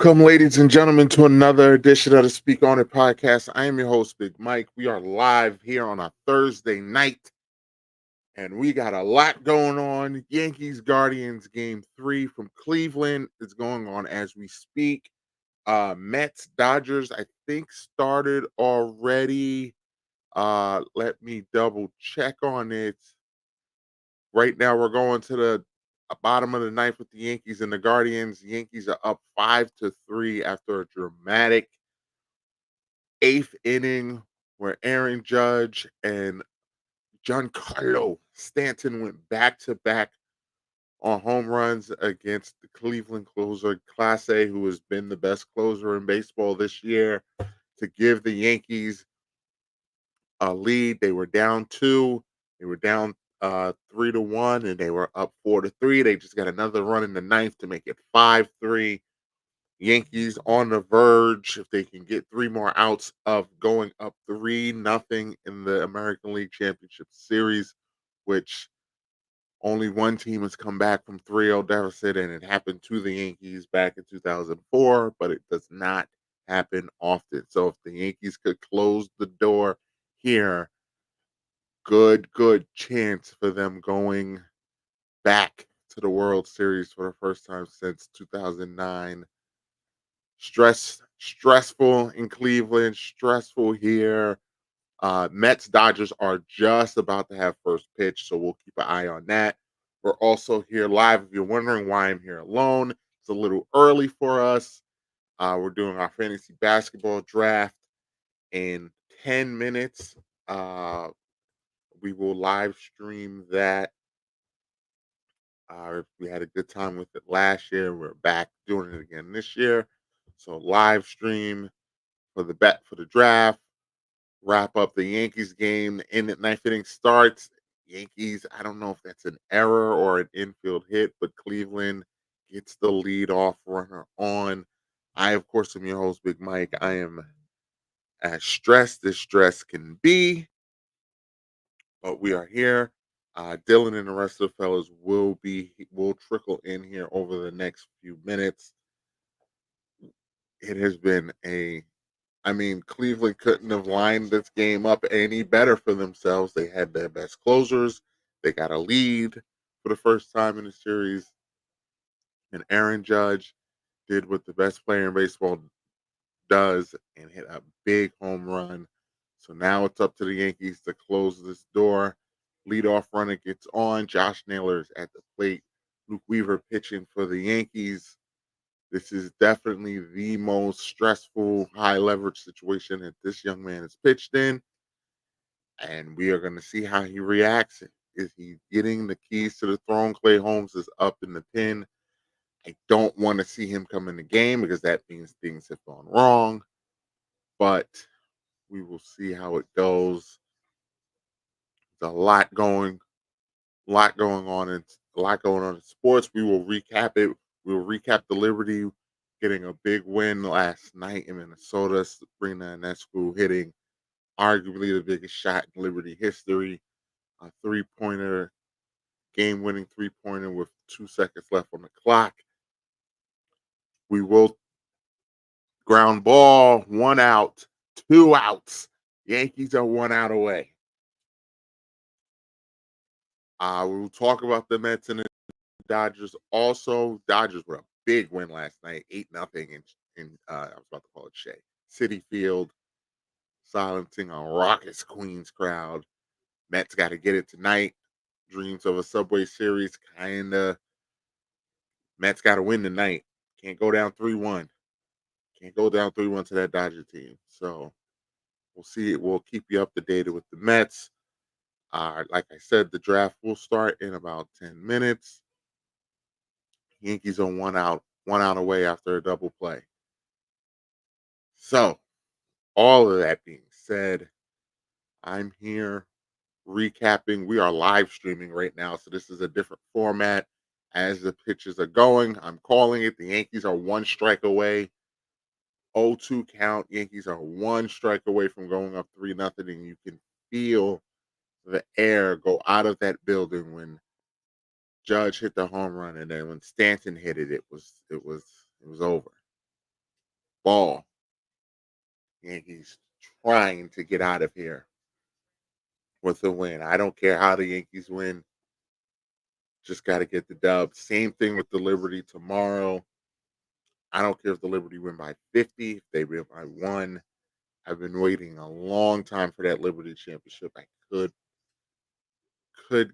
Welcome, ladies and gentlemen, to another edition of the Speak On It podcast. I am your host, Big Mike. We are live here on a Thursday night, and we got a lot going on. Yankees Guardians game 3 from Cleveland is going on as we speak. Mets Dodgers, I think, started already. Let me double check on it. Right now, we're going to the bottom of the ninth with the Yankees and the Guardians. The Yankees are up 5-3 after a dramatic eighth inning where Aaron Judge and Giancarlo Stanton went back to back on home runs against the Cleveland closer, Class A, who has been the best closer in baseball this year, to give the Yankees a lead. They were down two. They were down 3-1, and they were up 4-3. They just got another run in the ninth to make it 5-3. Yankees on the verge, if they can get three more outs, of going up 3-0 in the American League Championship Series, which only one team has come back from 3-0 deficit, and it happened to the Yankees back in 2004, but it does not happen often. So if the Yankees could close the door here, good chance for them going back to the World Series for the first time since 2009. Stressful in Cleveland, stressful here. Mets Dodgers are just about to have first pitch, so we'll keep an eye on that. We're also here live. If you're wondering why I'm here alone, it's a little early for us. We're doing our fantasy basketball draft in 10 minutes. We will live stream that. We had a good time with it last year. We're back doing it again this year. So live stream for the bet for the draft. Wrap up the Yankees game. In the ninth inning starts. Yankees, I don't know if that's an error or an infield hit, but Cleveland gets the lead off runner on. I, of course, am your host, Big Mike. I am as stressed as stress can be, but we are here. Dylan and the rest of the fellas will trickle in here over the next few minutes. It has been Cleveland couldn't have lined this game up any better for themselves. They had their best closers. They got a lead for the first time in the series. And Aaron Judge did what the best player in baseball does and hit a big home run. So now it's up to the Yankees to close this door. Leadoff runner gets on. Josh Naylor's at the plate. Luke Weaver pitching for the Yankees. This is definitely the most stressful, high leverage situation that this young man has pitched in. And we are going to see how he reacts. Is he getting the keys to the throne? Clay Holmes is up in the pen. I don't want to see him come in the game because that means things have gone wrong. But we will see how it goes. There's a lot going on, and a lot going on in sports. We will recap it. We will recap the Liberty getting a big win last night in Minnesota. Sabrina Ionescu hitting arguably the biggest shot in Liberty history, a three-pointer, game-winning three-pointer with 2 seconds left on the clock. We will ground ball, 1 out, 2 outs. Yankees are 1 out away. We will talk about the Mets and the Dodgers. Also, Dodgers were a big win last night, 8-0 in I was about to call it Shea City Field, silencing a raucous Queens crowd. Mets got to get it tonight. Dreams of a Subway Series, kinda. Mets got to win tonight. Can't go down 3-1. Can't go down 3-1 to that Dodger team. So we'll see. We'll keep you up to date with the Mets. Like I said, the draft will start in about 10 minutes. Yankees are 1 out away after a double play. So, all of that being said, I'm here recapping. We are live streaming right now, so this is a different format as the pitches are going. I'm calling it. The Yankees are 1 strike away. 0-2 count. Yankees are 1 strike away from going up 3-0, and you can feel the air go out of that building when Judge hit the home run, and then when Stanton hit it, it was over. ball. Yankees trying to get out of here with a win. I don't care how the Yankees win. Just got to get the dub. Same thing with the Liberty tomorrow. I don't care if the Liberty win by 50, if they win by 1. I've been waiting a long time for that Liberty championship. I could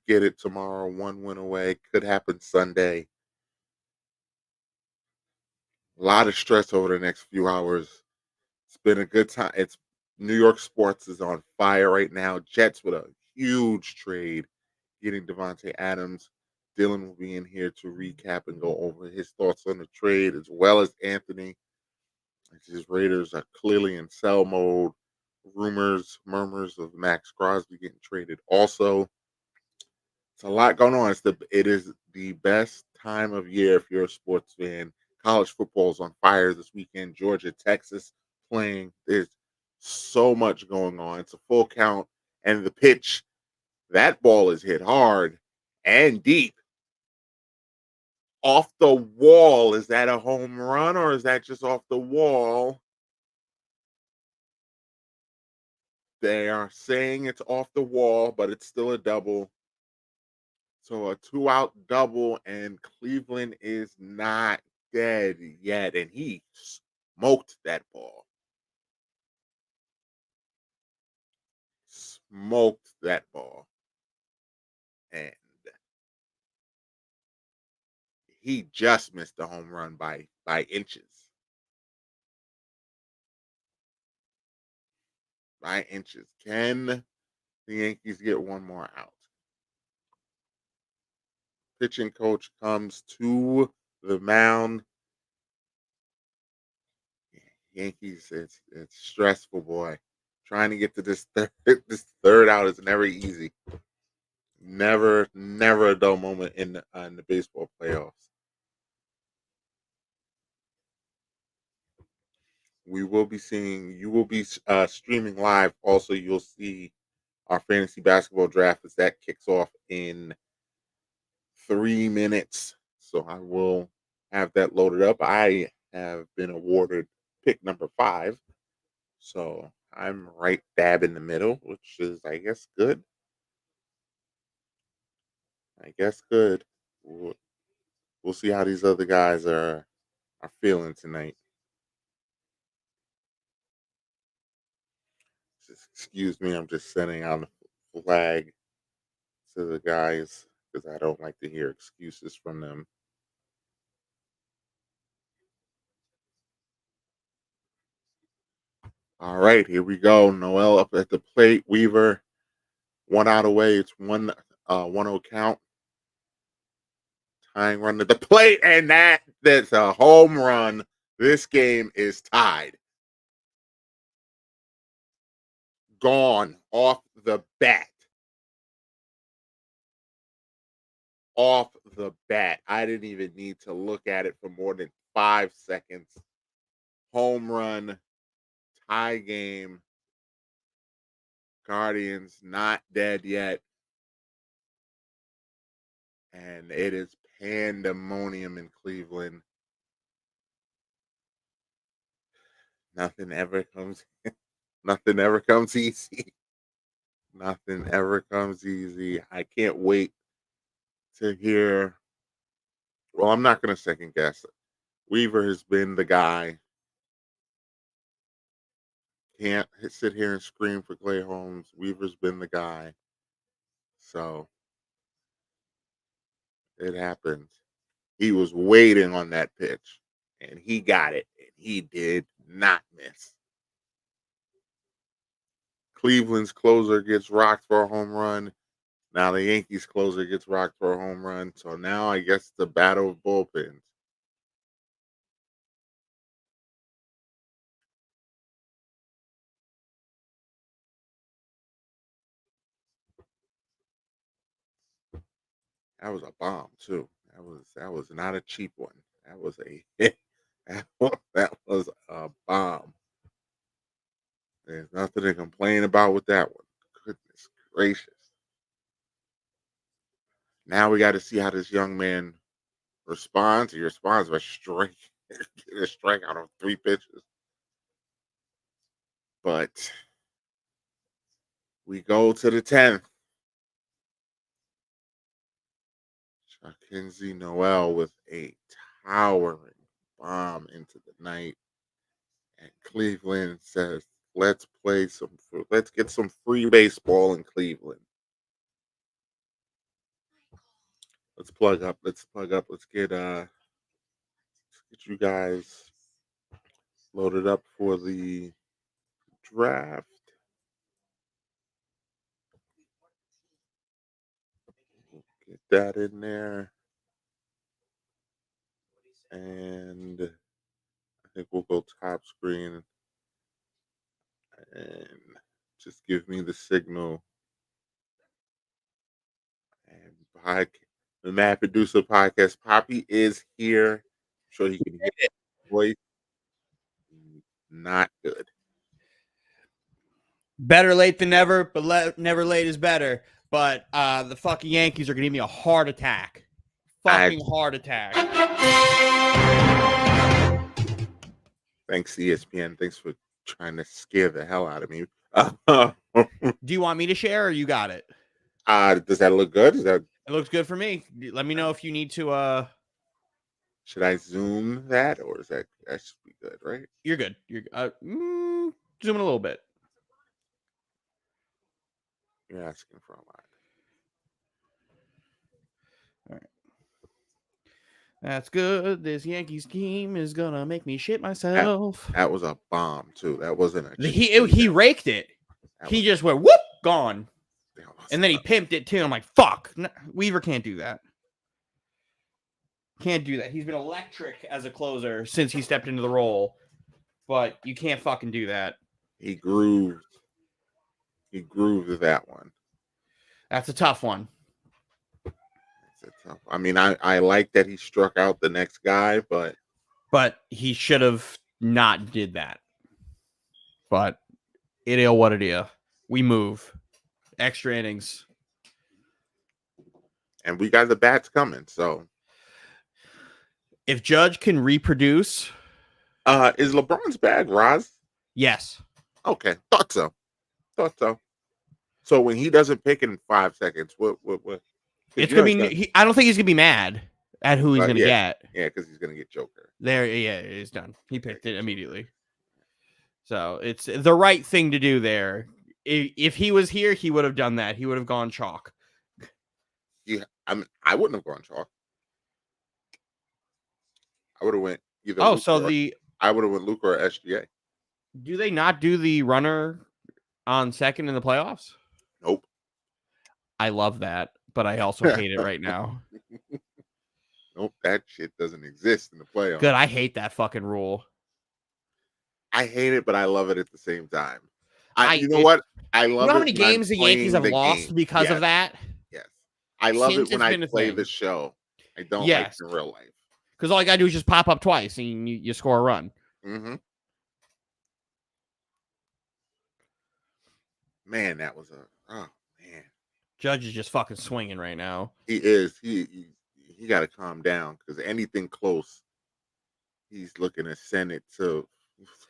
get it tomorrow, one win away. Could happen Sunday. A lot of stress over the next few hours. It's been a good time. It's New York sports is on fire right now. Jets with a huge trade, getting Devontae Adams. Dylan will be in here to recap and go over his thoughts on the trade, as well as Anthony. His Raiders are clearly in sell mode. Rumors, murmurs of Max Crosby getting traded. Also, it's a lot going on. It is the best time of year if you're a sports fan. College football is on fire this weekend. Georgia, Texas playing. There's so much going on. It's a full count, and the pitch, that ball is hit hard and deep off the wall. Is that a home run or is that just off the wall? They are saying it's off the wall, but it's still a double. So a 2-out double, and Cleveland is not dead yet, and he smoked that ball. Smoked that ball. And he just missed the home run by inches. By inches. Can the Yankees get one more out? Pitching coach comes to the mound. Yankees, it's stressful, boy. Trying to get to this this third out is never easy. Never a dull moment in the baseball playoffs. We will be seeing. You will be streaming live. Also, you'll see our fantasy basketball draft as that kicks off in 3 minutes. So I will have that loaded up. I have been awarded pick number 5. So I'm right dab in the middle, which is, I guess, good. I guess good. We'll see how these other guys are feeling tonight. Just excuse me, I'm just sending out a flag to the guys because I don't like to hear excuses from them. All right, here we go. Noel up at the plate. Weaver 1 out away. It's 1-0 count. Tying run to the plate, and that's a home run. This game is tied. Gone off the bat. Off the bat. I didn't even need to look at it for more than 5 seconds. Home run, tie game. Guardians not dead yet. And it is pandemonium in Cleveland. Nothing ever comes nothing ever comes easy. Nothing ever comes easy. I can't wait to hear. Well, I'm not gonna second guess it. Weaver has been the guy. Can't sit here and scream for Clay Holmes. Weaver's been the guy. So it happens. He was waiting on that pitch and he got it and he did not miss. Cleveland's closer gets rocked for a home run. Now the Yankees closer gets rocked for a home run. So now I guess the battle of bullpens. That was a bomb too. That was not a cheap one. That was a that was a bomb. There's nothing to complain about with that one. Goodness gracious. Now we got to see how this young man responds. He responds by strike, get a strikeout on 3 pitches. But we go to the 10th. Mackenzie Noel with a towering bomb into the night. And Cleveland says, let's get some free baseball in Cleveland. Let's plug up. Let's get you guys loaded up for the draft. Get that in there. And I think we'll go top screen and just give me the signal. And the Mad Producer Podcast, Poppy is here. I'm sure he can hear the voice. Not good. Better late than never, but never late is better. But the fucking Yankees are going to give me a heart attack. Heart attack. Thanks, ESPN. Thanks for trying to scare the hell out of me. Do you want me to share or you got it? Does that look good? It looks good for me. Let me know if you need to. Should I zoom that, or is that should be good, right? You're good. You're zoom in a little bit. You're asking for a lot. All right. That's good. This Yankees team is gonna make me shit myself. That was a bomb too. That wasn't a. He raked it. He just went whoop, gone, and then he pimped it too. I'm like, fuck, Weaver can't do that. Can't do that. He's been electric as a closer since he stepped into the role, but you can't fucking do that. He grooved that one. That's a tough one. I mean, I like that he struck out the next guy, but he should have not did that. But it is what it is. We move. Extra innings. And we got the bats coming, so if Judge can reproduce, is LeBron's bag Roz? Yes. Okay, thought so. So when he doesn't pick in 5 seconds, what? It's gonna be. I don't think he's gonna be mad at who he's gonna get. Yeah, because he's gonna get Joker. There, yeah, it's done. He picked it immediately. So it's the right thing to do there. If he was here, he would have done that. He would have gone chalk. Yeah, I wouldn't have gone chalk. I would have went either. I would have went Luka or SGA. Do they not do the runner on second in the playoffs? Nope. I love that, but I also hate it right now. Nope, that shit doesn't exist in the playoffs. Good, I hate that fucking rule. I hate it, but I love it at the same time. You know what? I love it. You know how many games the Yankees have lost because of that? Yes. I love it when I play the show. I don't like it in real life. Because all I got to do is just pop up twice and you score a run. Mm-hmm. Man, that was man. Judge is just fucking swinging right now. He is. He got to calm down because anything close, he's looking to send it to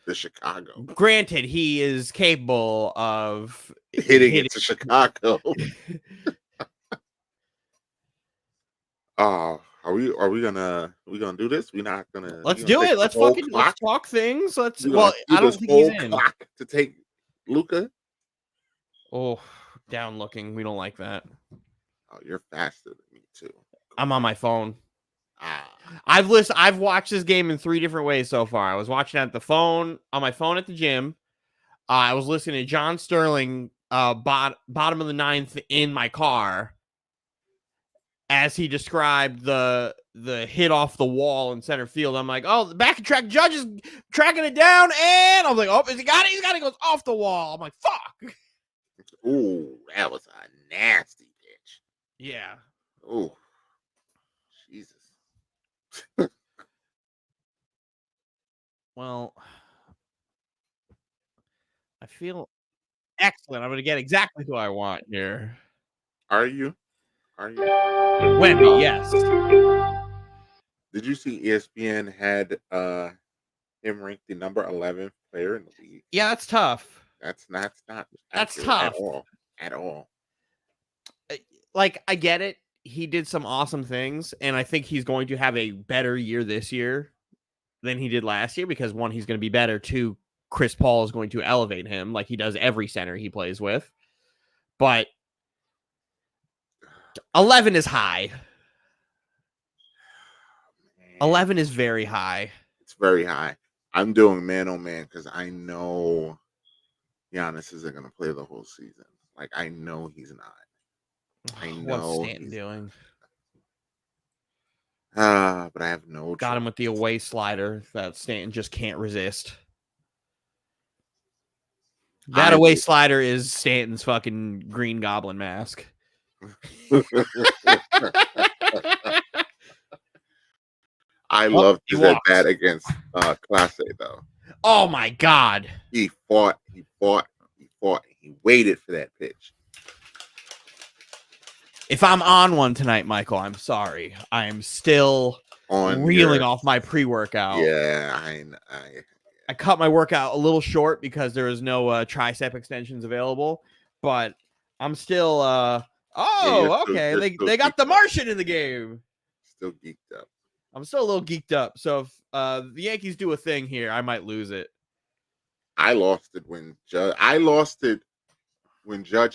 the Chicago. Granted, he is capable of hitting it to Chicago. Are we gonna do this? We're not gonna. Let's do it. Let's talk things. I don't think he's in. Clock to take Luka. Oh, down looking. We don't like that. Oh, you're faster than me too. I'm on my phone. I've watched this game in 3 different ways so far. I was watching it on my phone at the gym. I was listening to John Sterling, bottom of the 9th in my car, as he described the hit off the wall in center field. I'm like, oh, the back of track, Judge is tracking it down, and I'm like, oh, has he got it? He's got it. He goes off the wall. I'm like, fuck. Ooh, that was a nasty pitch. Yeah. Ooh, Jesus. Well, I feel excellent. I'm going to get exactly who I want here. Are you? Wemby, yes. Did you see ESPN had him ranked the number 11 player in the league? Yeah, that's tough. That's not That's accurate tough. at all. Like, I get it. He did some awesome things, and I think he's going to have a better year this year than he did last year because, one, he's going to be better. Two, Chris Paul is going to elevate him like he does every center he plays with. But 11 is high. 11 is very high. It's very high. I'm doing man on man because I know Giannis isn't going to play the whole season. Like, I know he's not. I know. What's Stanton doing? But I have no Got him choice. with the away slider that Stanton just can't resist. That away slider is Stanton's fucking Green Goblin mask. I loved his at bat against Clase though. Oh my god. He fought. He waited for that pitch. If I'm on one tonight, Michael, I'm sorry. I am still reeling off my pre-workout. Yeah, I cut my workout a little short because there was no tricep extensions available, but I'm still okay. They got the Martian in the game. Still geeked up. I'm still a little geeked up. So if the Yankees do a thing here, I might lose it. I lost it when Judge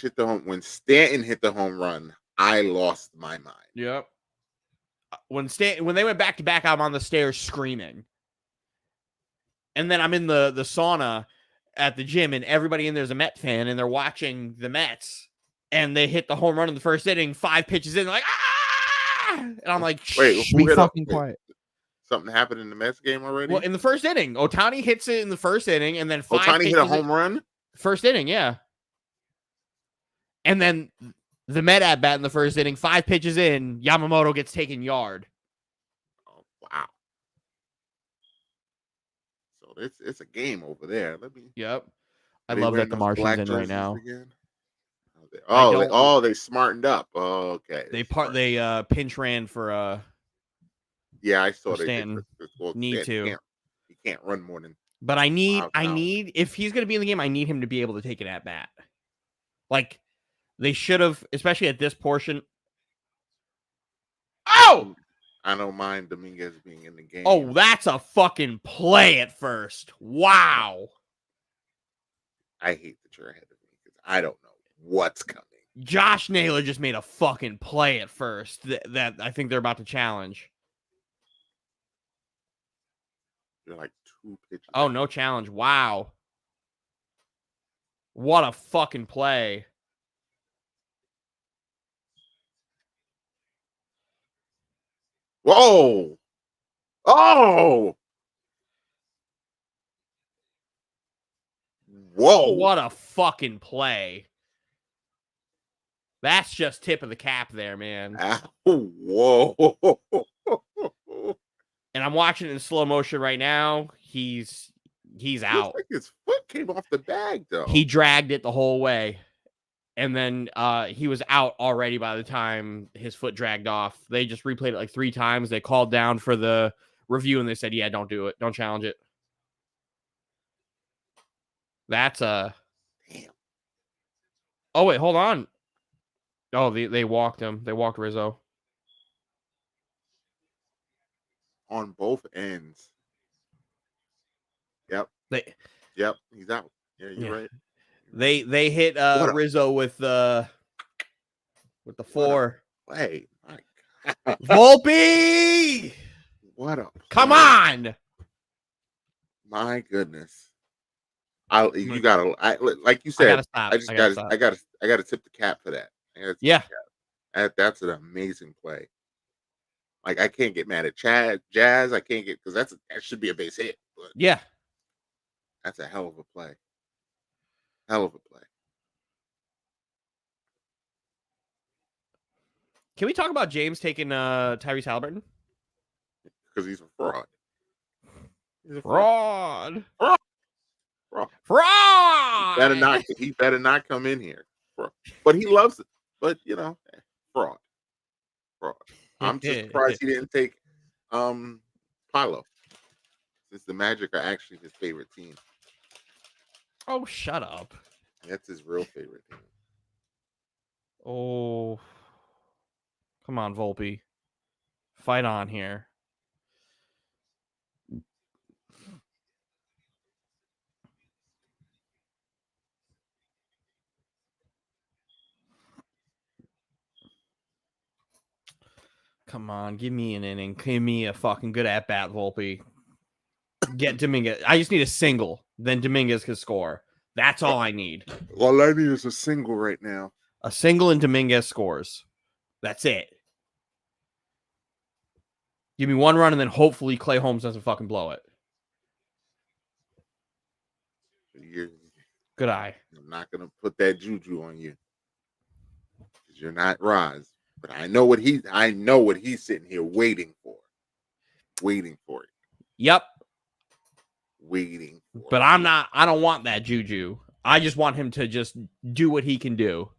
hit the home. When Stanton hit the home run, I lost my mind. Yep. When they went back to back, I'm on the stairs screaming. And then I'm in the sauna at the gym, and everybody in there's a Met fan, and they're watching the Mets, and they hit the home run in the first inning, 5 pitches in, like, ah! And I'm like, wait, be fucking quiet. Something happened in the Mets game already? Well, in the first inning, Ohtani hits it in the first inning, and then 5 Ohtani hit a home run? First inning, yeah. And then the Met at bat in the first inning, 5 pitches in, Yamamoto gets taken yard. Oh, wow. So it's a game over there. Yep. I love that the Martian's in right now. Again? Oh, they smartened up. Oh, okay. They pinch ran for yeah, I saw Stanton. He can't run more than. But I need if he's going to be in the game, I need him to be able to take it at bat. Like they should have, especially at this portion. Oh, I don't mind Dominguez being in the game. Oh, that's a fucking play at first. Wow. I hate that you're ahead of me because I don't know what's coming. Josh Naylor just made a fucking play at first that I think they're about to challenge. They're like 2 pitches. Oh, no challenge. Wow. What a fucking play. Whoa. Oh. Whoa. What a fucking play. That's just tip of the cap there, man. Whoa. And I'm watching it in slow motion right now. He's out. Like his foot came off the bag, though. He dragged it the whole way. And then he was out already by the time his foot dragged off. They just replayed it like 3 times. They called down for the review, and they said, yeah, don't do it. Don't challenge it. That's a... Damn. Oh, wait, hold on. Oh, they walked him. They walked Rizzo. On both ends. Yep. Yep, he's out. Yeah, you're right. They hit Rizzo with the 4. Wait, my God. Volpe! What a play. Come on! My goodness. You gotta like you said. I gotta tip the cap for that. Yeah, that's an amazing play. Like I can't get mad at Jazz. I can't get because that should be a base hit. But yeah, that's a hell of a play. Hell of a play. Can we talk about James taking Tyrese Halliburton? Because he's a fraud. He's a fraud. He better not come in here. But he loves it. But fraud. I'm just surprised he didn't take Paolo. Since the Magic are actually his favorite team. Oh, shut up. That's his real favorite team. Oh. Come on, Volpe. Fight on here. Come on, give me an inning. Give me a fucking good at-bat, Volpe. Get Dominguez. I just need a single. Then Dominguez can score. That's all I need. All I need is a single right now. A single and Dominguez scores. That's it. Give me one run and then hopefully Clay Holmes doesn't fucking blow it. Good eye. I'm not going to put that juju on you. Because you're not Roz. But I know what he's sitting here waiting for. Waiting for it. Yep. Waiting for But it. I don't want that juju. I just want him to just do what he can do.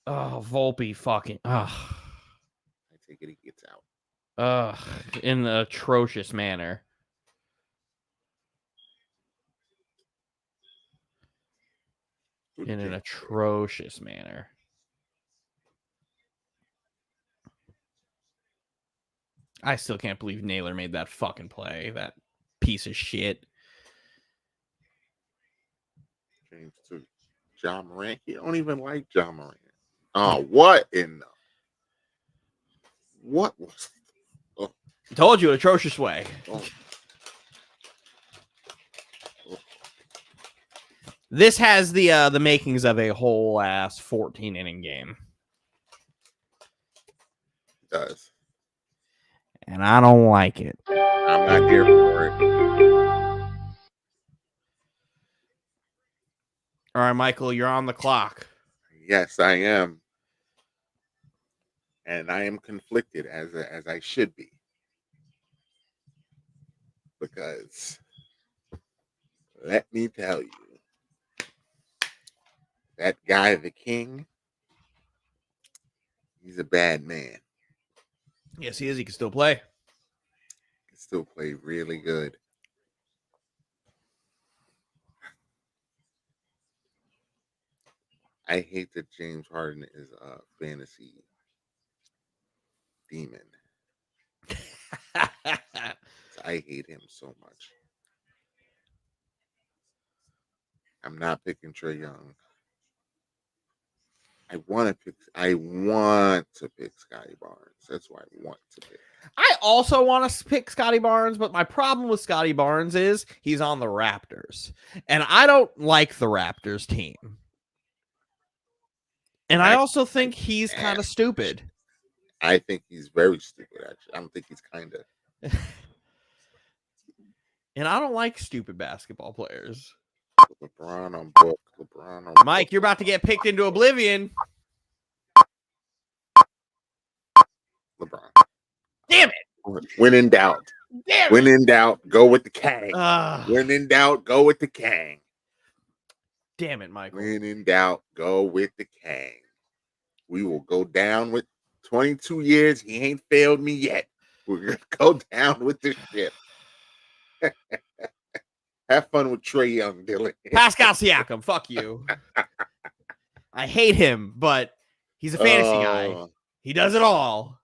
Oh, Volpe fucking. Ugh. I take it he gets out. In an atrocious manner. In an atrocious manner. I still can't believe Naylor made that fucking play. That piece of shit. James to John Morant. He don't even like John Morant. Oh, what in the... What was... Oh. Told you, an atrocious way. Oh. This has the makings of a whole ass 14-inning game. It does. And I don't like it. I'm not here for it. All right, Michael, you're on the clock. Yes, I am. And I am conflicted as I should be. Because let me tell you, that guy, the king, he's a bad man. Yes, he is. He can still play. He can still play really good. I hate that James Harden is a fantasy demon. I hate him so much. I'm not picking Trae Young. I want to pick Scotty Barnes. That's why I want to pick. I also want to pick Scotty Barnes, but my problem with Scotty Barnes is he's on the Raptors. And I don't like the Raptors team. And I also think he's kind of stupid. I think he's very stupid, actually. I don't think he's kind of. And I don't like stupid basketball players. LeBron on book. Mike, you're about to get picked into oblivion. LeBron. Damn it. When in doubt. Damn when in doubt, go with the Kang. it. When in doubt, go with the Kang. Damn it, Michael. When in doubt, go with the Kang. We will go down with 22 years. He ain't failed me yet. We're going to go down with this shit. Have fun with Trae Young, Dylan. Pascal Siakam, fuck you. I hate him, but he's a fantasy guy. He does it all.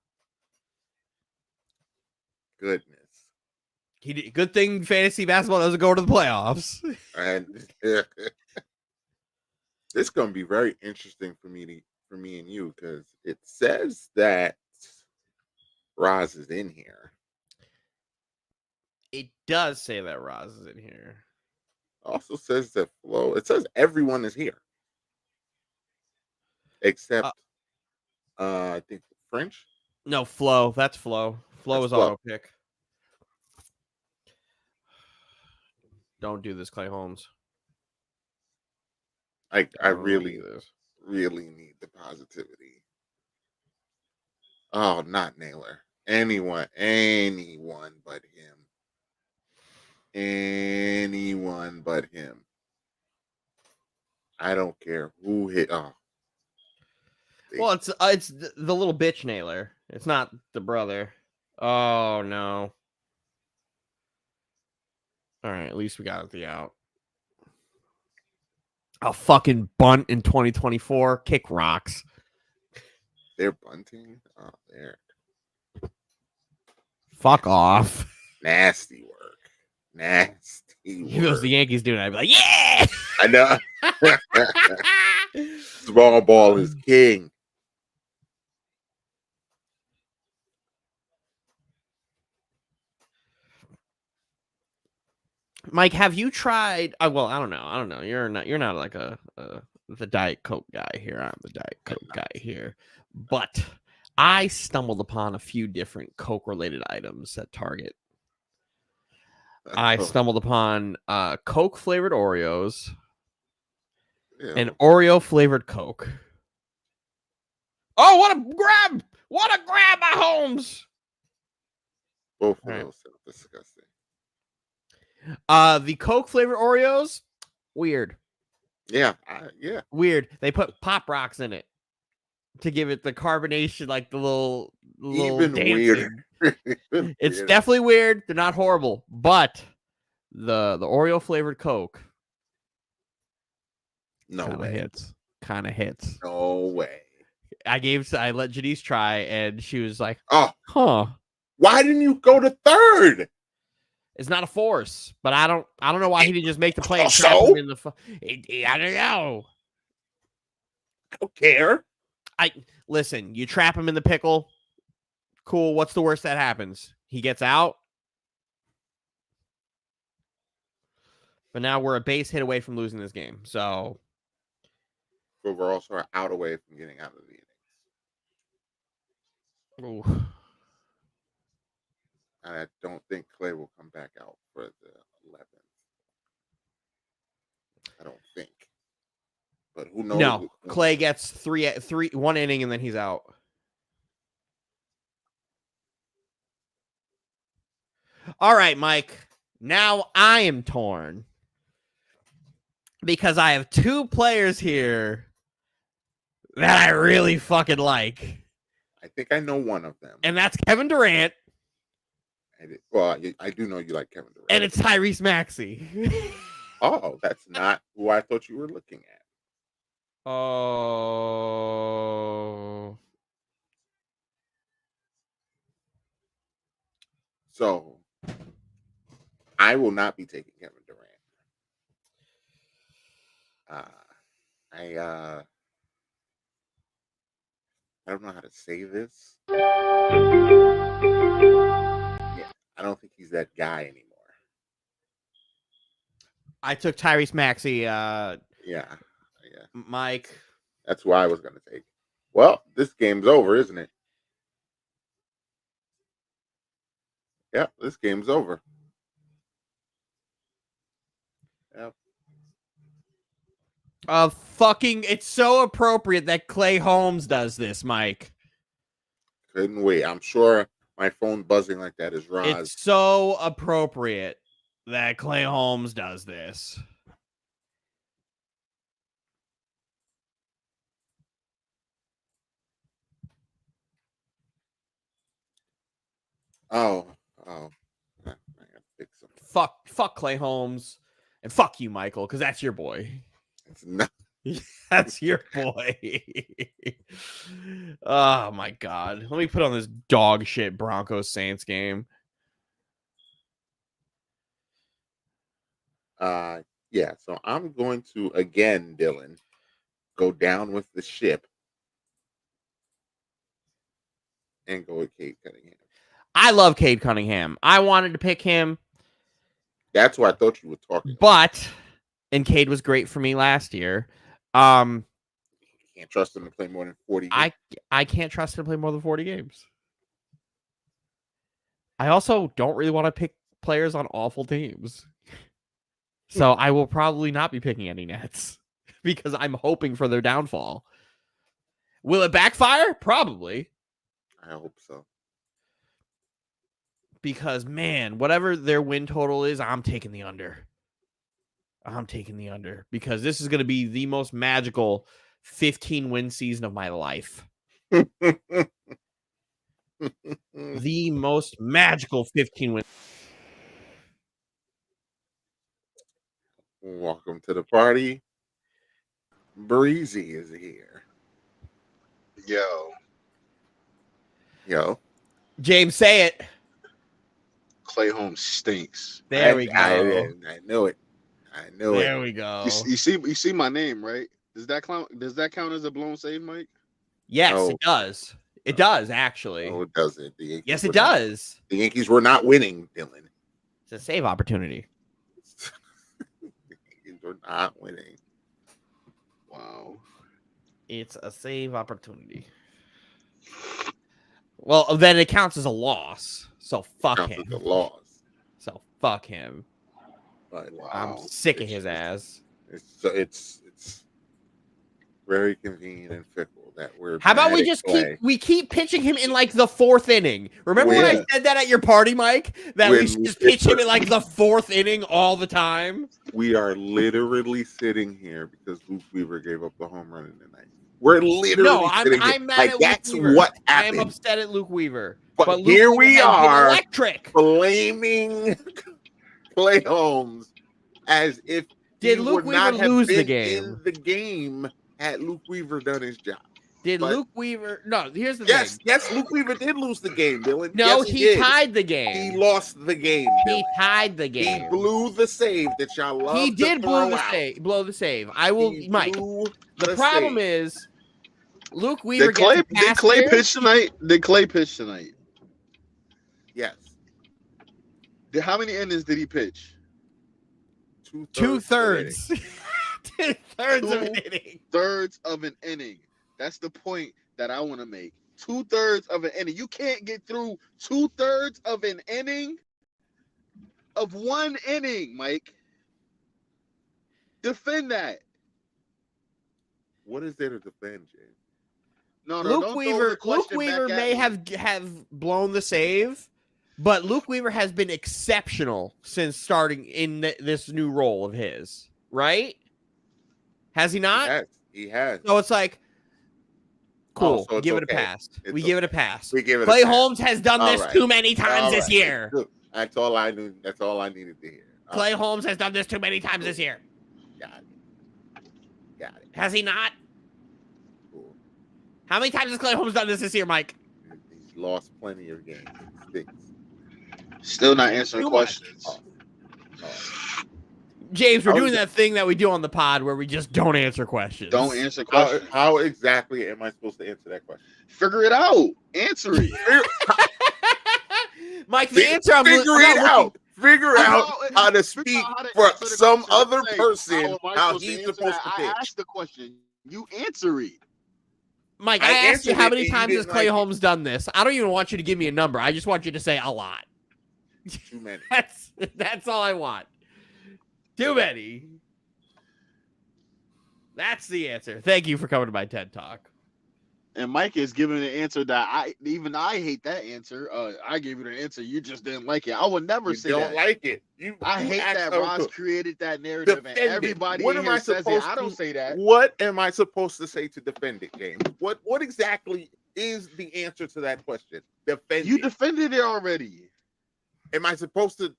Goodness. Good thing fantasy basketball doesn't go to the playoffs. And this is going to be very interesting for me and you, because it says that Roz is in here. It does say that Roz is in here. Also says that Flo. It says everyone is here, except I think French. No, Flo. That's Flo. Flo is auto pick. Don't do this, Clay Holmes. I really need the positivity. Oh, not Naylor. Anyone but him. Anyone but him. I don't care who hit. Oh. Well, it's the little bitch Naylor. It's not the brother. Oh no. All right, at least we got the out. A fucking bunt in 2024. Kick rocks. They're bunting. Oh, they're Fuck off. nasty work. Nasty If it was work. the Yankees doing it, I'd be like, yeah. I know. Small ball is king. Mike, have you tried? Well, I don't know. You're not like the Diet Coke guy here. I'm the Diet Coke guy here. But I stumbled upon a few different Coke related items at Target. I stumbled upon Coke flavored Oreos and Oreo flavored Coke. Oh, what a grab! What a grab by Holmes! Both of those sound disgusting. The Coke flavored Oreos, weird. Yeah. Weird. They put Pop Rocks in it to give it the carbonation, like the little Even dancing. weirder. It's definitely weird. They're not horrible, but the Oreo flavored Coke, No way. Kind of hits. No way. I let Janice try, and she was like, "Oh, huh. Why didn't you go to third?" It's not a force, but I don't know why he didn't just make the play and So? trap him in the. I don't know. I don't care. Listen. You trap him in the pickle. Cool. What's the worst that happens? He gets out. But now we're a base hit away from losing this game. So. But we're also out away from getting out of the innings. Ooh. And I don't think Clay will come back out for the 11th. I don't think. But who knows? No, Clay gets one inning, and then he's out. All right, Mike. Now I am torn because I have two players here that I really fucking like. I think I know one of them. And that's Kevin Durant. I do know you like Kevin Durant. And it's Tyrese Maxey. Oh, that's not who I thought you were looking at. Oh. So, I will not be taking Kevin Durant. I don't know how to say this. Yeah, I don't think he's that guy anymore. I took Tyrese Maxey. Yeah. Mike. That's who I was going to take. Well, this game's over, isn't it? Yeah, this game's over. Yep. It's so appropriate that Clay Holmes does this, Mike. Couldn't wait. I'm sure my phone buzzing like that is Roz. It's so appropriate that Clay Holmes does this. Oh. I gotta fix him. Fuck Clay Holmes, and fuck you, Michael, because that's your boy. It's not. That's your boy. Oh my god. Let me put on this dog shit Broncos Saints game. Yeah, so I'm going to again, Dylan, go down with the ship and go with Cade Cunningham. I love Cade Cunningham. I wanted to pick him. That's what I thought you were talking about. And Cade was great for me last year. You can't trust him to play more than 40 games. I can't trust him to play more than 40 games. I also don't really want to pick players on awful teams. So I will probably not be picking any Nets because I'm hoping for their downfall. Will it backfire? Probably. I hope so. Because, man, whatever their win total is, I'm taking the under. Because this is going to be the most magical 15-win season of my life. The most magical 15-win. Welcome to the party. Breezy is here. Yo. James, say it. Clay Holmes stinks. There we I go. knew it. I knew it. There we go. You see my name, right? Does that count as a blown save, Mike? Yes, No. it does. It does, actually. No, it doesn't. Yes, it does. The Yankees were not winning, Dylan. It's a save opportunity. The Yankees were not winning. Wow. It's a save opportunity. Well, then it counts as a loss. So fuck Counts him. as a loss. So fuck him. But I'm Wow. sick of his ass. It's very convenient and fickle that we're. How about we mad at just Clay. keep pitching him in like the fourth inning? Remember when I Yeah. said that at your party, Mike? That we When should we just pitch him pitch- in like the fourth inning all the time? We are literally sitting here because Luke Weaver gave up the home run in the ninth. We're literally No, sitting here. I'm mad Like at that's Luke Weaver. what I am happened. upset at Luke Weaver. But Luke here Weaver we has been are. electric. Blaming Clay Holmes as if Did he Luke would Weaver not have lose the been game? in the game had Luke Weaver done his job. Did but- Luke Weaver? No, here's the Yes, thing. yes, Luke Weaver did lose the game, Dylan. No, yes, he did. tied the He game. lost the game. He Dylan. tied the He game. blew the save that y'all love. He to did throw blow the save. I will, He Mike. blew The problem save. is Luke Weaver Did Clay gets a pass Clay here. pitch tonight? Did Clay pitch tonight? Yes, How many innings did he pitch? Two-thirds. Two-thirds of an Two- inning. Thirds of an inning. That's the point that I want to make. 2/3 of an inning. You can't get through 2/3 of an inning of one inning, Mike. Defend that. What is there to defend, James? No, Luke don't throw the Weaver. Luke question Weaver back at may me. have blown the save, but Luke Weaver has been exceptional since starting in this new role of his. Right? Has he not? He has. So it's like, cool. so it's give it a okay. pass. It's We give it a okay. pass. We give it. Clay a pass. Holmes has done All this right. too many times All this right. year. Good. That's all I knew. That's all I needed to hear. All Clay right. Holmes has done this too many times this year. Got it. Got it. Has he not? Cool. How many times has Clay Holmes done this year, Mike? He's lost plenty of games. It stinks. Still not answering Too much. questions. Oh. James, we're How doing is that thing that we do on the pod where we just don't answer questions. Don't answer How, questions. how exactly am I supposed to answer that question? Figure it out. Answer it. Mike, the answer I'm Figure I'm it not out. Figure I out know, how to figure speak out how to for answer the some question. other Say, person am I how supposed to he's answer supposed that? to pitch. I asked the question. You answer it. Mike, I I asked you answered how it many and you times has didn't Clay like it. Holmes done this. I don't even want you to give me a number. I just want you to say a lot. Too many. That's all I want. Too many. That's the answer. Thank you for coming to my TED Talk. And Mike is giving an answer that I hate that answer. I gave you the answer. You just didn't like it. I would never You say don't that. like it. I you hate asked that her Ross to created that narrative and defend it. everybody What in am here I says it. supposed I don't to- say that. What am I supposed to say to defend it, James? What exactly is the answer to that question? Defend You it. defended it already. Am I supposed to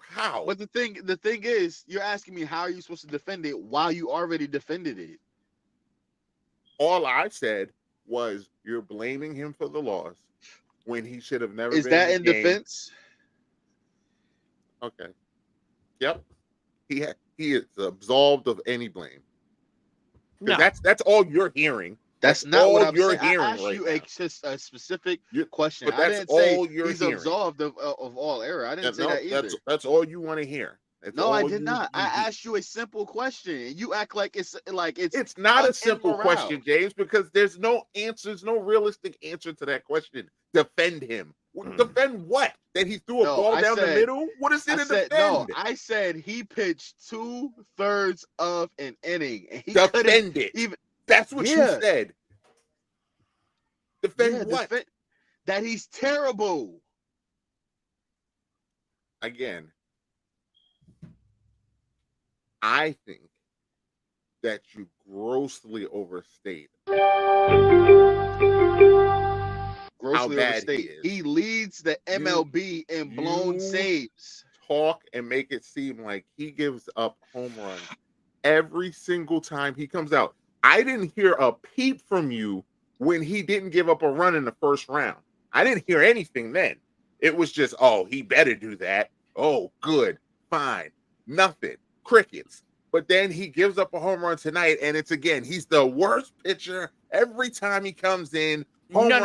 how? But the thing is, you're asking me how are you supposed to defend it while you already defended it. All I said was you're blaming him for the loss when he should have never Is been that in in the game. defense? Okay. Yep. He is absolved of any blame. 'Cause No. That's all you're hearing. That's That's not what all I'm you're saying. I hearing asked right you now. a specific You- question. but I that's didn't say all you're he's hearing. absolved of all error. I didn't say No, that either. that's all you want to hear. That's No, I all did you- not. I you- asked you a simple question, and you act like it's It's not a us simple and morale. question, James, because there's no answers, no realistic answer to that question. Defend him. Defend what? That he threw a No, ball I down the said- middle? What is it to defend? I said he pitched 2/3 of an inning, and he couldn't Defend it. even. That's what Yeah. you said. Defend what? That he's terrible. Again, I think that you grossly overstate Grossly bad he overstated. is. He leads the MLB in blown you- saves. talk and make it seem like he gives up home runs every single time he comes out. I didn't hear a peep from you when he didn't give up a run in the first round. I didn't hear anything then. It was just, oh, he better do that. Oh, good, fine, nothing, crickets. But then he gives up a home run tonight, and it's again, he's the worst pitcher every time he comes in. Home run,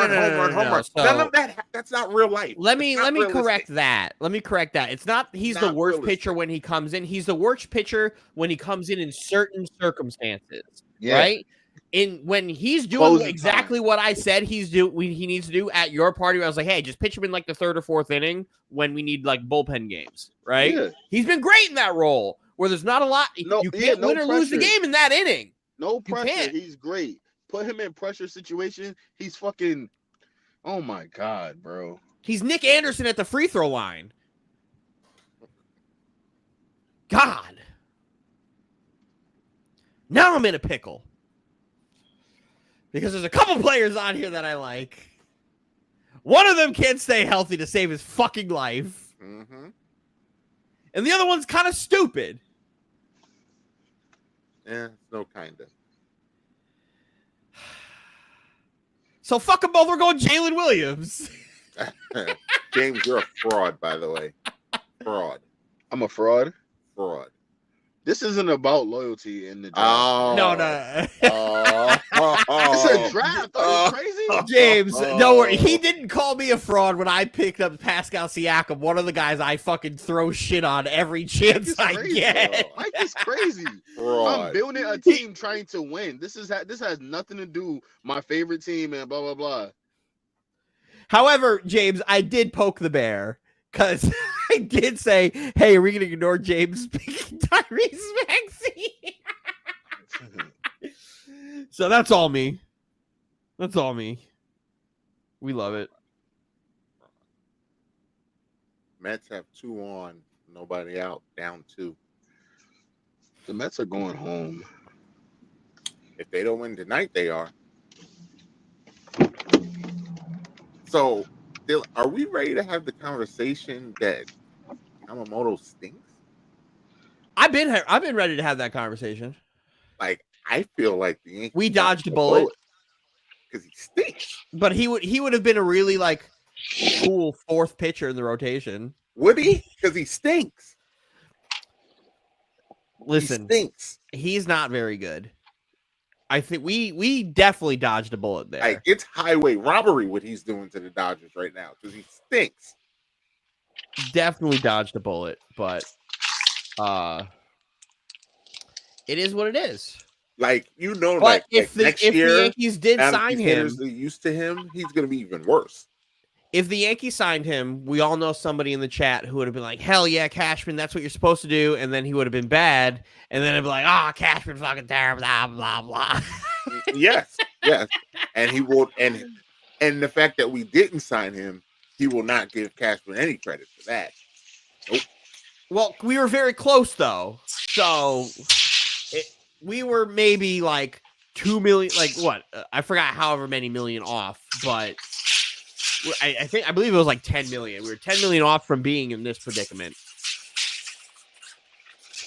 home run. So, none of that. That's not real life. Let me correct that. Let me correct that. It's not he's the worst pitcher when he comes in. He's the worst pitcher when he comes in certain circumstances. Yeah. Right? When he's doing exactly what I said he needs to do at your party, I was like, hey, just pitch him in like the third or fourth inning when we need like bullpen games, right? Yeah. He's been great in that role where there's not a lot. You can't win or lose the game in that inning. No pressure. He's great. Put him in pressure situation. He's fucking. Oh my God, bro. He's Nick Anderson at the free throw line. God. Now I'm in a pickle. Because there's a couple players on here that I like. One of them can't stay healthy to save his fucking life. Mm-hmm. And the other one's kind of stupid. Yeah, no kind of. So fuck them both. We're going Jalen Williams. James, you're a fraud, by the way. Fraud. I'm a fraud? Fraud. This isn't about loyalty in the draft. Oh. No. It's a draft. Are you crazy? James, don't worry. He didn't call me a fraud when I picked up Pascal Siakam, one of the guys I fucking throw shit on every chance I get. Mike is crazy. Fraud. I'm building a team trying to win. This has nothing to do with my favorite team and blah, blah, blah. However, James, I did poke the bear. Because I did say, hey, are we going to ignore James picking Tyrese Maxey? So that's all me. That's all me. We love it. Mets have 2 on, nobody out, down 2. The Mets are going home. If they don't win tonight, they are. So, are we ready to have the conversation that Yamamoto stinks? I've been ready to have that conversation. Like, I feel like the Yankees we dodged a bullet because he stinks. But he would have been a really like cool 4th pitcher in the rotation. Would he? Because he stinks. Listen, he stinks. He's not very good. I think we definitely dodged a bullet there. Like, it's highway robbery what he's doing to the Dodgers right now because he stinks. Definitely dodged a bullet, but it is what it is. Like, but like if next year, the Yankees did sign him, used to him, he's going to be even worse. If the Yankees signed him, we all know somebody in the chat who would have been like, hell yeah, Cashman, that's what you're supposed to do. And then he would have been bad. And then it'd be like, Cashman fucking terrible, blah, blah, blah. Yes. And he will, and the fact that we didn't sign him, he will not give Cashman any credit for that. Nope. Well, we were very close, though. So we were maybe like 2 million, like what? I forgot however many million off, but I believe it was like 10 million. We were 10 million off from being in this predicament.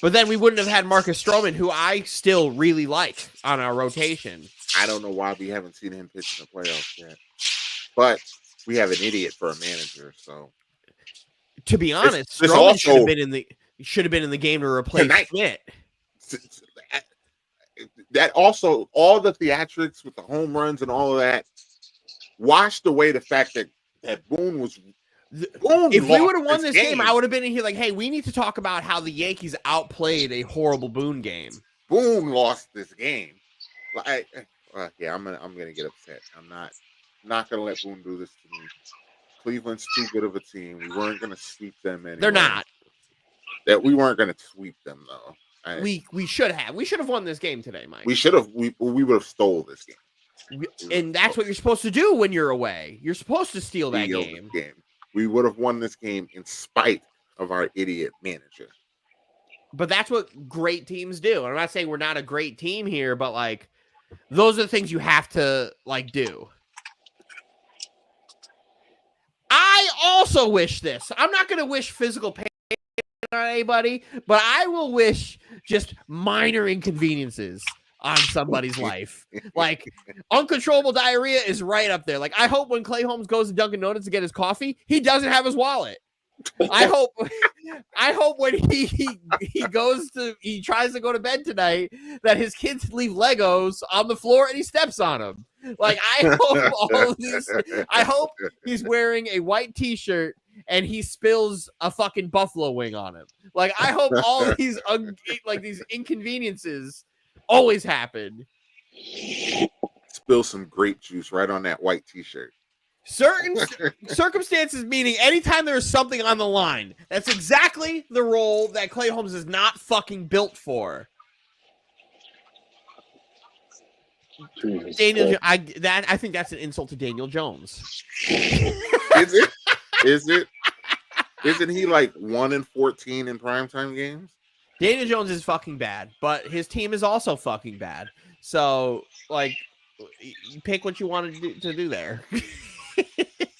But then we wouldn't have had Marcus Stroman, who I still really like on our rotation. I don't know why we haven't seen him pitch in the playoffs yet. But we have an idiot for a manager, so. To be honest, Stroman should have been in the game to replace Schmidt. That also, all the theatrics with the home runs and all of that washed away the fact that Boone was. If we would have won this game, I would have been in here like, hey, we need to talk about how the Yankees outplayed a horrible Boone game. Boone lost this game. I'm gonna get upset. I'm not gonna let Boone do this to me. Cleveland's too good of a team. We weren't gonna sweep them anyway. They're not. That we weren't gonna sweep them though. We should have. We should have won this game today, Mike. We should have. We would have stole this game. And that's what you're supposed to do when you're away. You're supposed to steal that game. We would have won this game in spite of our idiot manager. But that's what great teams do. I'm not saying we're not a great team here, but like those are the things you have to like do. I also wish this. I'm not going to wish physical pain on anybody, but I will wish just minor inconveniences on somebody's life. Like, uncontrollable diarrhea is right up there. Like, I hope when Clay Holmes goes to Dunkin' Donuts to get his coffee, he doesn't have his wallet. I hope when he tries to go to bed tonight that his kids leave Legos on the floor and he steps on them. Like, I hope he's wearing a white t-shirt and he spills a fucking buffalo wing on him. Like, I hope all these these inconveniences always happen. Spill some grape juice right on that white t-shirt. Certain circumstances, meaning anytime there's something on the line. That's exactly the role that Clay Holmes is not fucking built for. Daniel, I think that's an insult to Daniel Jones. Is it? Is it? Isn't he like 1-14 in primetime games? Daniel Jones is fucking bad, but his team is also fucking bad. So, like, you pick what you want to do there.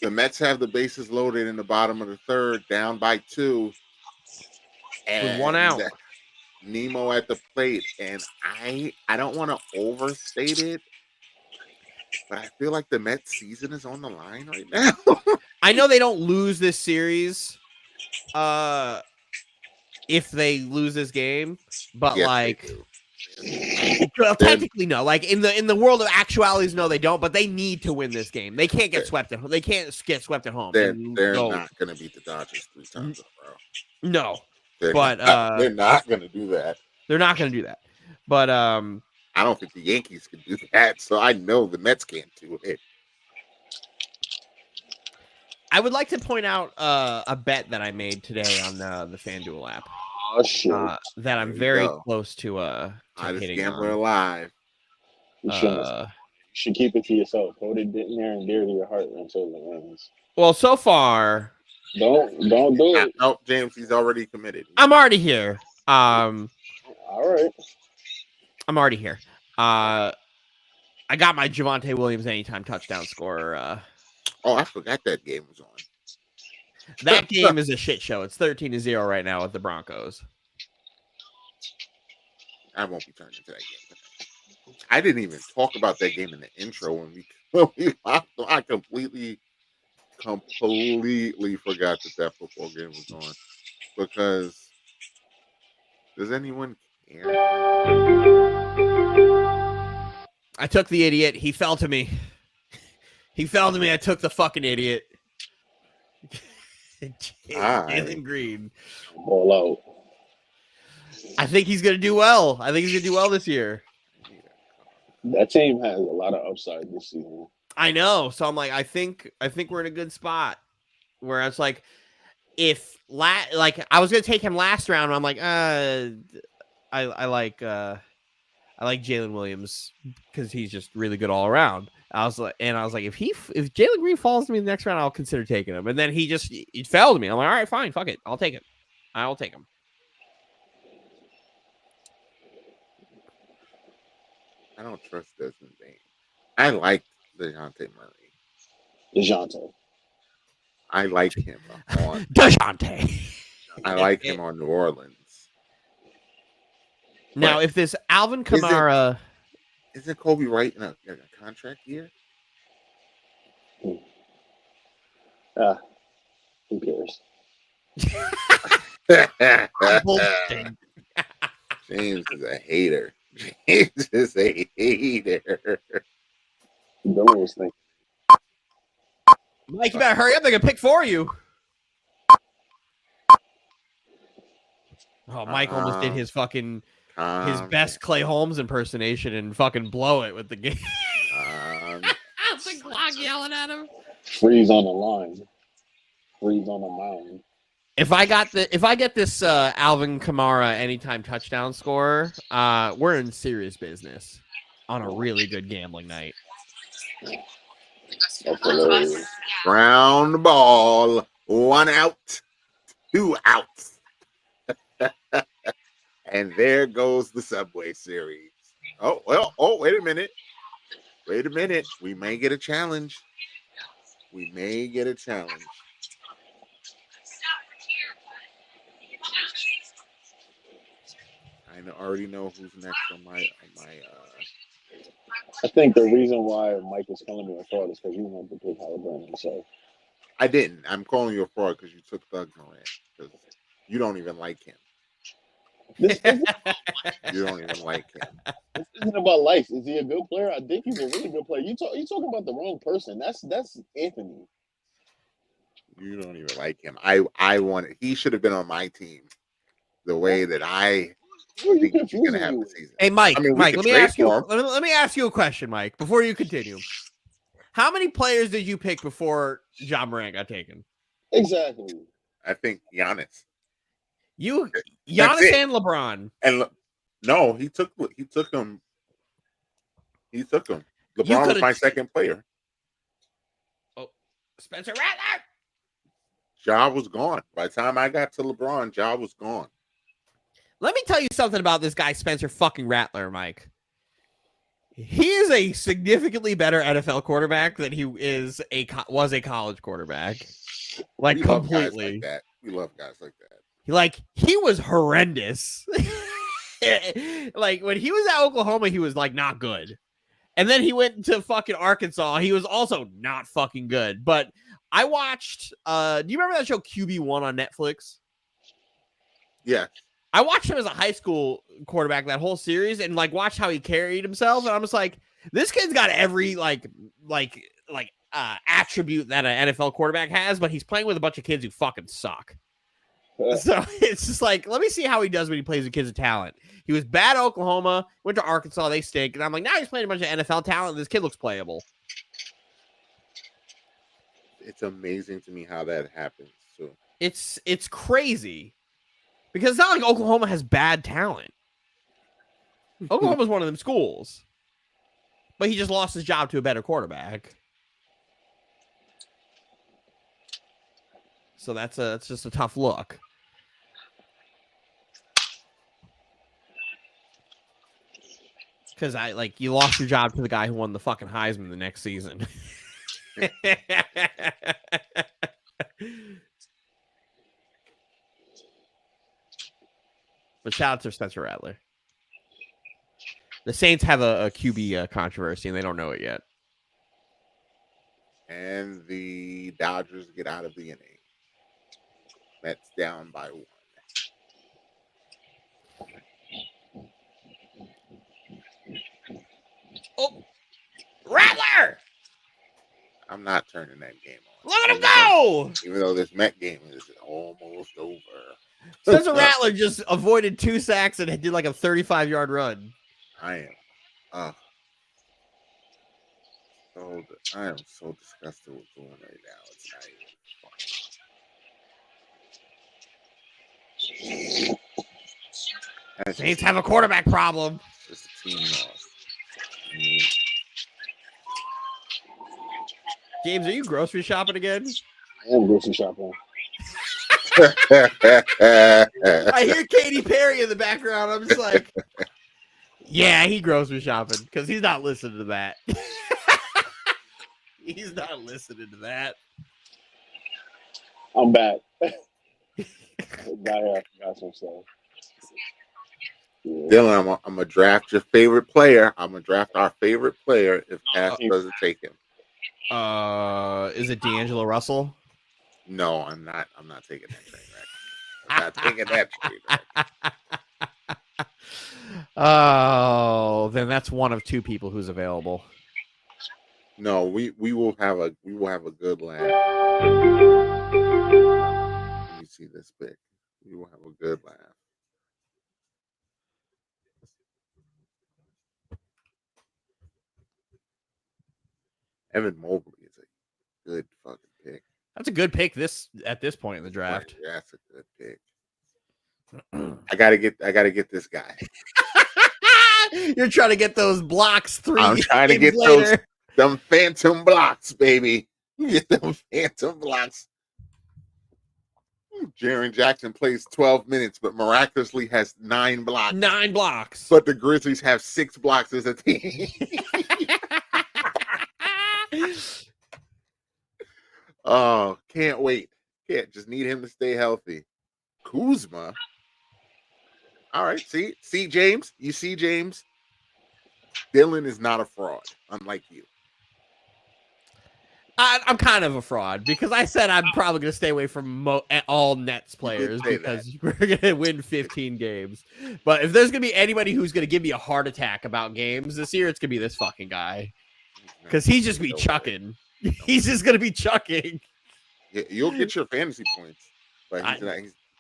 The Mets have the bases loaded in the bottom of the third, down by 2. With 1 out. Nemo at the plate. And I don't want to overstate it, but I feel like the Mets season is on the line right now. I know they don't lose this series if they lose this game, but yes, well, technically no. Like in the world of actualities, no, they don't. But they need to win this game. They can't get swept at home. They can't get swept at home. They're not going to beat the Dodgers 3 times in a row. No, they're not going to do that. They're not going to do that. But I don't think the Yankees can do that. So I know the Mets can't do it. I would like to point out a bet that I made today on the FanDuel app. Oh, shit. That I'm very close to Hottest gambler alive. You should keep it to yourself. Hold it near and dear to your heart until it ends. Well, so far, don't do it. No, James, he's already committed. I'm already here. All right. I'm already here. I got my Javonte Williams anytime touchdown scorer. Oh, I forgot that game was on. That game is a shit show. It's 13-0 right now with the Broncos. I won't be turning to that game. I didn't even talk about that game in the intro when we I completely forgot that football game was on. Because does anyone care? I took the idiot. He fell to me. I took the fucking idiot. Jalen Green. Ball out. I think he's going to do well. I think he's going to do well this year. That team has a lot of upside this season. I know. So I'm like, I think we're in a good spot where it's like, if I was going to take him last round. I'm like, I like Jalen Williams because he's just really good all around. I was like, if Jalen Green falls to me in the next round, I'll consider taking him. And then he fell to me. I'm like, all right, fine, fuck it, I'll take it. I'll take him. I don't trust Desmond Bain. I like DeJounte Murray. DeJounte. I like him on DeJounte. I like him on New Orleans. Now, but if this Alvin Kamara. Isn't Kobe Wright in a contract year? Who cares? James is a hater. James is a hater. Don't was thinking. Mike, you better hurry up. They're going to pick for you. Oh, Mike almost did his fucking his best Clay Holmes impersonation and fucking blow it with the game. The clock yelling at him. Freeze on the line. Freeze on the mound. If I get this Alvin Kamara anytime touchdown scorer, we're in serious business on a really good gambling night. Ground ball, 1 out, 2 outs. And there goes the Subway Series. Wait a minute. We may get a challenge. already know who's next on my I think the reason why Mike was calling me a fraud is because you wanted to pick Halliburton himself. I didn't. I'm calling you a fraud because you took Thug Morant because you don't even like him. This isn't, You don't even like him. this isn't about likes. Is he a good player? I think he's a really good player. You talking about the wrong person. That's Anthony. You don't even like him. I wanted. He should have been on my team. The way that I Who are you think he's confusing gonna have me the with? season. Hey, Mike. I mean, we Mike, could let me trade ask you. for him. Let me ask you a question, Mike. Before you continue, how many players did you pick before John Morant got taken? Exactly. I think Giannis. You, That's Giannis it. and LeBron. And no, he took him. He took him. LeBron was could've- my second player. Oh, Spencer Rattler. Ja was gone. By the time I got to LeBron, Ja was gone. Let me tell you something about this guy, Spencer fucking Rattler, Mike. He is a significantly better NFL quarterback than he was a college quarterback. Like, We love guys completely. like that. We love guys like that. He was horrendous. Like, when he was at Oklahoma, he was like not good. And then he went to fucking Arkansas. He was also not fucking good. But I watched do you remember that show QB1 on Netflix? Yeah. I watched him as a high school quarterback that whole series and like watched how he carried himself. And I'm just like, this kid's got every attribute that an NFL quarterback has, but he's playing with a bunch of kids who fucking suck. So it's just like, let me see how he does when he plays with kids of talent. He was bad at Oklahoma, went to Arkansas, they stink. And I'm like, now he's playing a bunch of NFL talent. This kid looks playable. It's amazing to me how that happens too. It's crazy. Because it's not like Oklahoma has bad talent. Oklahoma's one of them schools. But he just lost his job to a better quarterback. So that's just a tough look. Because you lost your job to the guy who won the fucking Heisman the next season. But shout out to Spencer Rattler. The Saints have a QB controversy, and they don't know it yet. And the Dodgers get out of the inning. Mets down by 1. Oh, Rattler! I'm not turning that game on. Let him go! Even though this Met game is almost over. Spencer Rattler just avoided 2 sacks and did like a 35-yard run. I am so disgusted with going right now. It's not even fun. Saints have a quarterback problem. Just a team loss. James, are you grocery shopping again? I am grocery shopping. I hear Katy Perry in the background. I'm just like, yeah, he grocery shopping because he's not listening to that. He's not listening to that. I'm back. Got here. I forgot some stuff. Yeah. Dylan, I'm gonna draft your favorite player. I'm gonna draft our favorite player if Cass doesn't take him. Is it D'Angelo Russell? No, I'm not. I'm not taking that train wreck. I'm not taking that train wreck. Oh, then that's one of 2 people who's available. No, we will have a good laugh. Let me see this pick. We will have a good laugh. Evan Mobley is a good fucking pick. That's a good pick at this point in the draft. Yeah, that's a good pick. I gotta get this guy. You're trying to get those blocks 3. I'm trying to get them phantom blocks, baby. Get them phantom blocks. Jaren Jackson plays 12 minutes, but miraculously has 9 blocks. 9 blocks. But the Grizzlies have 6 blocks as a team. Oh, can't wait. Can't just need him to stay healthy. Kuzma. All right. See, James. You see, James. Dylan is not a fraud, unlike you. I'm kind of a fraud because I said I'm probably going to stay away from all Nets players say because we're going to win 15 games. But if there's going to be anybody who's going to give me a heart attack about games this year, it's going to be this fucking guy because he's just be chucking. He's just going to be chucking. You'll get your fantasy points, but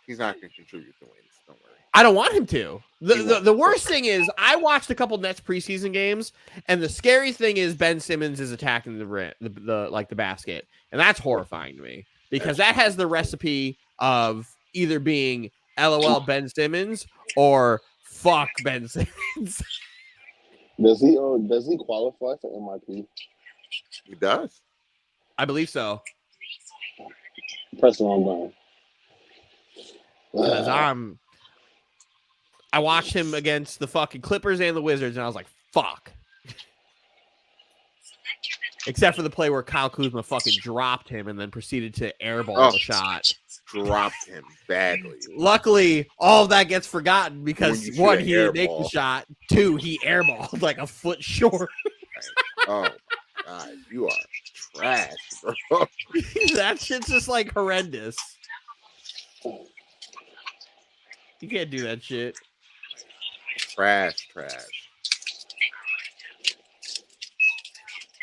he's not going to contribute to wins. Don't worry. I don't want him to. The worst thing is I watched a couple Nets preseason games, and the scary thing is Ben Simmons is attacking the basket, and that's horrifying to me because that has the recipe of either being LOL Ben Simmons or fuck Ben Simmons. Does he qualify for MIP? He does. I believe so. Press the wrong button. Because I watched him against the fucking Clippers and the Wizards, and I was like, fuck. Except for the play where Kyle Kuzma fucking dropped him and then proceeded to airball the shot. Dropped him badly. Luckily, all of that gets forgotten because one, he didn't make the shot. Two, he airballed like a foot short. Oh, God, you are trash, bro. That shit's just like horrendous. You can't do that shit. Trash.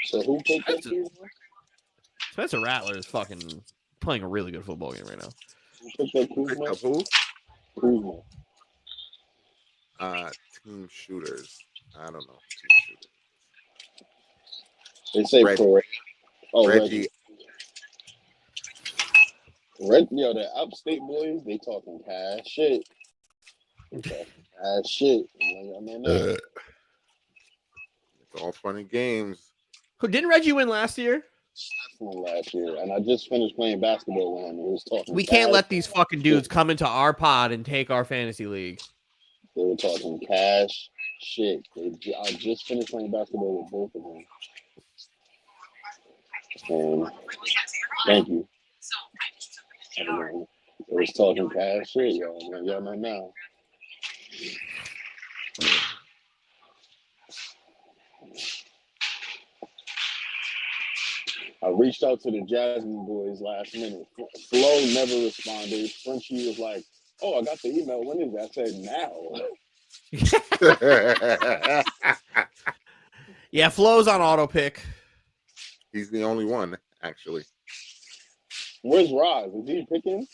So who picked that team? Spencer Rattler is fucking playing a really good football game right now. Who picked that Kuzma? Who? Team shooters. I don't know. Team shooters. They say Reggie. Reggie. Yo, the upstate boys, they talking cash shit. It's all fun and games. Who didn't Reggie win last year? Last year, and I just finished playing basketball with him. He was talking. We can't let these fucking dudes come into our pod and take our fantasy league. They were talking cash shit. I just finished playing basketball with both of them. And thank you. They was talking cash shit, y'all. Y'all know now. I reached out to the Jasmine boys last minute. Flo never responded. Frenchie was like, "Oh, I got the email. When is that?" I said, "Now." Yeah, Flo's on auto pick. He's the only one, actually. Where's Roz? Is he picking?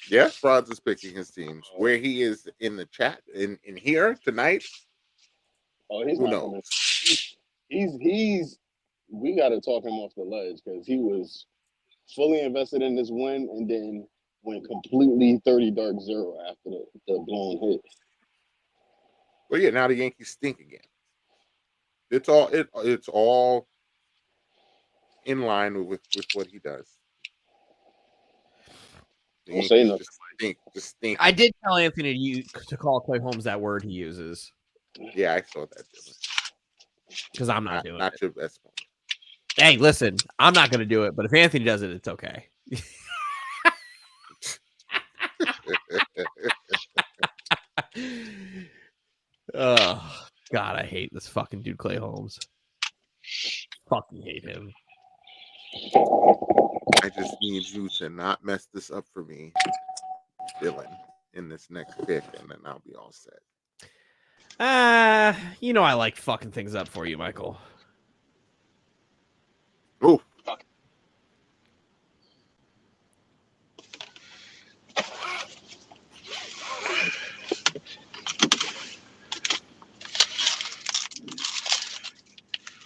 Yes, Roz is picking his teams. Where he is in the chat in here tonight. Oh, he's who not knows? He's. We got to talk him off the ledge because he was fully invested in this win and then went completely 30 dark zero after the blown hit. Well, yeah, now the Yankees stink again. It's all in line with what he does. Don't say nothing. Just stink. I did tell Anthony to call Clay Holmes that word he uses. Yeah, I saw that. Because I'm not doing it. Not your best one. Hey, listen, I'm not going to do it, but if Anthony does it, it's okay. Oh, God, I hate this fucking dude, Clay Holmes. Fucking hate him. I just need you to not mess this up for me, Dylan, in this next pick, and then I'll be all set. You know I like fucking things up for you, Michael. Oh.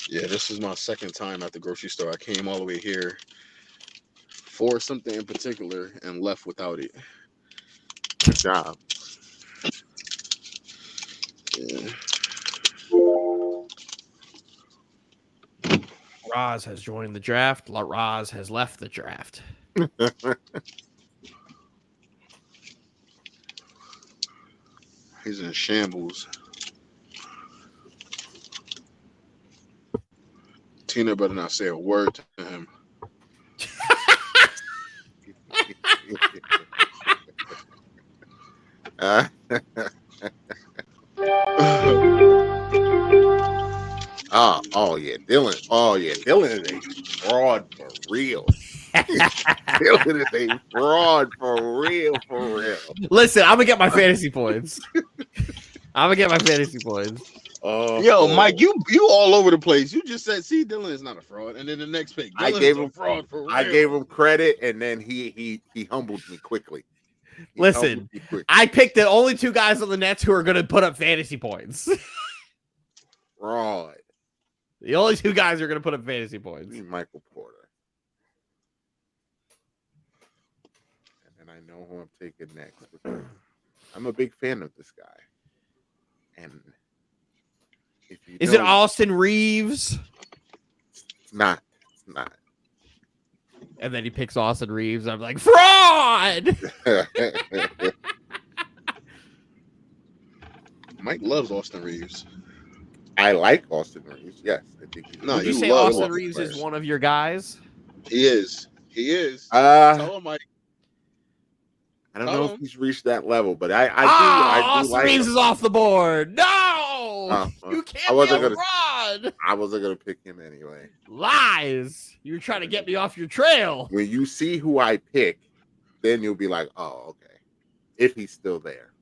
Yeah, this is my second time at the grocery store. I came all the way here for something in particular and left without it. Good job. Yeah. Roz has joined the draft. Roz has left the draft. He's in shambles. Tina better not say a word to him. Oh yeah, Dylan. Oh yeah, Dylan is a fraud for real. Dylan is a fraud for real, for real. Listen, I'm gonna get my fantasy points. I'm gonna get my fantasy points. Yo, Mike, you all over the place. You just said, see, Dylan is not a fraud, and then the next pick, I Dylan gave is a him fraud for real. I gave him credit, and then he humbled me quickly. He Listen, humbled me quickly. I picked the only two guys on the Nets who are gonna put up fantasy points. Fraud. The only two guys who are gonna put up fantasy points. Michael Porter. And then I know who I'm taking next. Because I'm a big fan of this guy. And if you Is it Austin Reeves? It's not. It's not. And then he picks Austin Reeves. I'm like, fraud! Mike loves Austin Reeves. I like Austin Reeves. Yes, I think he No, Would you you say love Austin Austin Reeves is Reeves. one of your guys? He is. He is. I Tell him, Mike. don't Tell know him. if he's reached that level, but I do Austin like Reeves him. is off the board. No! You I can't wasn't be a gonna- fraud! I wasn't gonna pick him anyway. Lies! You were trying to get me off your trail. When you see who I pick, then you'll be like, oh, okay. If he's still there.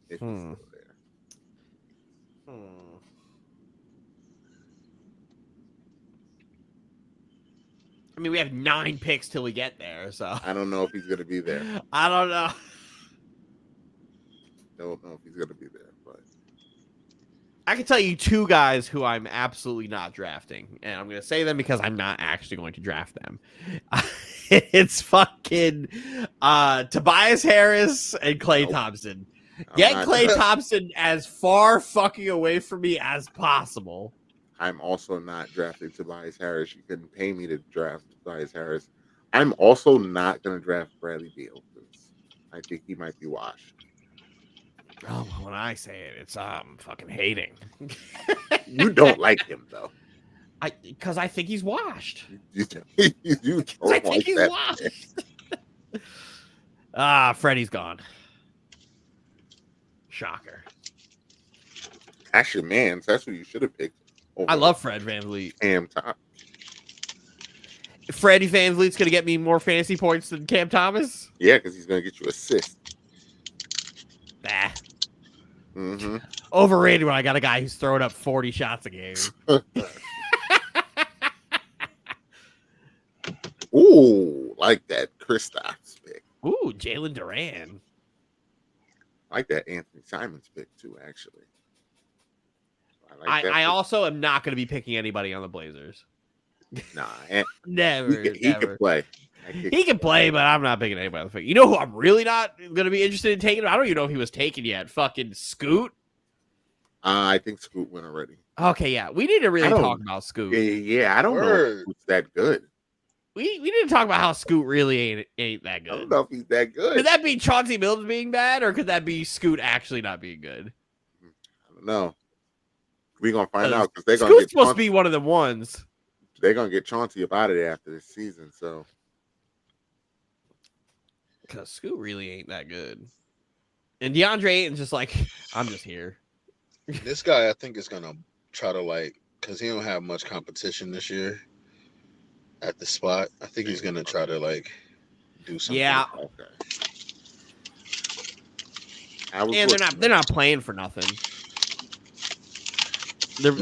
If he's still there. I mean, we have 9 picks till we get there, so I don't know if he's gonna be there. I don't know. Don't know if he's gonna be there, but I can tell you 2 guys who I'm absolutely not drafting, and I'm going to say them because I'm not actually going to draft them. It's fucking Tobias Harris and Klay Thompson. Get Klay Thompson as far fucking away from me as possible. I'm also not drafting Tobias Harris. You couldn't pay me to draft Tobias Harris. I'm also not going to draft Bradley Beal because I think he might be washed. Oh, when I say it, it's fucking hating. You don't like him though. Because I think he's washed. You don't I think like he's that. washed. Freddie's gone. Shocker. Actually, man, that's who you should have picked. I love Fred VanVleet. Cam Thomas. Freddie VanVleet's going to get me more fantasy points than Cam Thomas? Yeah, because he's going to get you assists. Nah. Mm-hmm. Overrated when I got a guy who's throwing up 40 shots a game. Ooh, like that Kristaps pick. Ooh, Jalen Duran. I like that Anthony Simons pick too, actually. Like that I pick. also am not going to be picking anybody on the Blazers. Nah, Never. he can play. He can play, but I'm not picking anybody on the pick. You know who I'm really not going to be interested in taking? I don't even know if he was taken yet. Fucking Scoot. I think Scoot went already. Okay, yeah. We need to really talk about Scoot. Yeah, I don't know if Scoot's that good. We need to talk about how Scoot really ain't that good. I don't know if he's that good. Could that be Chauncey Mills being bad, or could that be Scoot actually not being good? I don't know. We're gonna find out because they're gonna Scoot's get supposed to be one of the ones. They're gonna get Chauncey up out of there after this season. So, because Scoot really ain't that good, and DeAndre Ayton's just like, I'm just here. This guy, I think, is gonna try to because he don't have much competition this year at the spot. I think he's gonna try to do something. Yeah. Okay. And they're not playing for nothing. They're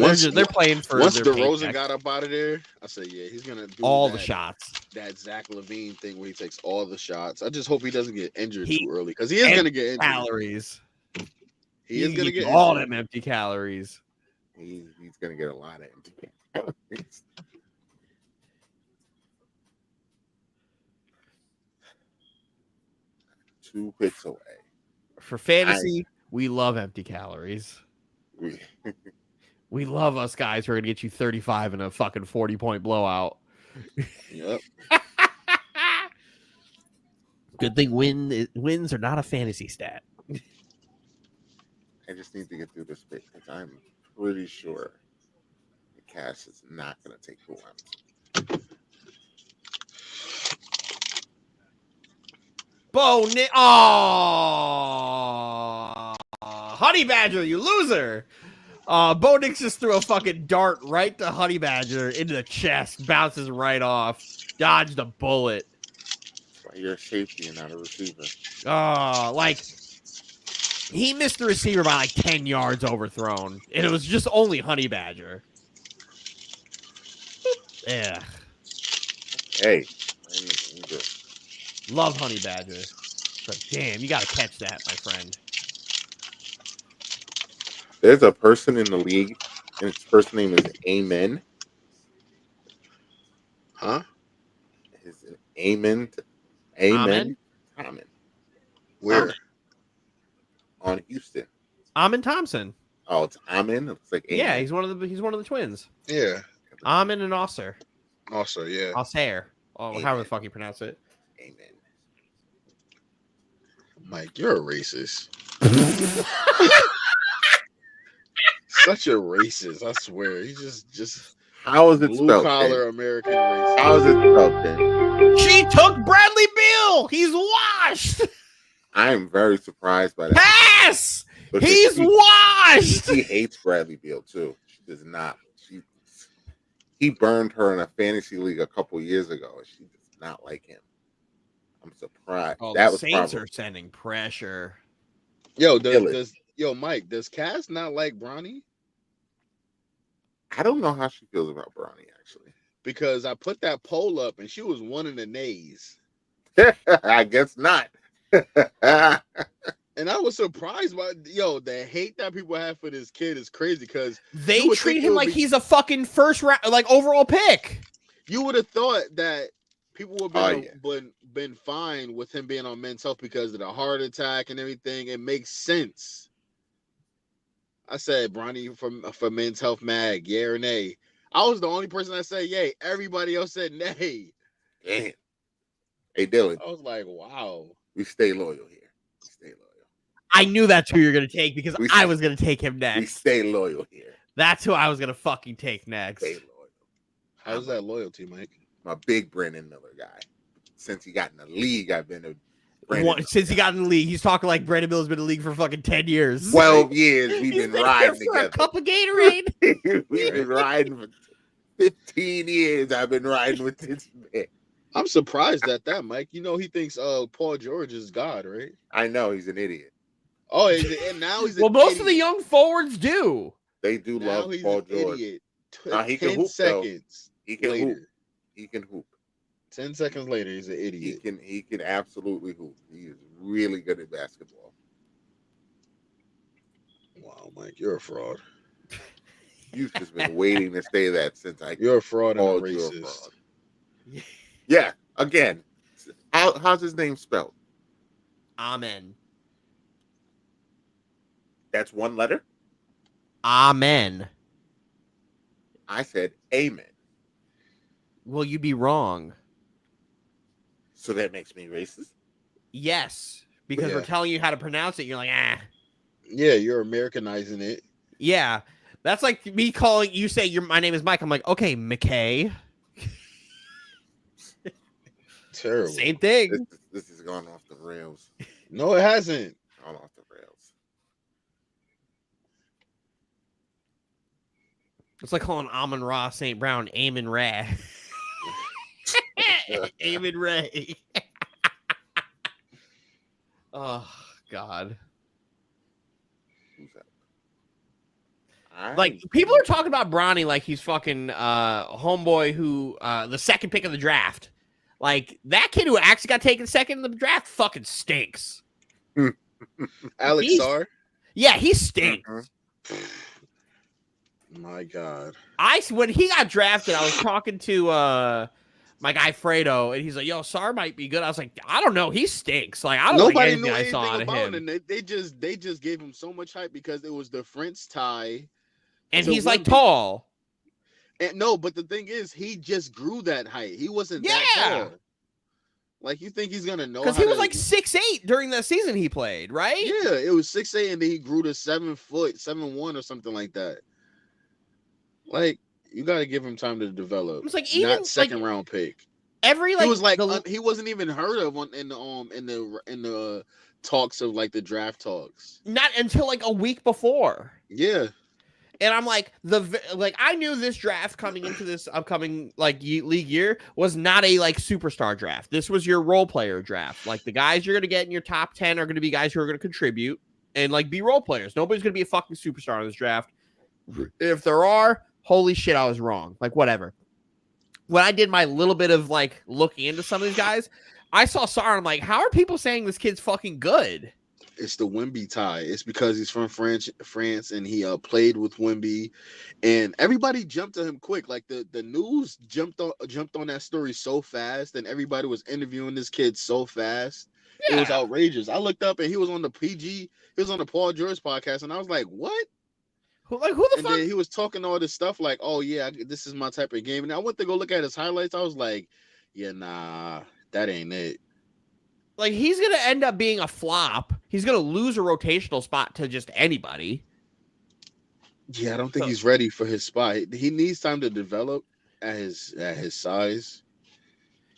playing for once their DeRozan paycheck. got up out of there. I said, yeah, he's gonna do all the shots. That Zach LaVine thing where he takes all the shots. I just hope he doesn't get injured too early because he is gonna get injured. Calories. He is gonna get all injured. them empty calories. He's gonna get a lot of empty calories. Two picks away. For fantasy, we love empty calories. We love us guys who are going to get you 35 in a fucking 40-point blowout. Yep. Good thing wins are not a fantasy stat. I just need to get through this pick because I'm pretty sure the Cash is not going to take the one. Oh, Honey Badger, you loser. Bo Nix just threw a fucking dart right to Honey Badger into the chest, bounces right off, dodged a bullet. That's why you're a safety and not a receiver. Like he missed the receiver by like 10 yards overthrown, and it was just only Honey Badger. Yeah, Hey, love Honey Badger. But damn, you gotta catch that, my friend. there's a person in the league, and his first name is Amen. Huh? His Amen. Amen? Amen. Where? On Houston. Amen Thompson. Oh, it's Amen. It's like Amen. Yeah, he's one of the twins. Yeah. Amen and Osser. Also, yeah. Osser. Oh, Amen. however the fuck you pronounce it. Amen. Mike, you're a racist. Such a racist, I swear. He's just How is it blue spelled? collar Ken? American racist. How is it spelled? Ken? She took Bradley Beal. He's washed. I am very surprised by that. Pass. Because He's washed. She hates Bradley Beal too. She does not. He burned her in a fantasy league a couple years ago, and she does not like him. I'm surprised. Oh, That the was Saints probably are sending pressure. Yo, Dylan. Mike, does Cass not like Bronny? I don't know how she feels about Bronny actually. Because I put that poll up and she was one of the nays. I guess not. And I was surprised by the hate that people have for this kid is crazy because They you would treat think him it would like be- he's a fucking first round, like overall pick. you would have thought that people would have Oh, been fine with him being on men's health because of the heart attack and everything. It makes sense. I said Bronny for Men's Health Mag, yeah or nay. I was the only person that said yay. Everybody else said nay. Damn. Hey Dylan, I was like, wow. we stay loyal here. We stay loyal. I knew that's who you're gonna take because I was gonna take him We next. stay loyal here. That's who I was gonna fucking take next. Stay loyal. How's that loyalty, Mike? I'm a big Brandon Miller guy. Since he got in the league, I've been a Since he got in the league, he's talking like Brandon Miller's been in the league for fucking 10 years. 12 years we've He's been been riding here for together. a cup of Gatorade. We've been riding for 15 years. I've been riding with this man. I'm surprised at that, Mike. He thinks Paul George is God, right? I know he's an idiot. Oh, and now he's Well, most of the young forwards do. They do now love he's Paul an George. idiot. Nah, he can 10 hoop, though. seconds He can later. hoop. He can hoop. 10 seconds later, he's an He idiot. can absolutely hoop. He is really good at basketball. Wow, Mike, you're a fraud. You've just been waiting to say that since I You're a fraud and a called you a racist. fraud. Yeah, again. How's his name spelled? Amen. That's one letter? Amen. I said amen. Well, you'd be wrong. So that makes me racist? Yes, because we're Yeah. telling you how to pronounce it. You're like, ah. Yeah, you're Americanizing it. Yeah. That's like me calling you say my name is Mike. I'm like, okay, McKay. Terrible. Same thing. This is going off the rails. No, it hasn't. Going off the rails. It's like calling Amon Ra St. Brown Amon Ra. Amon Ray. Oh God. Who's that? Like people are talking about Bronny like he's fucking homeboy who the second pick of the draft. Like that kid who actually got taken second in the draft fucking stinks. Alex Sarr. Yeah, he stinks. My God. When he got drafted, I was talking to my guy Fredo, and he's like, "Yo, Sarr might be good." I was like, "I don't know, he stinks." Like I don't Nobody like knew anything I anything saw out of about him. him. And they just gave him so much hype because it was the French tie. And So he's like Wemby- tall. And no, but the thing is, he just grew that height. He wasn't that tall. Like you think he's gonna know? Because he was like 6'8" during the season he played, right? Yeah, it was 6'8", and then he grew to 7 foot, 7'1" or something like that. Like you got to give him time to develop. It's like even not second round pick. Every like He was like he wasn't even heard of in the talks of like the draft talks. not until like a week before. Yeah, And I'm like, I knew this draft coming into this upcoming like league year was not a like superstar draft. This was your role player draft. Like the guys you're gonna get in your top 10 are gonna be guys who are gonna contribute and like be role players. Nobody's gonna be a fucking superstar in this draft. If there are, holy shit, I was wrong. Like whatever. When I did my little bit of like looking into some of these guys, I saw Sarr. I'm like, how are people saying this kid's fucking good? It's the Wemby tie. It's because he's from France, and he played with Wemby, and everybody jumped to him quick. Like the news jumped on that story so fast, and everybody was interviewing this kid so fast. Yeah. It was outrageous. I looked up and he was on the PG. He was on the Paul George podcast, and I was like, "What?" Who the and fuck? Then he was talking all this stuff like, "Oh yeah, this is my type of game." And I went to go look at his highlights. I was like, "Yeah, nah, that ain't it." Like, he's going to end up being a flop. He's going to lose a rotational spot to just anybody. Yeah, I don't think he's ready for his spot. He needs time to develop at his size.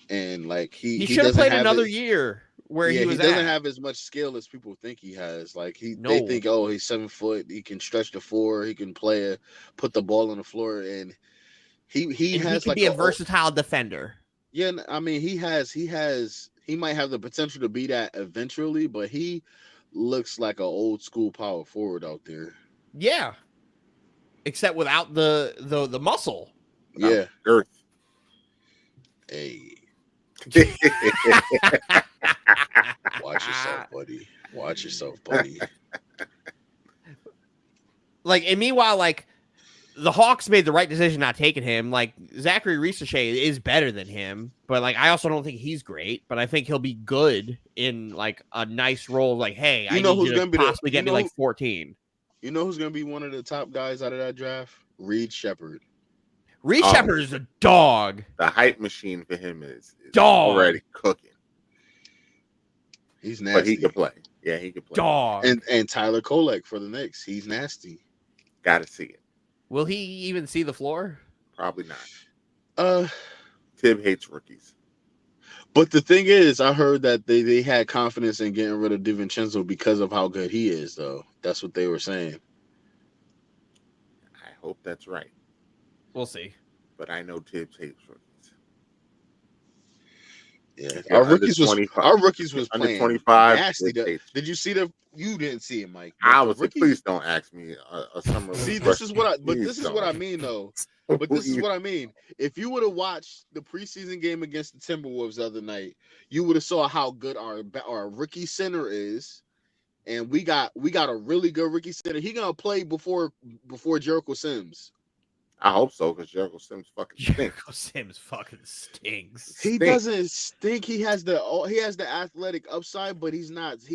And, like, he should have played another year where he was doesn't have as much skill as people think he has. Like, they think, oh, he's 7 foot. He can stretch the floor. He can put the ball on the floor. And he has, like, be a versatile defender. Yeah, I mean, he might have the potential to be that eventually, but he looks like an old school power forward out there. Yeah. Except without the muscle. Yeah. Girth. Hey. Watch yourself, buddy. Watch yourself, buddy. Like, and meanwhile, like, the Hawks made the right decision not taking him. Like, Zachary Ricochet is better than him, but like, I also don't think he's great. But I think he'll be good in like a nice role. Like, hey, I know who's going to possibly get me like 14. You know who's going to be one of the top guys out of that draft? Reed Shepherd. Reed Shepherd is a dog. The hype machine for him is dog. Already cooking. He's nasty. But he can play. Yeah, he can play. Dog. And Tyler Kolek for the Knicks. He's nasty. Got to see it. Will he even see the floor? Probably not. Tib hates rookies. But the thing is, I heard that they had confidence in getting rid of DiVincenzo because of how good he is, though. That's what they were saying. I hope that's right. We'll see. But I know Tibbs hates rookies. Yeah, our rookies was playing 25. Nasty. Did you see you didn't see it, Mike? I was like, please don't ask me a summer. See, this is what I mean, though. But this is what I mean. If you would have watched the preseason game against the Timberwolves the other night, you would have saw how good our rookie center is, and we got a really good rookie center. He gonna play before Jericho Sims. I hope so, because Jericho Sims fucking stinks. Jericho Sims fucking stinks. He doesn't stink. He has the athletic upside, but he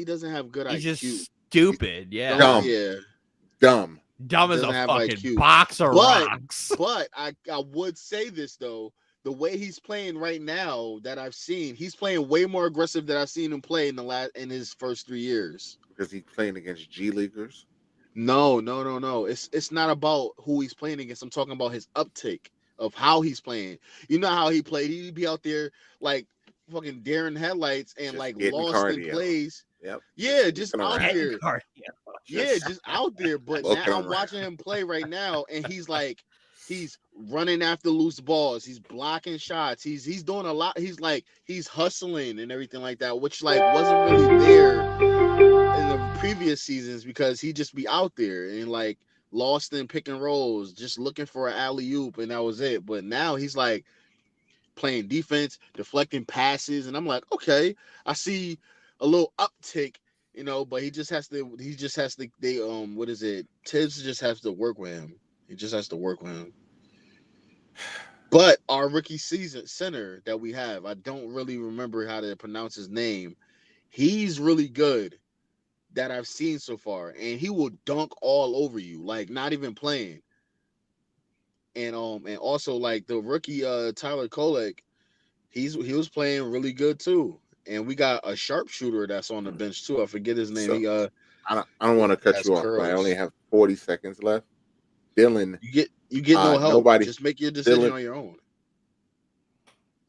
doesn't have good IQ. He's just stupid. Yeah. Dumb. Yeah. Dumb. Dumb as a fucking IQ. Box of rocks. But I would say this though, the way he's playing right now that I've seen, he's playing way more aggressive than I've seen him play in his first 3 years. Because he's playing against G Leaguers. No. It's not about who he's playing against. I'm talking about his uptake of how he's playing. You know how he played. He'd be out there like fucking daring headlights and just like lost in plays. Yep. Yeah, just out there. Yeah, just out there. But now I'm watching him play right now, and he's running after loose balls. He's blocking shots. He's doing a lot. He's hustling and everything like that, which like wasn't really there in the previous seasons because he'd just be out there and like lost in pick and rolls, just looking for an alley-oop, and that was it. But now he's like playing defense, deflecting passes, and I'm like, okay, I see a little uptick, but he just has to what is it? Tibbs just has to work with him. He just has to work with him. But our rookie season center that we have, I don't really remember how to pronounce his name. He's really good that I've seen so far, and he will dunk all over you, like not even playing. And also like the rookie Tyler Kolek, he was playing really good too. And we got a sharpshooter that's on the bench too. I forget his name. So, I don't want to cut you off, but I only have 40 seconds left. Dylan, you get no help. Just make your decision on your own.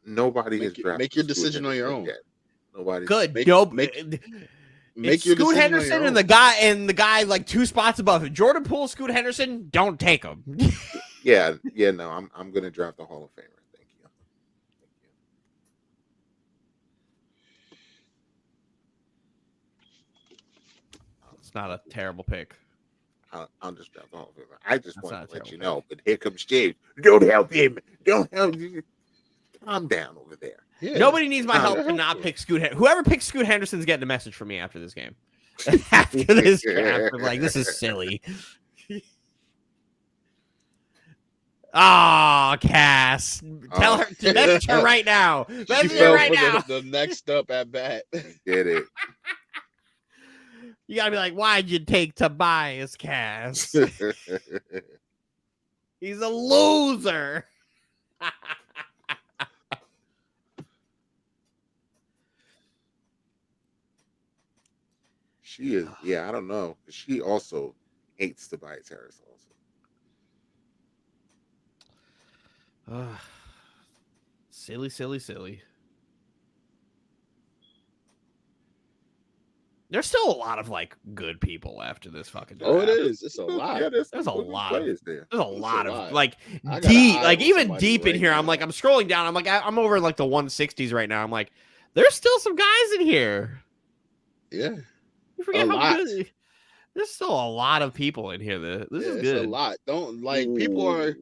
Nobody has drafted. Make your decision on your own. Nobody. Good. Make It's your Scoot decision on Henderson your and the guy like 2 spots above him. Jordan Poole, Scoot Henderson, don't take him. Yeah. No, I'm gonna draft the Hall of Famer. Thank you. It's not a terrible pick. I'll just draft the Hall of Famer. I just That's wanted not a to let you terrible know. But here comes James. Don't help him. Don't help. Calm down over there. Yeah. Nobody needs my help to help not you. pick Scoot. Whoever picks Scoot Henderson's getting a message from me after this game. After this draft, I'm like, this is silly. Oh, Cass. Tell her to message her right now. She Message her fell right for now. the next up at bat. Did it. You gotta be like, why'd you take Tobias, Cass? He's a loser. She is. Yeah, I don't know. She also hates Tobias Harris. Also. Silly. There's still a lot of like good people after this fucking draft. Oh, it is. It's a lot. Yeah, There's a some good lot players there. There's a lot of lot. like I got deep, an eye like on even somebody deep in right here. I'm now. like, I'm scrolling down. I'm like, I'm over in like the 160s right now. I'm like, there's still some guys in here. Yeah. You forget A how lot. good. There's still a lot of people in here. This is It's good. a lot. Don't like people are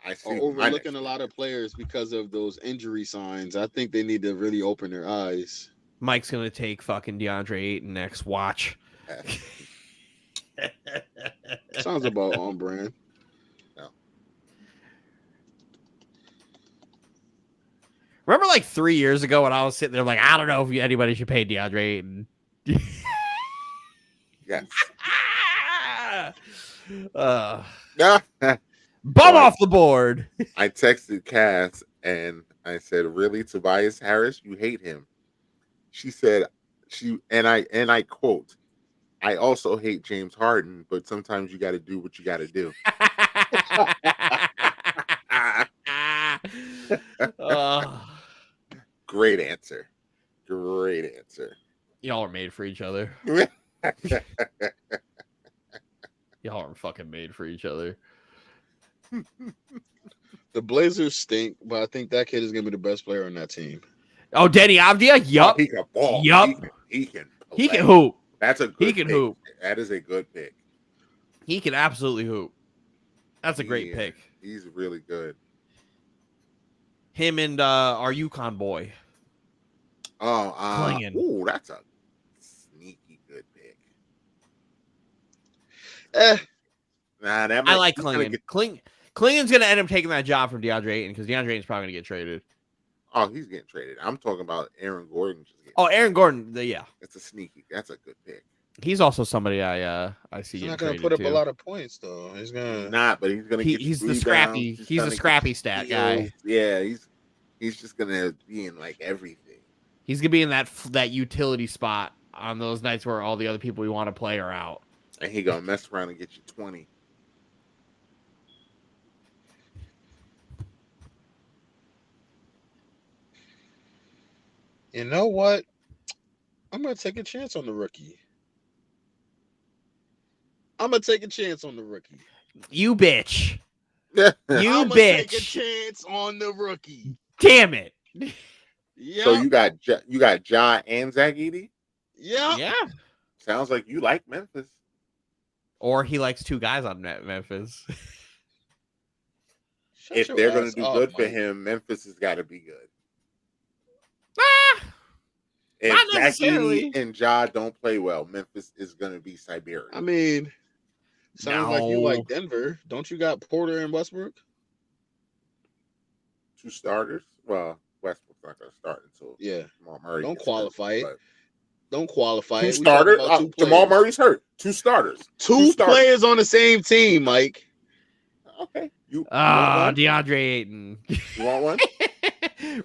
I see overlooking a lot of players because of those injury signs. I think they need to really open their eyes. Mike's gonna take fucking DeAndre Ayton next. Watch. Sounds about on brand. No. Remember, like 3 years ago when I was sitting there, like, I don't know if anybody should pay DeAndre Ayton. Yes. Bum off the board. I texted Cass and I said, "Really, Tobias Harris? You hate him?" She said, I quote, "I also hate James Harden, but sometimes you got to do what you got to do." Great answer. Y'all are made for each other. Y'all are fucking made for each other. The Blazers stink, but I think that kid is gonna be the best player on that team. Oh, Denny Avdia? Yup. Oh, he can ball. Yup. He can He can hoop. That's a good He can pick. hoop. That is a good pick. He can absolutely hoop. That's a great pick. He's really good. Him and our Yukon boy. Oh, Klingon. Ooh, that's a sneaky good pick. Nah, that I like Klingon. Klingon's going to end up taking that job from DeAndre Ayton because DeAndre Ayton's probably going to get traded. Oh, he's getting traded. I'm talking about Aaron Gordon. Aaron Gordon. Yeah. That's a good pick. He's also somebody I see. He's not going to put up a lot of points, though. He's going to not, but he's going to get. He's the rebounds. scrappy. He's the scrappy stat guy. Yeah, he's just going to be in like everything. He's going to be in that utility spot on those nights where all the other people we want to play are out. And he going to mess around and get you 20. You know what? I'm going to take a chance on the rookie. You bitch. Yeah. You I'm bitch. Take a chance on the rookie. Damn it. Yeah. So you got Ja and Zach Edey? Yeah. Yeah. Sounds like you like Memphis. Or he likes 2 guys on Memphis. If they're going to do good for him, Memphis has got to be good. If not Zach necessarily. Edey and Ja don't play well, Memphis is going to be Siberia. I mean, sounds like you No. like Denver. Don't you got Porter and Westbrook? 2 starters. Well, Westbrook's not going to start until Jamal Murray. Don't gets qualify hurt, it. Don't qualify but it. 2 We talking starters. about 2 Jamal players. Murray's hurt. 2 starters. Two starters. players on the same team, Mike. Okay. You want one? DeAndre Ayton. You want one?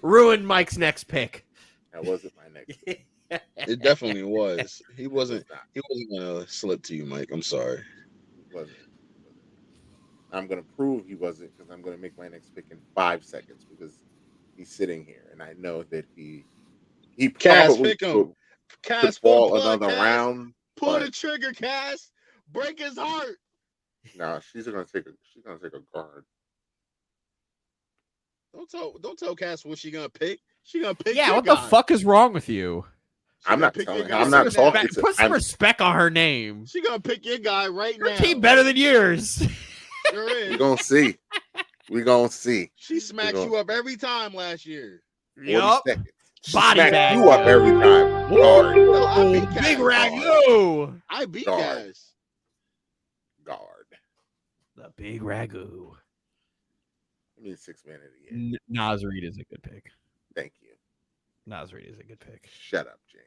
Ruined Mike's next pick. That wasn't my next pick. It definitely was. He wasn't gonna slip to you, Mike. I'm sorry. He wasn't. I'm going to prove he wasn't because I'm going to make my next pick in 5 seconds because he's sitting here and I know that he Cass, probably pick him. Cass, to fall full plug, another Cass. round. Pull but the trigger, Cass. Break his heart. no, she's gonna take a guard. Don't tell Cass what she gonna pick. She gonna pick Yeah, your what guy. the fuck is wrong with you? She I'm gonna not pick telling your her. guy I'm not right talking now. to. Put some I'm, respect on her name. She gonna pick your guy right Her now. team better than yours. Sure we is. gonna see. We gonna see. She smacks you up every time last year. 40 Yup. seconds. She Body smacked bag. you up every time. Guard. No, I Ooh, beat Cass. big ragu. I beat Guard. Cass. Guard. The big ragu. I mean, 6 man of the year. Nas Reed is a good pick. Thank you. Nas Reed is a good pick. Shut up, James.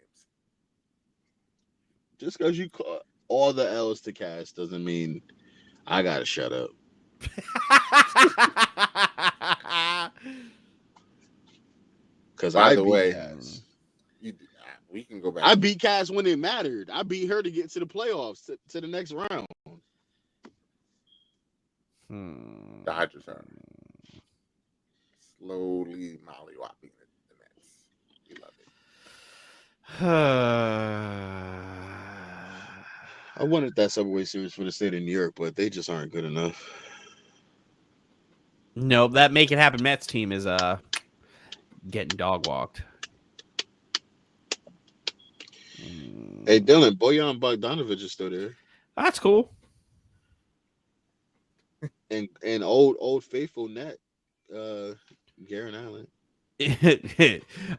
Just because you call all the L's to Cass doesn't mean I gotta shut up. Because By I the beat way, Cass. We can go back. I beat Cass when it mattered. I beat her to get to the playoffs, to the next round. Dodgers are slowly mollywopping the Mets. We love it. I wanted that Subway Series for the state of New York, but they just aren't good enough. No, that Make It Happen Mets team is getting dog walked. Hey, Dylan, Bojan Bogdanovic is still there. That's cool. And old faithful net, Garen Allen.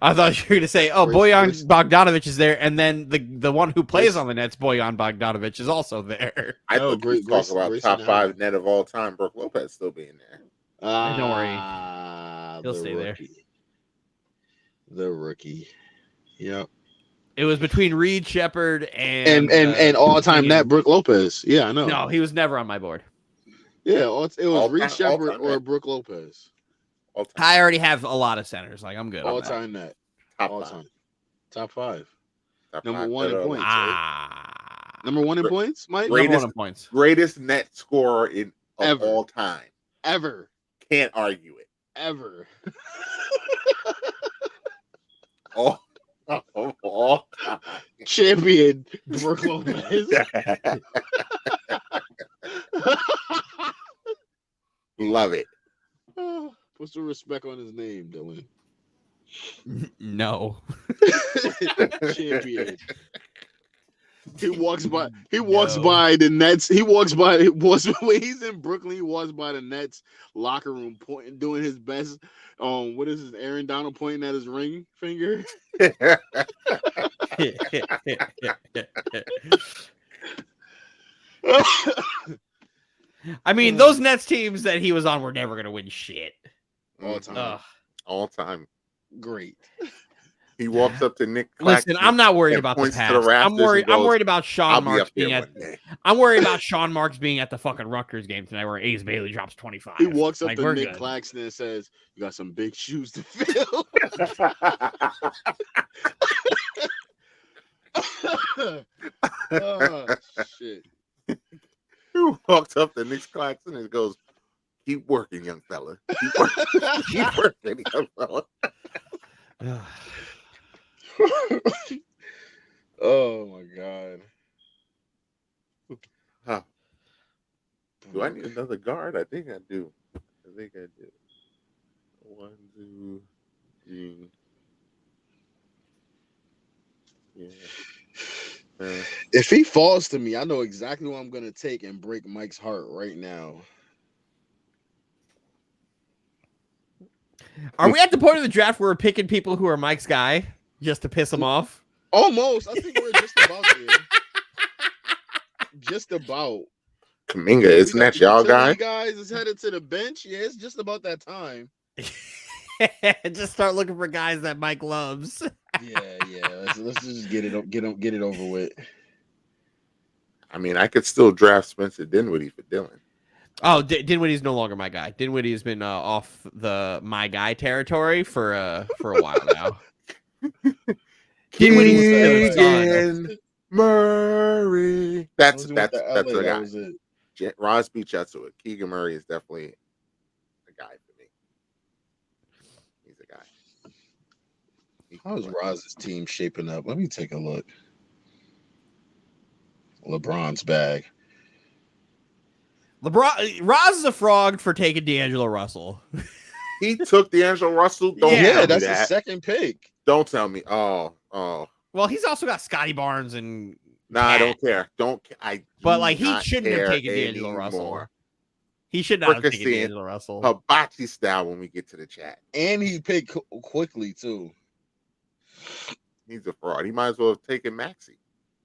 I thought you were going to say, oh, Bojan Bogdanovic is there, and then the one who plays on the Nets, Bojan Bogdanovic, is also there. I thought you talk about top 5 net of all time, Brooke Lopez still being there. Don't worry. He'll stay there. The rookie. Yep. It was between Reed Shepherd and all-time net Brooke Lopez. Yeah, I know. No, he was never on my board. Yeah, it was Reed Shepherd or Brooke Lopez. I already have a lot of centers. Like, I'm good. All-time net. All-time. Top 5. Number 1 in points. Number 1 in points, Mike? Number 1 in points. Greatest net scorer of all time. Ever. Can't argue it. Ever. All time. Champion Brooke Lopez. Love it. Put some respect on his name, Dylan. No. Champion. He walks by the Nets. When he's in Brooklyn, he walks by the Nets locker room, doing his best. What is his Aaron Donald pointing at his ring finger? I mean, those Nets teams that he was on were never going to win shit. All time. All time. Great. He walks up to Nick Claxton. Listen, I'm not worried about the past. I'm worried about Sean Marks being at. I'm worried about Sean Marks being at the fucking Rutgers game tonight, where Ace Bailey drops 25. He walks up to Nick Claxton and says, "You got some big shoes to fill." Oh, shit. He walks up to Nick Claxton and goes, "Keep working, young fella. Keep working, young fella." Oh my god. Huh. Do I need another guard? I think I do. 1, 2, 3. Yeah. If he falls to me, I know exactly what I'm gonna take and break Mike's heart right now. Are we at the point of the draft where we're picking people who are Mike's guy just to piss him off? Almost. I think we're just about there. Just about. Kaminga, isn't that y'all guy? Guys is headed to the bench. Yeah, it's just about that time. Just start looking for guys that Mike loves. Yeah. Let's just get it over with. I mean, I could still draft Spencer Dinwiddie for Dylan. Oh, Dinwiddie's no longer my guy. Dinwiddie has been off the my guy territory for a while now. Keegan Murray. That's the guy. Ross beat you to it. Keegan Murray is definitely a guy for me. He's a guy. How's Roz's team shaping up? Let me take a look. LeBron's bag. Roz is a frog for taking D'Angelo Russell. He took D'Angelo Russell. Don't Yeah, tell me that's that. the second pick. Don't tell me. Oh. Well, he's also got Scotty Barnes and Nah, Cat. I don't care. But like he shouldn't have taken D'Angelo Russell. He should not have taken D'Angelo Russell. Hibachi style when we get to the chat. And he picked quickly too. He's a fraud. He might as well have taken Maxey.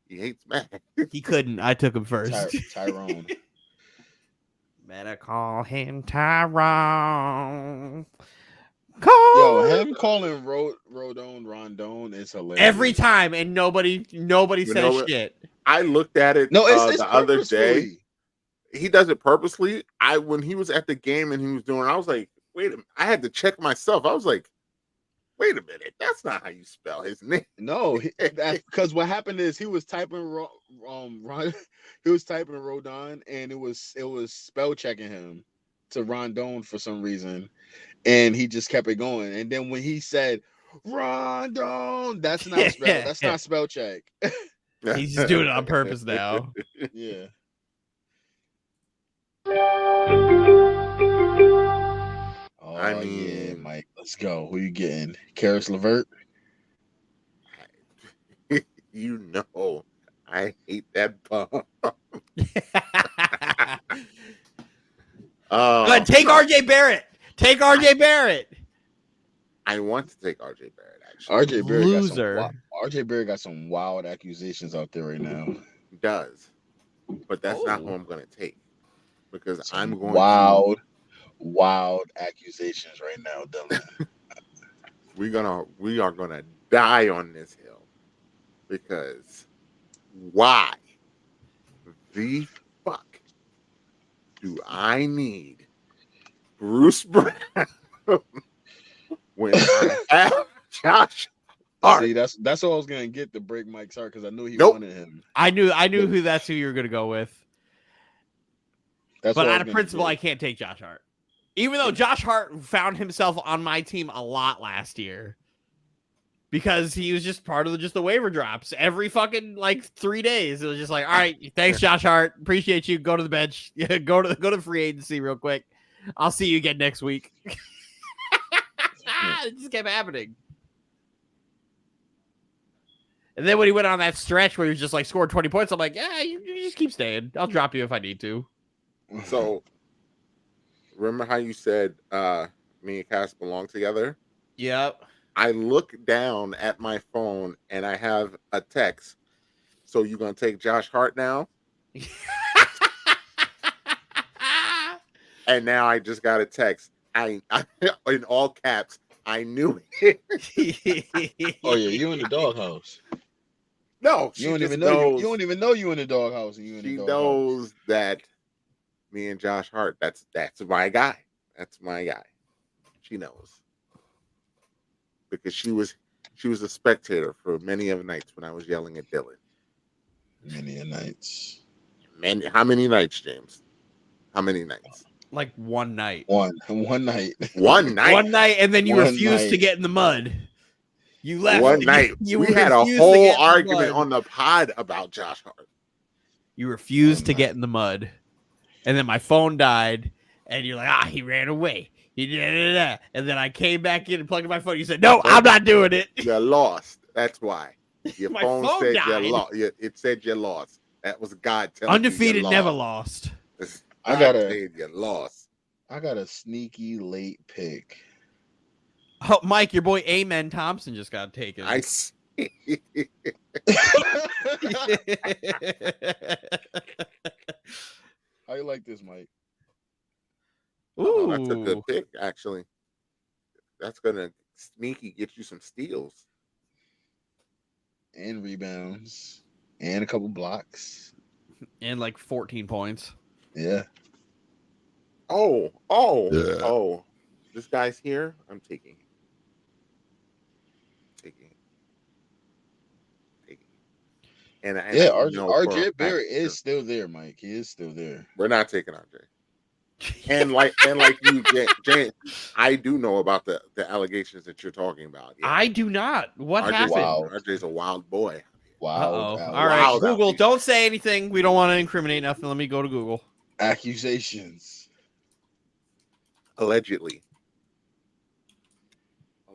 He hates Max. He couldn't. I took him first. Tyrone. Better call him Tyrone. Yo, him calling Rondon is hilarious. Every time, and nobody says shit. I looked at it it's the other day. purposefully. He does it purposely. When he was at the game and he was doing, I was like, wait a minute. I had to check myself. I was like, wait a minute. That's not how you spell his name. No, because what happened is he was typing he was typing Rodon, and it was spell checking him to Rondon for some reason, and he just kept it going. And then when he said Rondon, that's not spell check. He's just doing it on purpose now. Yeah. Oh, I mean, yeah, Mike. Let's go. Who you getting? Karis LeVert? You know, I hate that bum. But take RJ Barrett. Take RJ Barrett. I want to take RJ Barrett, actually. RJ Barrett Loser. RJ Barrett got some wild accusations out there right now. He does. But that's not who I'm going to take. Because I'm going wild accusations right now, Dylan. we are gonna die on this hill. Because why the fuck do I need Bruce Brown when I have Josh Hart? See, that's what I was gonna get to break Mike's heart because I knew he Nope. wanted him. I knew that's who you were gonna go with. That's But what I out was of gonna principle, get. I can't take Josh Hart. Even though Josh Hart found himself on my team a lot last year. Because he was just part of the waiver drops every fucking 3 days. It was just like, all right, thanks, Josh Hart. Appreciate you. Go to the bench. Go to free agency real quick. I'll see you again next week. It just kept happening. And then when he went on that stretch where he was just scored 20 points, I'm like, yeah, you just keep staying. I'll drop you if I need to. So remember how you said me and Cass belong together? Yep. I look down at my phone and I have a text. So you gonna take Josh Hart now? And now I just got a text. I in all caps. I knew it. Oh yeah, you in the doghouse. No, You don't even know. You don't even know you in the doghouse. She knows that me and Josh Hart. That's my guy. That's my guy. She knows because she was a spectator for many of the nights when I was yelling at Dylan. Many a nights. How many nights, James? How many nights? One night. One night. One night. One night, and then you One refused night. to get in the mud. You left. One night. You we had a refused to whole get in the argument mud. on the pod about Josh Hart. You refused to night. get in the mud. And then my phone died, and you're like, he ran away. He did that. And then I came back in and plugged in my phone. You said, no, I'm not doing it. You lost. That's why. Your My phone phone said died. you lost. It said you lost. That was God telling Undefeated, you never lost. lost. You lost. I got a sneaky late pick. Oh, Mike, your boy Amen Thompson just got taken. I see. How you like this, Mike? Ooh. That's a good pick, actually. That's gonna sneaky get you some steals. And rebounds. And a couple blocks. And 14 points. Yeah. Oh. This guy's here. I'm taking him. And RJ Barrett is still there, Mike. He is still there. We're not taking RJ. And like you, Jan, I do know about the allegations that you're talking about. Yeah. I do not. What RJ's happened? Wow. RJ's a wild boy. Wild. All right, Wild Google. out. Don't say anything. We don't want to incriminate nothing. Let me go to Google. Accusations. Allegedly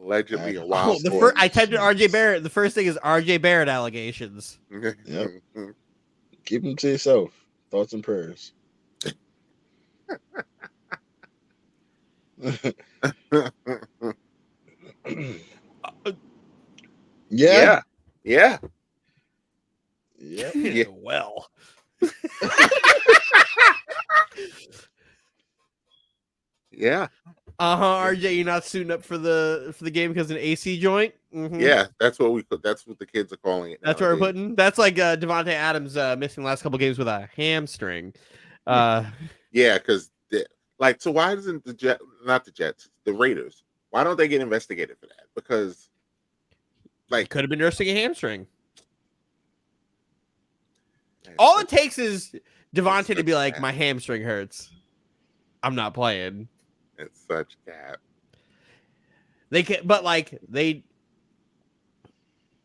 a Oh, wild the boy. first I typed in RJ Barrett. The first thing is RJ Barrett allegations. Yep. Keep them to yourself. Thoughts and prayers. Yeah. Yeah. Yeah. Well. Yeah. RJ, you're not suiting up for the game because of an AC joint. Mhm. Yeah, that's what the kids are calling it. That's what we're nowadays. putting. That's like Devontae Adams missing the last couple games with a hamstring. Yeah, because so why doesn't the Raiders? Why don't they get investigated for that? Because could have been nursing a hamstring. All it takes is Devontae to be like, my hamstring hurts. I'm not playing. It's such cap. They can, but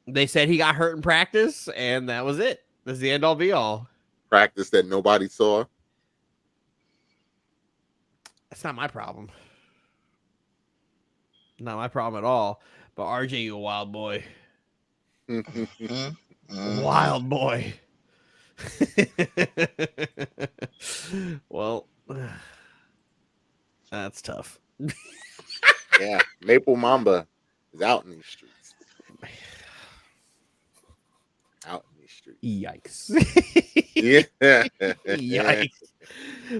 they said he got hurt in practice, and that was it. That's the end all be all. Practice that nobody saw. That's not my problem. Not my problem at all. But RJ, you a wild boy. Wild boy. Well, that's tough. Yeah, Maple Mamba is out in these streets. Out in these streets. Yikes. Yeah. Yikes.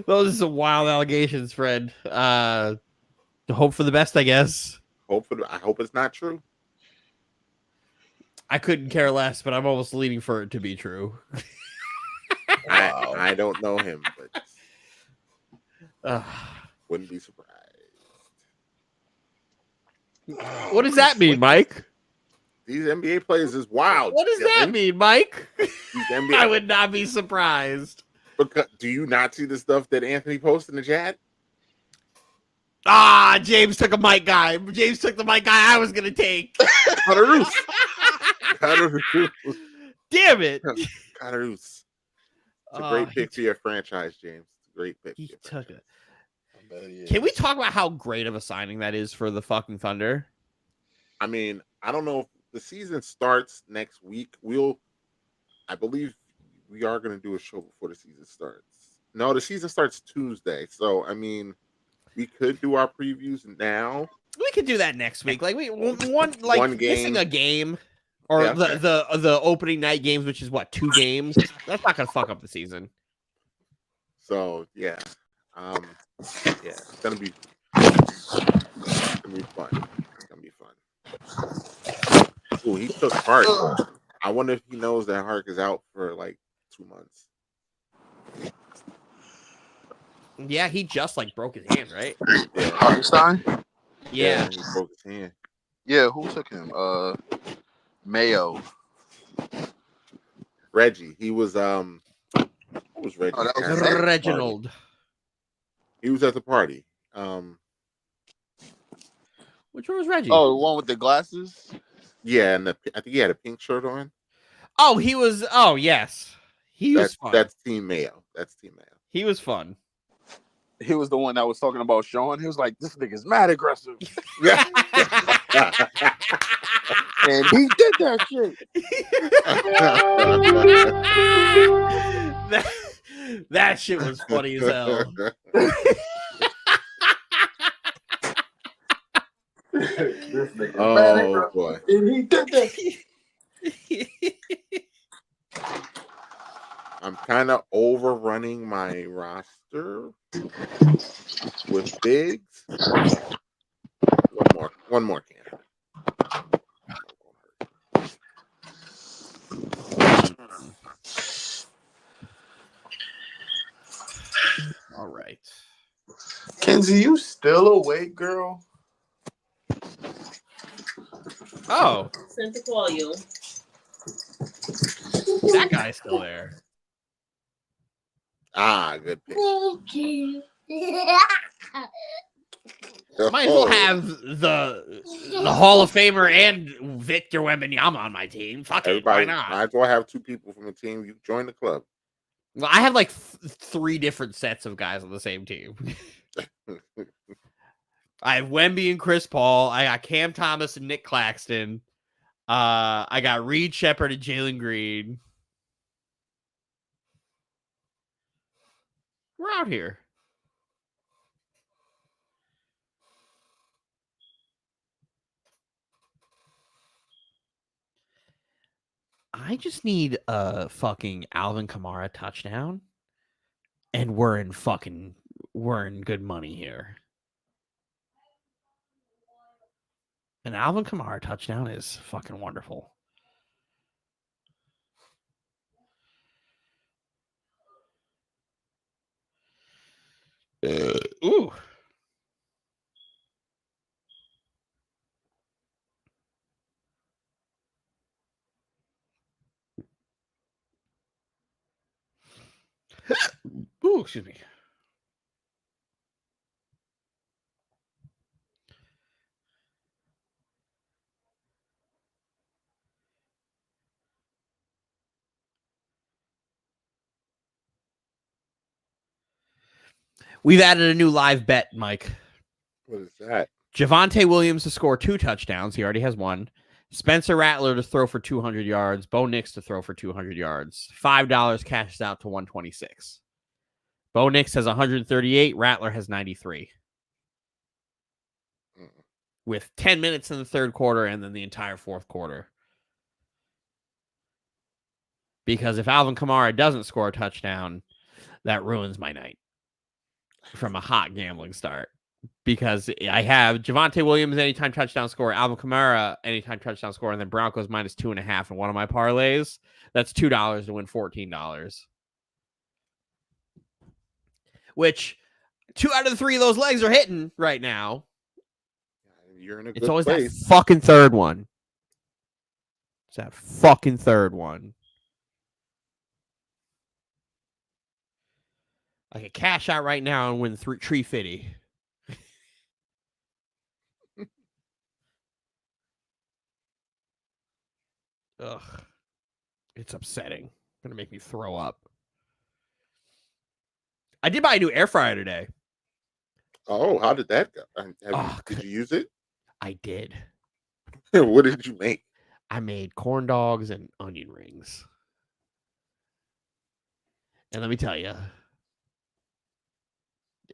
Those are some wild allegations, Fred. Hope for the best, I guess. I hope it's not true. I couldn't care less, but I'm almost leaning for it to be true. Wow. I don't know him, but Uh, wouldn't be surprised. what does that mean, Mike? These NBA players is wild. What does that mean, Mike? These NBA I would not be surprised. Because do you not see the stuff that Anthony posted in the chat? James took a Mike guy. James took the Mike guy I was gonna take. Catarus. Damn it. Catarus. It's a great pick for your franchise, James. It's a great pick. He took it. Is. Can we talk about how great of a signing that is for the fucking Thunder? I mean, I don't know if the season starts next week. I believe we are going to do a show before the season starts. No, the season starts Tuesday. So, I mean, we could do our previews now. We could do that next week. Like one game. Missing a game. Or Yeah, okay. the opening night games, which is what, 2 games? That's not gonna fuck up the season. So yeah. It's gonna be fun. It's gonna be fun. Ooh, he took Hart. I wonder if he knows that Hart is out for like 2 months. Yeah, he just broke his hand, right? Yeah. Hartenstein? Yeah. He broke his hand. Yeah, who took him? Mayo. Reggie. He was what was Reggie? Oh, that was Reginald. He was at the party. Which one was Reggie? Oh, the one with the glasses? Yeah, and I think he had a pink shirt on. Oh, he was. Oh, yes. He was fun. That's Team Mayo. He was fun. He was the one that was talking about Sean. He was like, this nigga's mad aggressive. Yeah. And he did that shit. that shit was funny as hell. This nigga's mad Oh aggressive. boy. And he did that. I'm kind of overrunning my roster with bigs. One more can. All right. Kenzie, you still awake, girl? Oh, Sent to call you. that guy's still there. Ah, good pick. Might as well have the Hall of Famer and Victor Wembanyama on my team. Fuck it, why Everybody not? might as well have 2 people from the team. You join the club. Well, I have like 3 different sets of guys on the same team. I have Wemby and Chris Paul. I got Cam Thomas and Nick Claxton. I got Reed Shepherd and Jalen Green. We're out here. I just need a fucking Alvin Kamara touchdown, and we're in good money here. An Alvin Kamara touchdown is fucking wonderful. Ooh. Ooh, excuse me. We've added a new live bet, Mike. What is that? Javonte Williams to score 2 touchdowns. He already has 1. Spencer Rattler to throw for 200 yards. Bo Nix to throw for 200 yards. $5 cashes out to 126. Bo Nix has 138. Rattler has 93. With 10 minutes in the third quarter and then the entire fourth quarter. Because if Alvin Kamara doesn't score a touchdown, that ruins my night from a hot gambling start. Because I have Javonte Williams anytime touchdown score, Alvin Kamara anytime touchdown score, and then Broncos -2.5 in one of my parlays. That's $2 to win $14. Which 2 out of the 3 of those legs are hitting right now. You're in a good It's always place. that fucking third one. It's that fucking third one. I could cash out right now and win $350. Ugh. It's upsetting. It's gonna make me throw up. I did buy a new air fryer today. Oh, how did that go? Did you use it? I did. What did you make? I made corn dogs and onion rings. And let me tell you,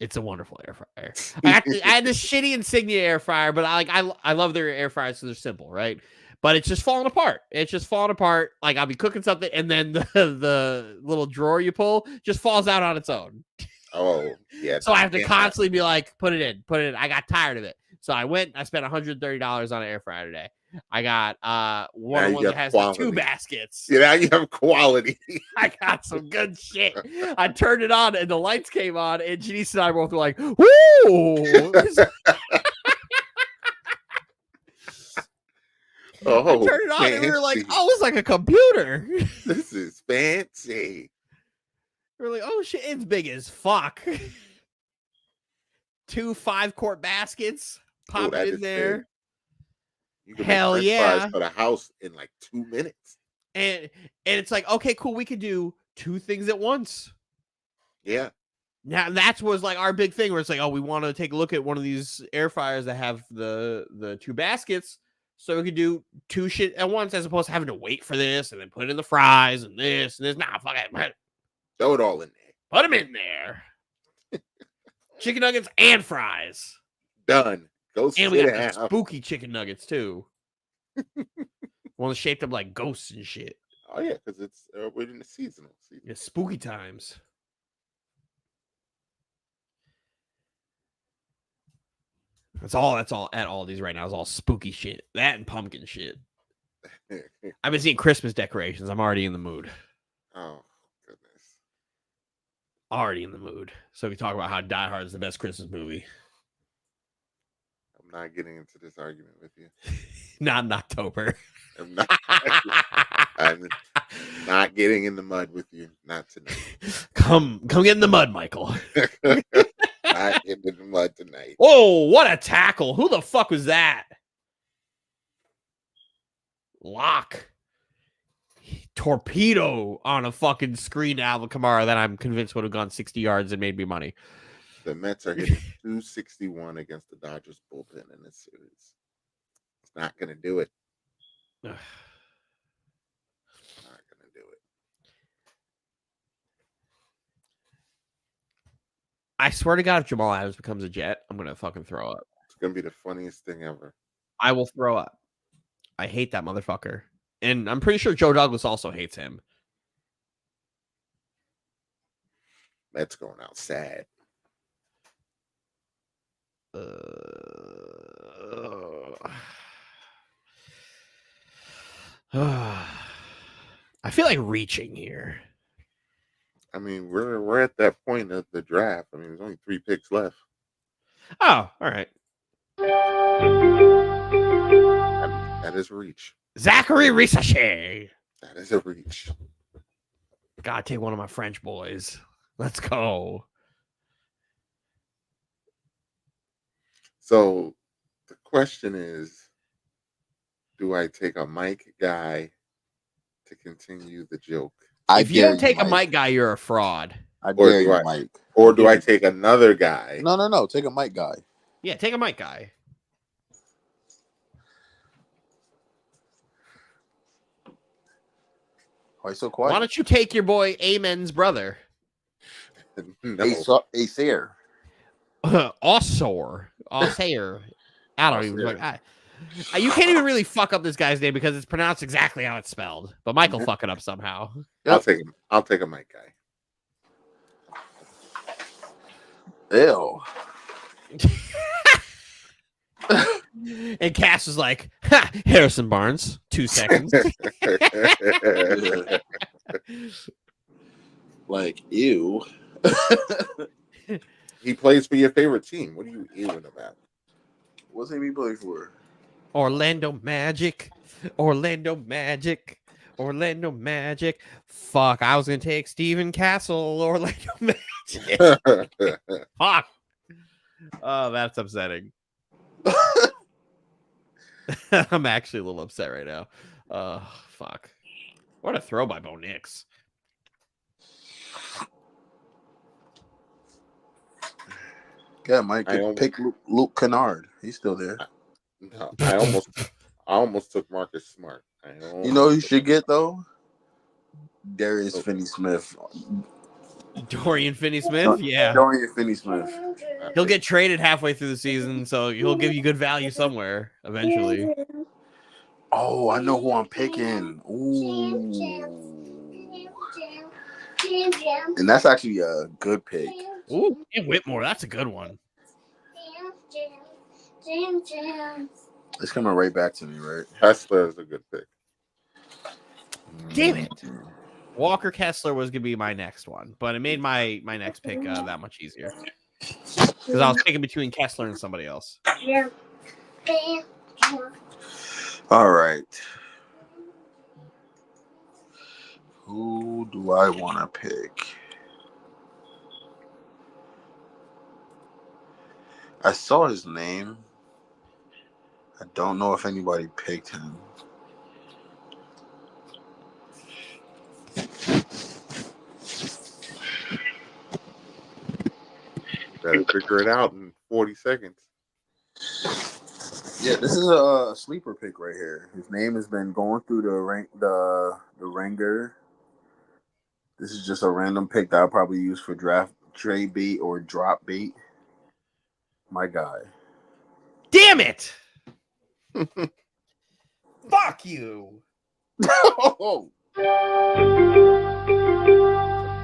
it's a wonderful air fryer. I had this shitty Insignia air fryer, but I love their air fryers because they're simple, right? But it's just falling apart. It's just falling apart. Like I'll be cooking something, and then the little drawer you pull just falls out on its own. Oh, yeah. So I have to constantly be like, put it in. I got tired of it. So I spent $130 on an air fryer today. I got one that has like 2 baskets. Yeah, now you have quality. I got some good shit. I turned it on and the lights came on, and Janice and I both were like, woo! Oh, I turned it on and we were like, oh, it's like a computer. This is fancy. We're like, oh shit, it's big as fuck. 2 5-quart baskets. Pop it in there. Big. You can Hell make yeah. fries for the house in like 2 minutes. And it's like, okay, cool. We could do 2 things at once. Yeah. Now that was like our big thing where it's like, oh, we want to take a look at one of these air fryers that have the 2 baskets. So we could do 2 shit at once as opposed to having to wait for this and then put in the fries and this and this. Nah, fuck it. Throw it all in there. Put them in there. Chicken nuggets and fries. Done. Go sit And we got down. the spooky chicken nuggets too. One that's shaped up like ghosts and shit. Oh yeah, because it's we're in the seasonal season. It's spooky times. That's all at all these right now is all spooky shit. That and pumpkin shit. I've been seeing Christmas decorations. I'm already in the mood. Oh goodness. Already in the mood. So we talk about how Die Hard is the best Christmas movie. I'm not getting into this argument with you. Not in October. I'm not getting in the mud with you. Not tonight. Come get in the mud, Michael. not getting in the mud tonight. Oh, what a tackle. Who the fuck was that? Lock. Torpedo on a fucking screen to Alvin Kamara that I'm convinced would have gone 60 yards and made me money. The Mets are hitting 261 against the Dodgers bullpen in this series. It's not going to do it. Not going to do it. I swear to God, if Jamal Adams becomes a Jet, I'm going to fucking throw up. It's going to be the funniest thing ever. I will throw up. I hate that motherfucker. And I'm pretty sure Joe Douglas also hates him. Mets going out sad. I feel like reaching here. I mean, we're at that point of the draft. I mean, there's only 3 picks left. Oh, all right. That is a reach. Zachary Risache. That is a reach. Gotta take one of my French boys. Let's go. So the question is, do I take a Mike guy to continue the joke? If you don't take a Mike guy, you're a fraud. I dare you, I- Mike. Or do I take another guy? No. Take a Mike guy. Yeah, take a Mike guy. Why so Why quiet? don't you take your boy Amen's brother? No. Acer. Osor. Osair. I don't even. Osair. You can't even really fuck up this guy's name because it's pronounced exactly how it's spelled. But Michael fuck it up somehow. I'll take him. I'll take a Mike guy. Ew. And Cass was like, ha, Harrison Barnes, 2 seconds. Like, ew. He plays for your favorite team. What are you ewing about? What's he play for? Orlando Magic. Orlando Magic. Orlando Magic. Fuck, I was going to take Steven Castle. Orlando Magic. Fuck. Oh, that's upsetting. I'm actually a little upset right now. Fuck. What a throw by Bo Nix. Yeah, Mike. I almost- Pick Luke Kennard. He's still there. No, I almost took Marcus Smart. You know who you should get though? Darius Finney-Smith. Dorian Finney-Smith? Yeah. Dorian Finney-Smith. He'll get traded halfway through the season, so he'll give you good value somewhere eventually. Oh, I know who I'm picking. Ooh. And that's actually a good pick. Ooh, and Whitmore, that's a good one. It's coming right back to me, right? Kessler is a good pick. Damn it. Walker Kessler was gonna be my next one, but it made my next pick that much easier because I was picking between Kessler and somebody else. All right. Who do I want to pick? I saw his name. I don't know if anybody picked him. Better figure it out in 40 seconds. Yeah, this is a sleeper pick right here. His name has been going through the ringer. This is just a random pick that I'll probably use for draft trade bait or drop bait. My guy. Damn it! Fuck you, Oh,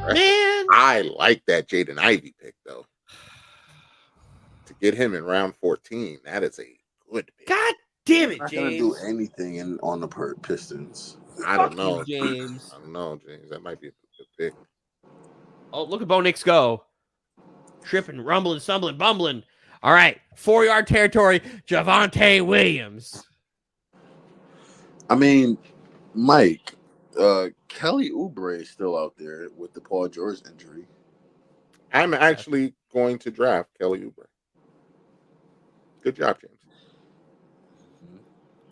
man! I like that Jaden Ivey pick though. To get him in round 14, that is a good pick. God damn I'm it, not gonna do James! anything on the Pistons. I don't Fuck know. you, James. I don't know, James. That might be a good pick. Oh, look at Bo Nix go. Tripping, rumbling, stumbling, bumbling. All right, 4-yard territory, Javonte Williams. I mean, Mike, Kelly Oubre is still out there with the Paul George injury. I'm actually going to draft Kelly Oubre. Good job, James.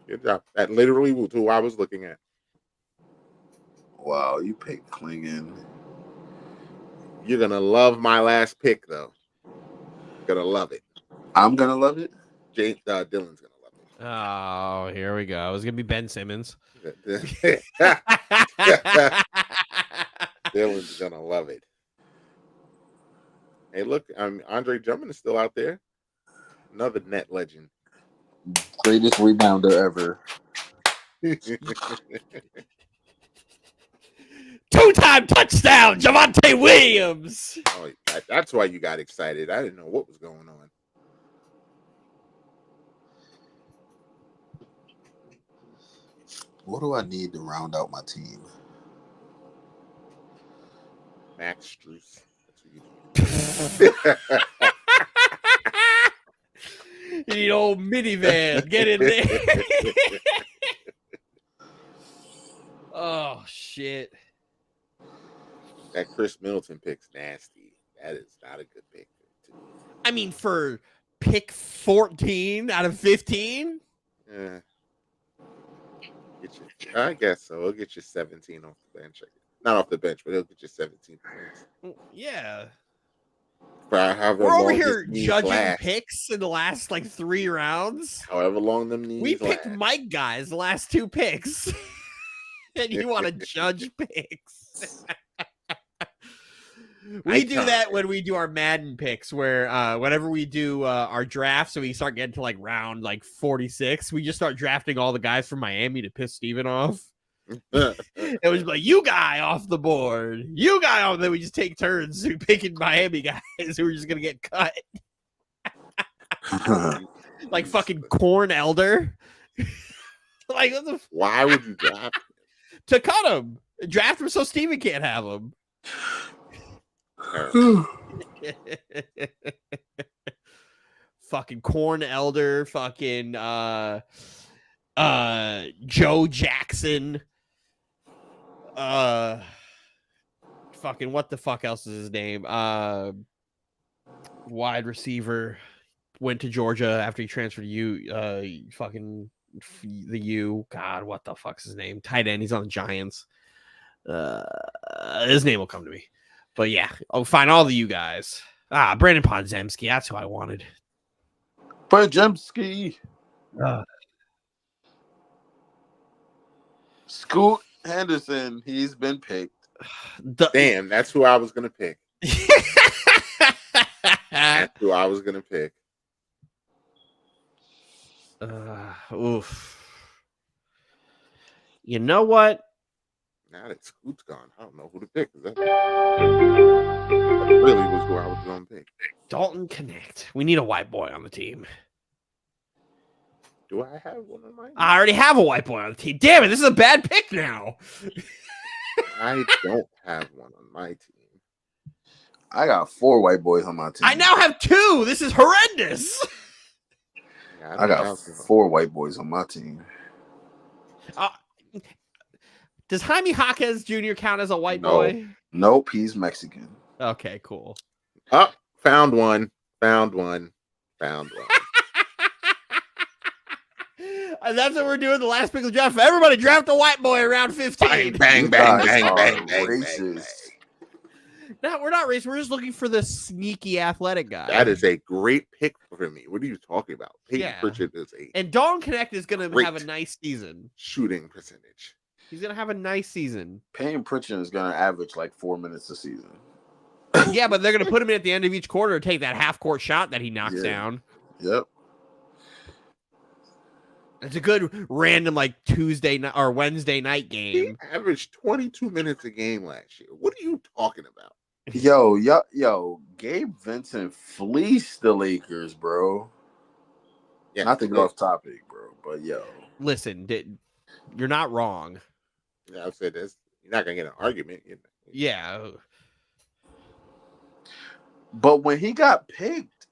Good job. That literally was who I was looking at. Wow, you picked Klingon. You're gonna love my last pick, though. Gonna love it. I'm gonna love it. Dylan's gonna love it. Oh, here we go. It was gonna be Ben Simmons. Dylan's gonna love it. Hey, look, Andre Drummond is still out there. Another net legend. Greatest rebounder ever. Two-time touchdown, Javonte Williams. Oh, that's why you got excited. I didn't know what was going on. What do I need to round out my team? Max Strus. That's what you need. You need old minivan. Get in there. Oh, shit. That Chris Middleton pick's nasty. That is not a good pick. I mean, for pick 14 out of 15? Yeah. I guess so. He'll get you 17 off the bench. Not off the bench, but he'll get you 17 points. Yeah. We're over here judging picks in the last like 3 rounds. However long them knees we picked last. Mike guys the last 2 picks. And you want to judge picks. We do that when we do our Madden picks, where whenever we do our draft, so we start getting to like round like 46, we just start drafting all the guys from Miami to piss Steven off. It was like, you guy off the board, you guy off. Then we just take turns picking Miami guys who are just gonna get cut. Like fucking Corn Elder. Like, what the why would you draft him? To cut him? Draft him so Steven can't have him. Fucking Corn Elder, fucking Joe Jackson, fucking what the fuck else is his name? Wide receiver, went to Georgia after he transferred to fucking the U. God, what the fuck's his name? Tight end. He's on the Giants. His name will come to me. But yeah, I'll find all of you guys. Brandon Podzemski. That's who I wanted. Podzemski. Scoot Henderson. He's been picked. Damn, that's who I was gonna pick. That's who I was gonna pick. Oof. You know what? Now that Scoot's gone, I don't know who to pick. That really was who I was going to pick. Dalton Connect. We need a white boy on the team. Do I have one on my team? I already have a white boy on the team. Damn it, this is a bad pick now. I don't have one on my team. I got 4 white boys on my team. I now have 2. This is horrendous. Yeah, I got 4 white boys on my team. Does Jaime Jaquez Jr. count as a white boy? Nope, he's Mexican. Okay, cool. Oh, found one. And that's what we're doing the last pick of the draft. Everybody draft a white boy around 15. Bang. No, we're not racist. We're just looking for the sneaky athletic guy. That is a great pick for me. What are you talking about? Peyton Pritchard is and Dalton Connect is going to have a nice season. Shooting percentage. He's going to have a nice season. Peyton Pritchard is going to average like 4 minutes a season. Yeah, but they're going to put him in at the end of each quarter to take that half-court shot that he knocks down. Yep. It's a good random like Tuesday night or Wednesday night game. He averaged 22 minutes a game last year. What are you talking about? Yo, Gabe Vincent fleeced the Lakers, bro. Yeah, not to get off topic, bro, but yo. Listen, you're not wrong. Yeah, I said this. You're not gonna get an argument. Yeah. But when he got picked,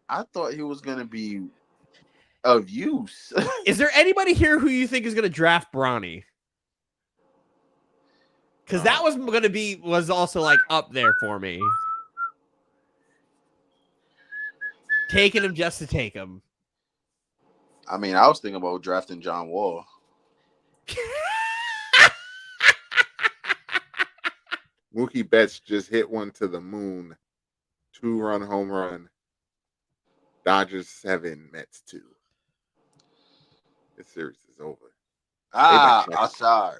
I thought he was gonna be of use. Is there anybody here who you think is gonna draft Bronny? Because that was also like up there for me. taking him just to take him. I mean, I was thinking about drafting John Wall. Mookie Betts just hit one to the moon. 2-run home run. Dodgers 7, Mets 2. This series is over. Asar.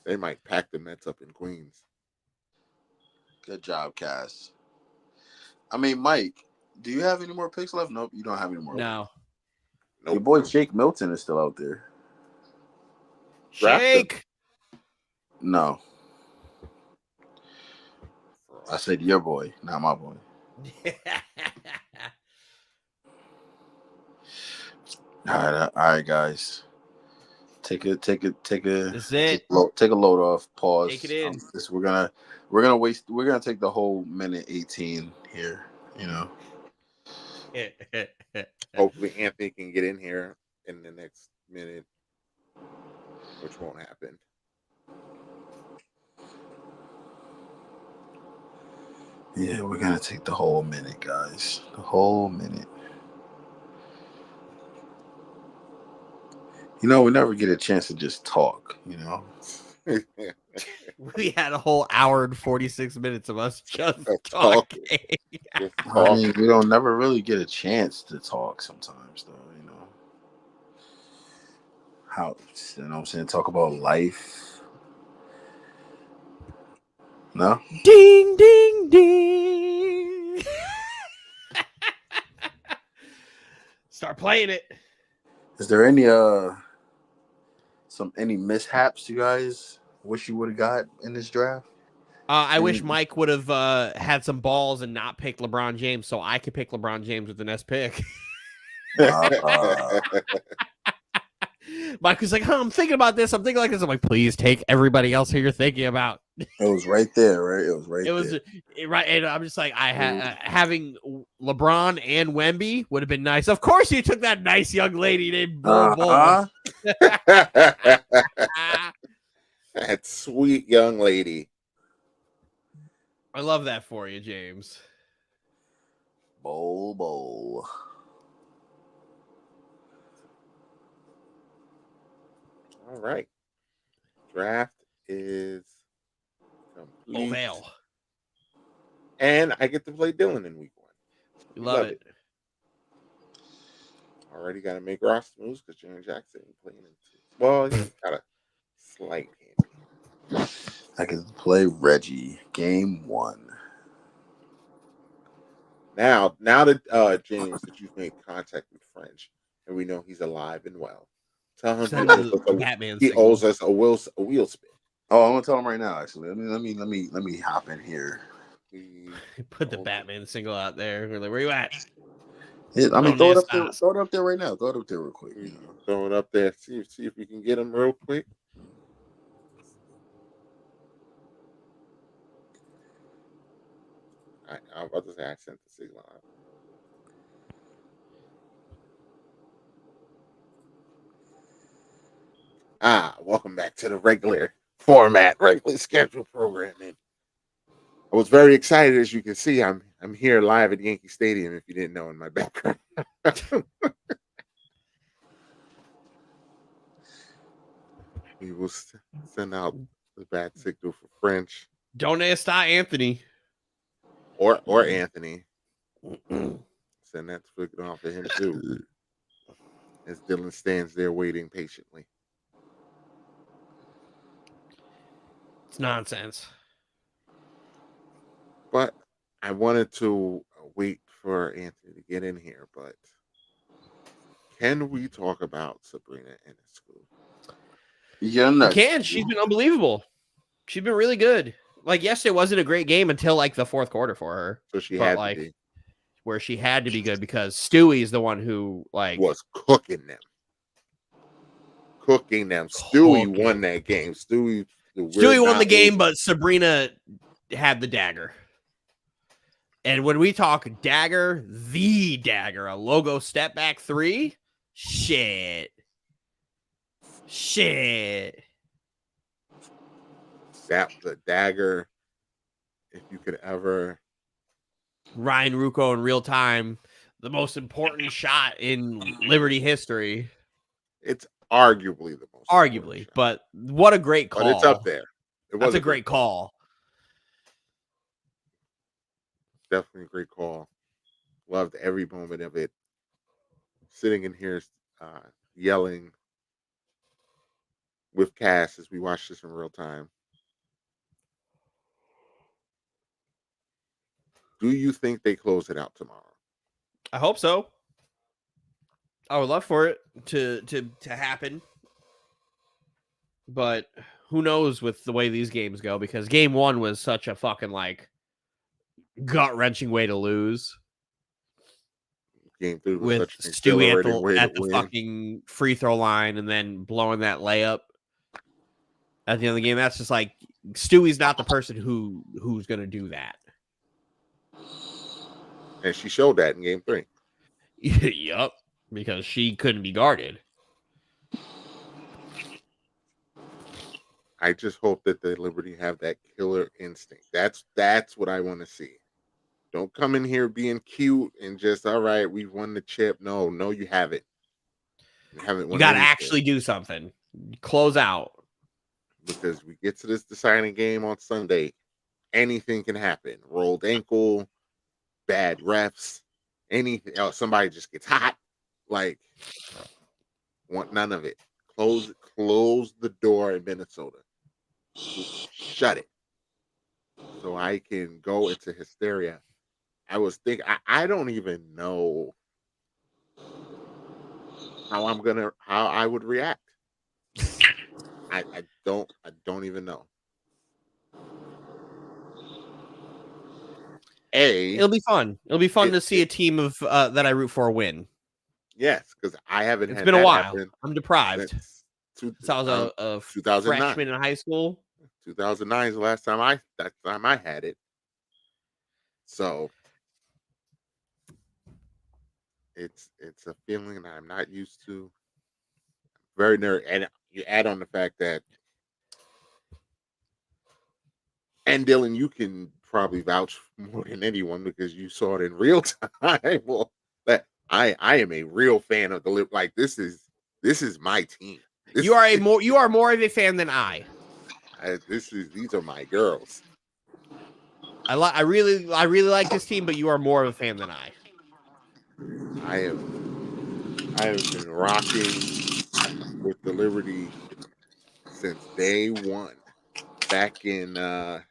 They might pack the Mets up in Queens. Good job, Cass. I mean, Mike, do you have any more picks left? Nope, you don't have any more. No. Nope. Your boy Shake Milton is still out there. Draft him. Shake. No. I said your boy, not my boy. All right, guys. Take a That's it. take a load off. Pause. Take it in. We're gonna take the whole minute 18 here. You know. Hopefully Anthony can get in here in the next minute, which won't happen. Yeah, we're gonna take the whole minute, guys. The whole minute. You know, we never get a chance to just talk, you know. We had a whole hour and 46 minutes of us just Talking. talking. I mean, we don't never really get a chance to talk sometimes, though, you know. How, you know what I'm saying? Talk about life. No? Ding, ding, ding. Start playing it. Is there any any mishaps you guys wish you would have got in this draft? I wish Mike would have had some balls and not picked LeBron James so I could pick LeBron James with the next pick. Mike was like, I'm thinking about this. I'm thinking like this. I'm like, please take everybody else who you're thinking about. It was right there, right? It was right there. It was right. And I'm just like, having LeBron and Wemby would have been nice. Of course, you took that nice young lady named Bull Bull. That sweet young lady. I love that for you, James. Bowl. All right. Draft is complete. Ovale. And I get to play Dylan in week 1. We love it. Already got to make roster moves because Jaren Jackson ain't playing in 2. Well, he's got a slight hand. I can play Reggie game 1. Now that James, that you've made contact with French and we know he's alive and well, tell him he owes us a wheel spin. Oh, I'm gonna tell him right now. Actually, let me hop in here. Put the Batman single out there. We're like, where you at? Yeah, I mean, throw it up there. Throw it up there right now. Throw it up there real quick. You know. Throw it up there. See if we can get him real quick. I was about to say I sent the signal out. Welcome back to the regular format, regular schedule programming. I was very excited, as you can see. I'm here live at Yankee Stadium. If you didn't know, in my background. We will send out the bat signal for French. Don't está Anthony. Or Anthony. Send that signal off to him too. As Dylan stands there waiting patiently. It's nonsense. But I wanted to wait for Anthony to get in here, but can we talk about Sabrina Ionescu? Yeah, we can. She's been unbelievable. She's been really good. Like, yesterday wasn't a great game until like the fourth quarter for her. So she had to be. Where she had to be good because Stewie is the one who was cooking them. Stewie won that game. Stewie won the game, but Sabrina had the dagger. And when we talk dagger, the dagger, a logo step back 3, shit. That the dagger. If you could ever. Ryan Ruocco in real time. the most important shot in Liberty history. It's arguably the most important Arguably, shot. but what a great call. But it's up there. It was That's a great call. Definitely a great call. Loved every moment of it. Sitting in here yelling with Cass as we watch this in real time. Do you think they close it out tomorrow? I hope so. I would love for it to happen. But who knows with the way these games go, because game one was such a fucking like gut-wrenching way to lose. Game three was With such an Stewie exhilarating way at to the win. fucking free throw line and then blowing that layup at the end of the game. That's just like Stewie's not the person who's going to do that. And she showed that in game three. Yup, because she couldn't be guarded. I just hope that the Liberty have that killer instinct. That's what I want to see. Don't come in here being cute and just, all right, we've won the chip. No, you haven't. You haven't won. You got to anything. actually do something. Close out. Because we get to this deciding game on Sunday, anything can happen. Rolled ankle, bad refs, anything else. Somebody just gets hot. Like, want none of it. Close the door in Minnesota. Shut it. So I can go into hysteria. I was thinking, I don't even know how I would react. I don't even know. It'll be fun. It'll be fun to see a team of that I root for win. Yes, because I haven't. It's had been a that while. happen I'm deprived. Since I was a 2009. freshman in high school. 2009 is the last time I had it. So it's a feeling that I'm not used to. Very nervous, and you add on the fact that, and Dylan, you can probably vouch more than anyone because you saw it in real time. Well, that I am a real fan of the like. This is my team. You are more of a fan than I. These are my girls. I really like this team, but you are more of a fan than I. I have been rocking with the Liberty since day one. Back in I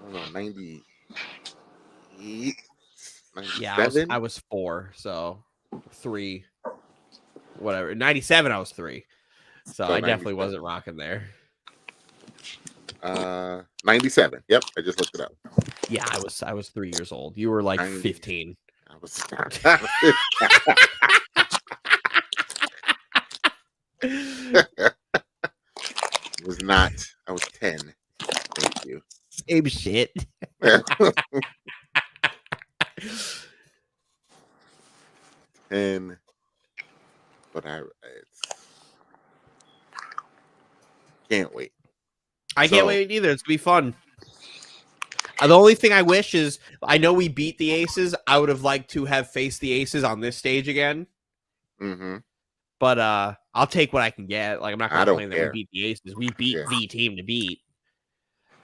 don't know, 98, 97? Yeah, I was 4, so 3. Whatever. 97 I was 3. So I definitely wasn't rocking there. 97. Yep, I just looked it up. Yeah, I was 3 years old. You were like 15. I was was not. I was 10. Thank you. Same shit. 10. But can't wait. I can't wait either. It's gonna be fun. The only thing I wish is, I know we beat the Aces. I would have liked to have faced the Aces on this stage again. Mm-hmm. But I'll take what I can get. Like, I'm not going to complain that we beat the Aces. We beat the team to beat.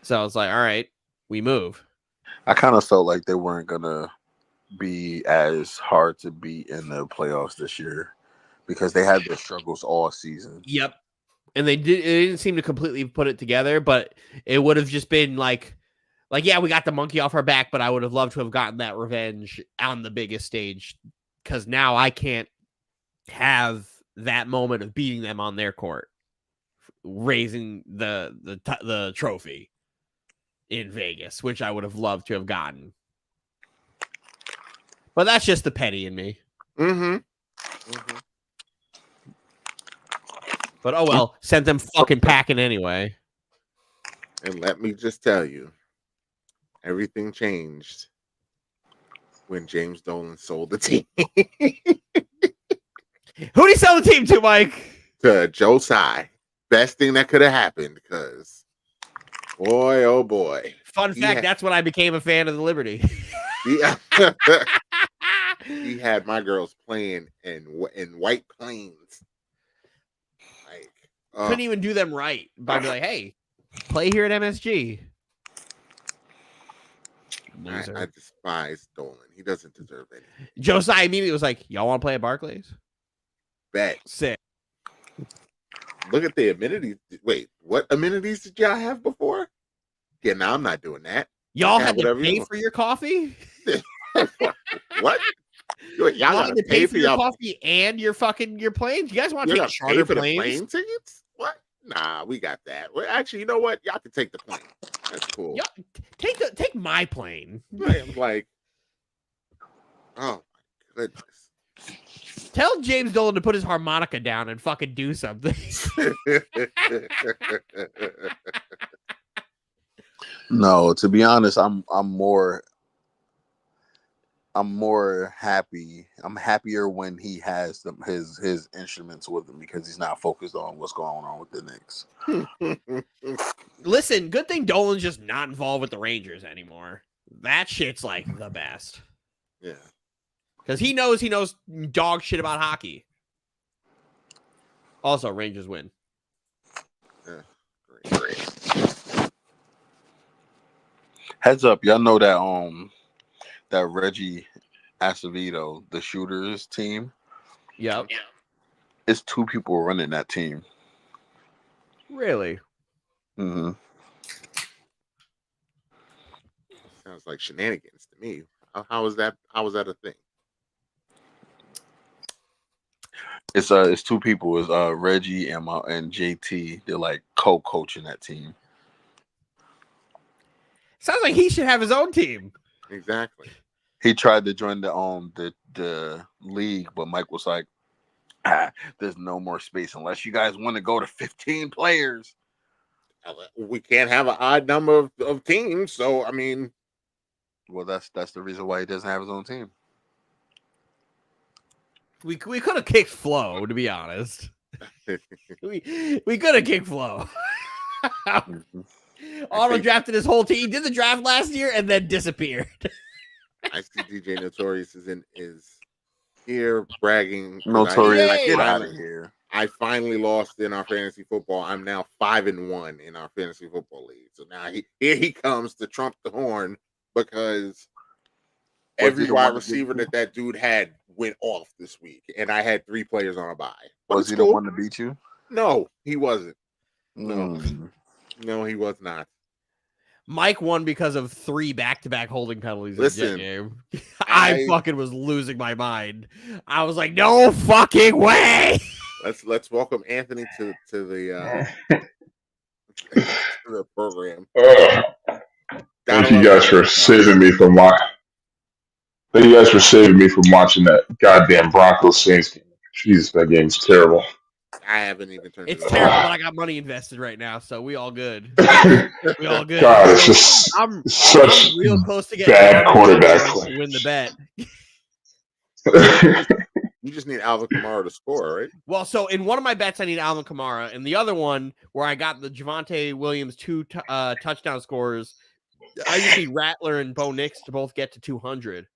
So it's like, all right, we move. I kind of felt like they weren't gonna be as hard to beat in the playoffs this year because they had their struggles all season. Yep. And they didn't seem to completely put it together, but it would have just been like, yeah, we got the monkey off our back, but I would have loved to have gotten that revenge on the biggest stage, because now I can't have that moment of beating them on their court, raising the trophy in Vegas, which I would have loved to have gotten. But that's just the petty in me. Mm-hmm. Mm-hmm. But oh well, sent them fucking packing anyway. And let me just tell you, everything changed when James Dolan sold the team. Who did he sell the team to, Mike? To Joe Tsai. Best thing that could have happened, because boy, oh boy. Fun fact, that's when I became a fan of the Liberty. Yeah. he had my girls playing in White Plains. Like, Couldn't even do them right by be like, hey, play here at MSG. Loser. I despise Dolan. He doesn't deserve anything. Josiah immediately was like, y'all want to play at Barclays? Bet. Sick. Look at the amenities. Wait, what amenities did y'all have before? Yeah, now I'm not doing that. Y'all had to pay for your coffee? What? Y'all had to pay for your coffee and your planes? You guys want to take charter planes? Plane tickets? What? Nah, we got that. Well, actually, you know what? Y'all can take the plane. That's cool. Y'all, take my plane. I'm like, oh my goodness. Tell James Dolan to put his harmonica down and fucking do something. No, to be honest, I'm more happy. I'm happier when he has his instruments with him because he's not focused on what's going on with the Knicks. Listen, good thing Dolan's just not involved with the Rangers anymore. That shit's like the best. Yeah. Because he knows dog shit about hockey. Also, Rangers win. Yeah. Great. Heads up, y'all know that Reggie Acevedo, the shooters team. Yep. It's 2 people running that team. Really? Mm-hmm. Sounds like shenanigans to me. How is that a thing? It's 2 people. It's Reggie and JT. They're like co-coaching that team. Sounds like he should have his own team. Exactly. He tried to join the league, but Mike was like, "There's no more space unless you guys want to go to 15 players. We can't have an odd number of teams, so I mean, well, that's the reason why he doesn't have his own team. We could have kicked Flo, to be honest. we could have kicked Flo. Auto drafted his whole team. He did the draft last year and then disappeared. I see DJ Notorious is here bragging. Notorious, get out of here. I finally lost in our fantasy football. I'm now 5-1 in our fantasy football league. So now here he comes to trump the horn because every wide receiver that dude had went off this week, and I had 3 players on a bye. Was he the one to beat you? No, he wasn't. No, he was not. Mike won because of 3 back-to-back holding penalties. Listen, in the game. I fucking was losing my mind. I was like, no fucking way. Let's welcome Anthony to the to the program. Thank you guys for saving me from watching. Thank you guys for saving me from watching that goddamn Broncos Saints game. Jesus, that game's terrible. I haven't even turned it's it terrible, on. but I got money invested right now, so we all good. We all good. God, it's just I'm such real close to getting bad quarterback play. to win the bet. You just need Alvin Kamara to score, right? Well, so in one of my bets, I need Alvin Kamara, and the other one where I got the Javonte Williams 2 touchdown scores, I just need Rattler and Bo Nix to both get to 200.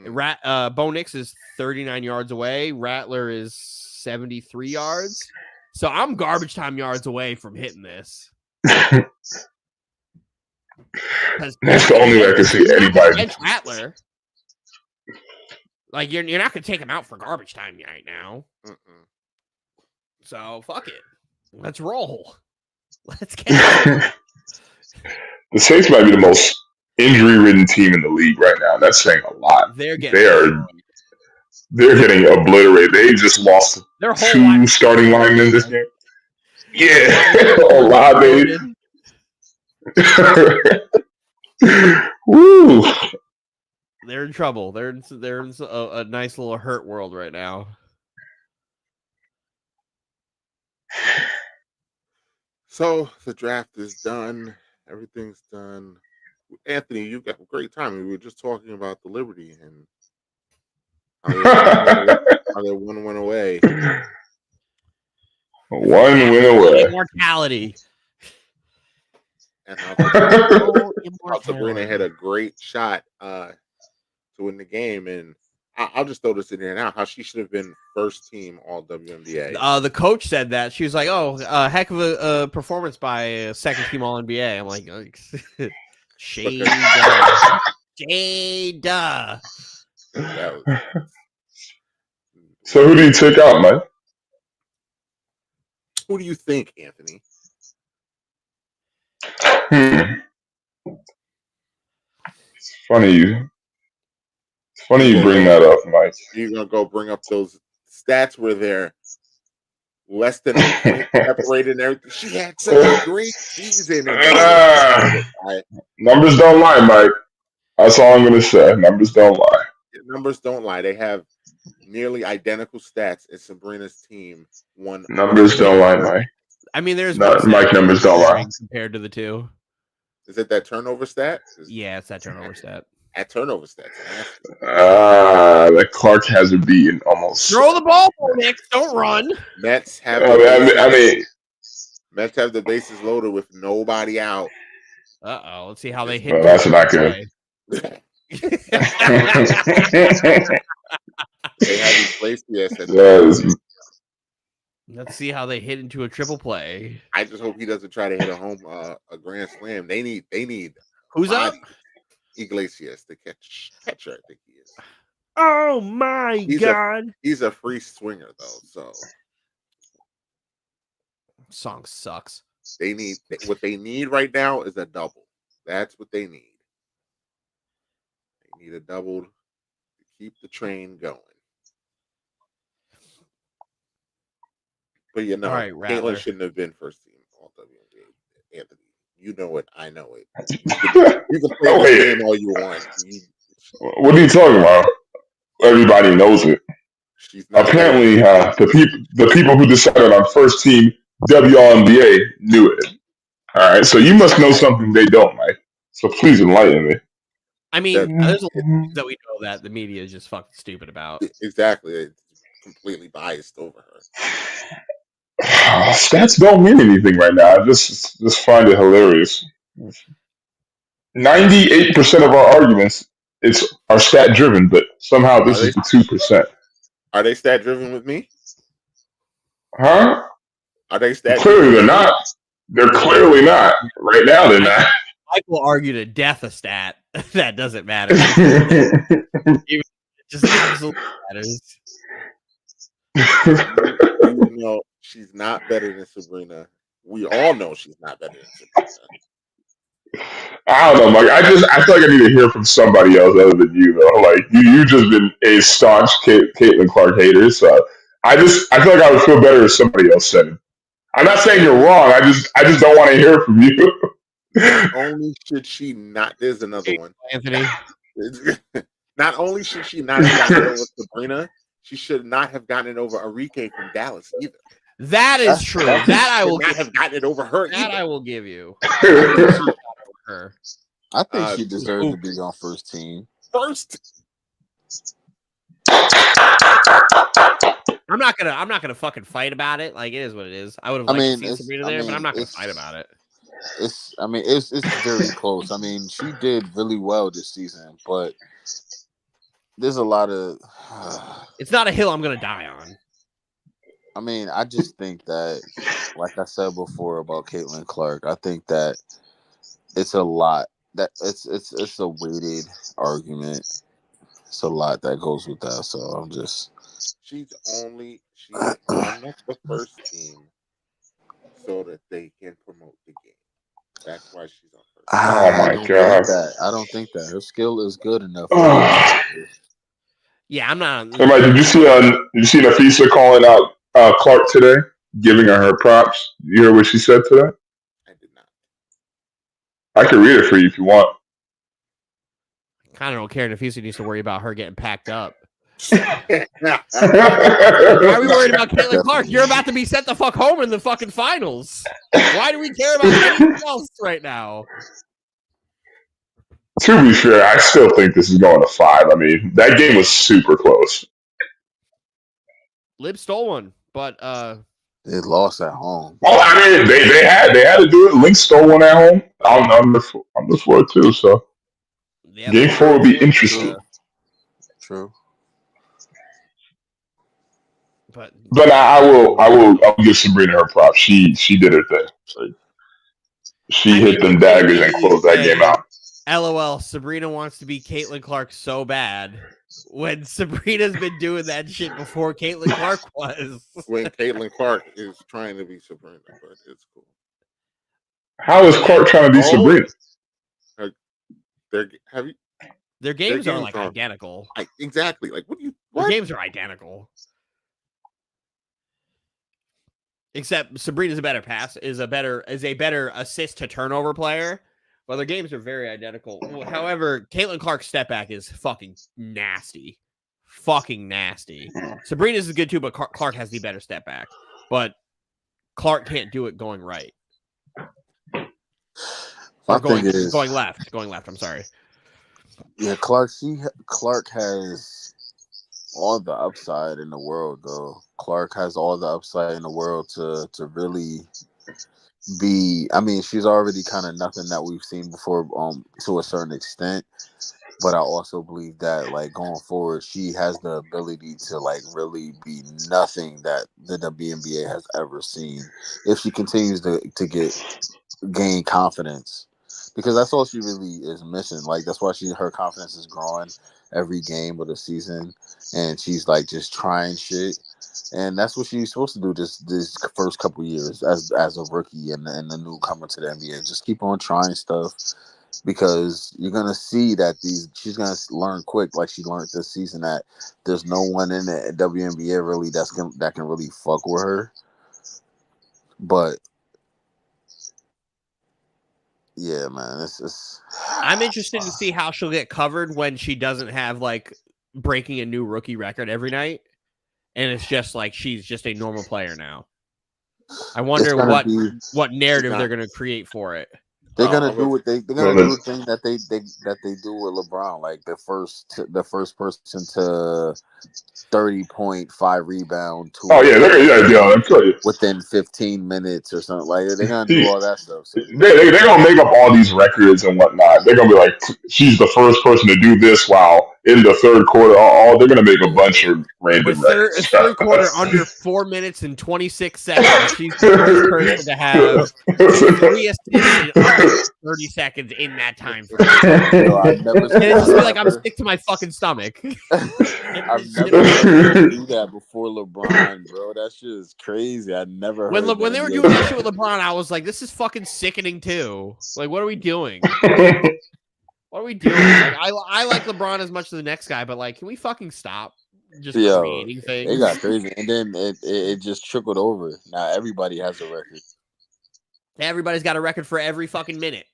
Bo Nix is 39 yards away. Rattler is 73 yards. So I'm garbage time yards away from hitting this. That's the only way I can see anybody. Bench Rattler. Like you're not gonna take him out for garbage time right now. So fuck it. Let's roll. Let's get it. The Saints might be the most injury-ridden team in the league right now. That's saying a lot. They're getting obliterated. They just lost 2 starting linemen this game. Yeah, Olave. Woo. They're in trouble. They're in a nice little hurt world right now. So the draft is done. Everything's done. Anthony, you got a great time. We were just talking about the Liberty and how they're 1 win away. 1 win away. Immortality. And how Sabrina had a great shot to win the game. And I'll just throw this in there now. How she should have been first team All WNBA. The coach said that. She was like, "Oh, heck of a performance by a second team All NBA." I'm like, shade, shade. So who do you take out, Mike? Who do you think, Anthony? It's funny you bring that up, Mike. You're gonna go bring up those stats where they're less than a point separated and everything. She had such a great season. Numbers don't lie, Mike. That's all I'm gonna say. Numbers don't lie. Numbers don't lie. They have nearly identical stats as Sabrina's team won. Numbers don't lie, Mike. I mean, there's Mike. Numbers don't lie compared to the two. Is it that turnover stat? Yeah, it's that turnover stat. At turnover stats. That Clark has a beaten almost. Throw the ball, Nick. Don't run. Mets have. Mets have the bases loaded with nobody out. Let's see how they hit. Well, that's not good. They have replaced Let's see how they hit into a triple play. I just hope he doesn't try to hit a grand slam. They need. Who's up? Iglesias, the catcher, I think he is. Oh my God! He's a free swinger though, so song sucks. They need what they need right now is a double. That's what they need. They need a double to keep the train going. But all right, Caitlin shouldn't have been first team All WNBA. Anthony, you know it. I know it. You can play the game all you want. What are you talking about? Everybody knows it. Apparently, the people who decided on first team WNBA knew it. All right, so you must know something they don't, Mike. So please enlighten me. I mean, there's a lot of things that we know that the media is just fucking stupid about. Exactly, it's completely biased over her. Stats don't mean anything right now. I just find it hilarious. 98% of our arguments are stat driven, but somehow this is the 2%. Are they stat driven with me? Huh? Are they stat? Clearly, they're not. They're clearly not. Right now, they're not. Mike will argue to death a stat that doesn't matter. It just absolutely matters. You know, she's not better than Sabrina. We all know she's not better than Sabrina. I don't know, Mike. I feel like I need to hear from somebody else other than you, though. Like you just been a staunch Caitlin Clark hater, so I feel like I would feel better if somebody else said it. I'm not saying you're wrong. I just don't want to hear from you. Not only should she not, there's another one, Anthony. Not only should she not have gotten over Sabrina, she should not have gotten it over Arike from Dallas either. That is true. That I will not have gotten it over her. That either. I will give you. Her. I think she deserves to be on first team. I'm not gonna fucking fight about it. Like, it is what it is. I would have liked to see Sabrina there, but I'm not gonna fight about it. It's very close. I mean, she did really well this season, but there's a lot of. It's not a hill I'm gonna die on. I mean, I just think that, like I said before about Caitlin Clark, I think that it's a lot. That it's a weighted argument. It's a lot that goes with that. So I'm just. She's on the first team so that they can promote the game. That's why she's on first. Oh my God! I don't think that her skill is good enough. Yeah, I'm not. Hey, Mike, did you see Nafisa calling out Clark today, giving her props? You hear what she said today? I did not. I can read it for you if you want. Kind of don't care. Nafisa needs to worry about her getting packed up. Why are we worried about Caitlin Clark? You're about to be sent the fuck home in the fucking finals. Why do we care about anything else right now? To be fair, I still think this is going to 5. I mean, that game was super close. Lib stole one, but they lost at home. Well, I mean, they had to do it. Lynx stole one at home on the floor too. So game 4 will be interesting. True. But I'll give Sabrina her props. She did her thing. Like, she I hit mean, them look at daggers and me closed that game saying, out. LOL, Sabrina wants to be Caitlin Clark so bad when Sabrina's been doing that shit before Caitlin Clark was. When Caitlin Clark is trying to be Sabrina, but it's cool. How is Clark trying to be Sabrina? Have you? Their games are games are- identical. Exactly. Like, what do you? Their What? games are identical. Except Sabrina's a better assist to turnover player. Well, their games are very identical. However, Caitlin Clark's step back is fucking nasty. Fucking nasty. Sabrina's is good too, but Clark has the better step back. But Clark can't do it going right. My Or going thing is, going left. Going left, I'm sorry. yeah, Clark has all the upside in the world, though. Clark has all the upside in the world to really be. I mean, she's already kind of nothing that we've seen before, to a certain extent. But I also believe that, like, going forward, she has the ability to, like, really be nothing that the WNBA has ever seen if she continues to gain confidence, because that's all she really is missing. Like, that's why her confidence is growing every game of the season, and she's like just trying shit, and that's what she's supposed to do this first couple years as a rookie and a newcomer to the NBA. Just keep on trying stuff, because you're gonna see that she's gonna learn quick, like she learned this season, that there's no one in the WNBA really that can really fuck with her. But yeah, man, it's I'm interested to see how she'll get covered when she doesn't have like breaking a new rookie record every night, and it's just like she's just a normal player now. I wonder what narrative they're going to create for it. They're gonna do what they're gonna do the thing that they do with LeBron, like the first person to 30.5 rebound. Within 15 minutes or something. Like, they're gonna do all that stuff. So They're gonna make up all these records and whatnot. They're gonna be like, she's the first person to do this while in the third quarter. They're gonna make a bunch of random records. Third quarter under 4 minutes and 26 seconds. She's the first person to have 3 assists in under 30 seconds in that time frame. Yo, I've never And it's just like I'm sick to my fucking stomach. I've never seen do that before LeBron, bro. That shit is crazy. I never heard when they were doing that shit with LeBron, I was like, this is fucking sickening too. Like, what are we doing? What are we doing? Like, I like LeBron as much as the next guy, but like, can we fucking stop just creating things? It got crazy, and then it just trickled over. Now everybody has a record. Everybody's got a record for every fucking minute.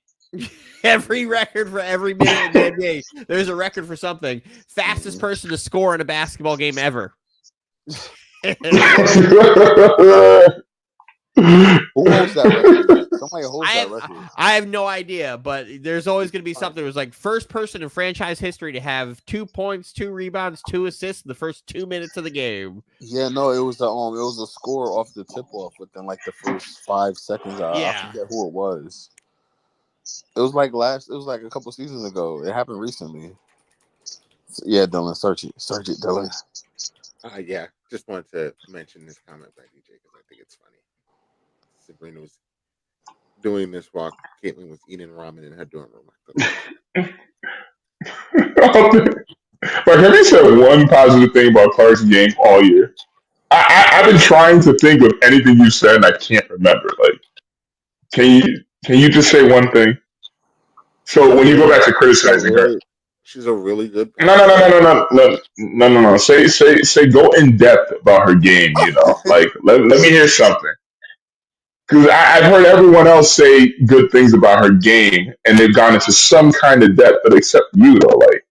Every record for every minute in the NBA. There's a record for something. Fastest person to score in a basketball game ever. Who holds that record? Somebody holds that record. I have no idea, but there's always going to be something. It was like first person in franchise history to have 2 points, 2 rebounds, 2 assists in the first 2 minutes of the game. Yeah, no, it was a score off the tip off within like the first 5 seconds. I forget who it was. It was like a couple seasons ago. It happened recently. Yeah, Dylan, search it, Dylan. Yeah, just wanted to mention this comment by DJ because I think it's funny. Sabrina was doing this while Caitlin was eating ramen in her dorm room. Like, have you said one positive thing about Clark's game all year? I've been trying to think of anything you said and I can't remember. Like, can you just say one thing? So when you go back to criticizing her, she's a really good. No. Say go in depth about her game. You know, like let me hear something. Because I've heard everyone else say good things about her game, and they've gone into some kind of depth, but except you, though. Like,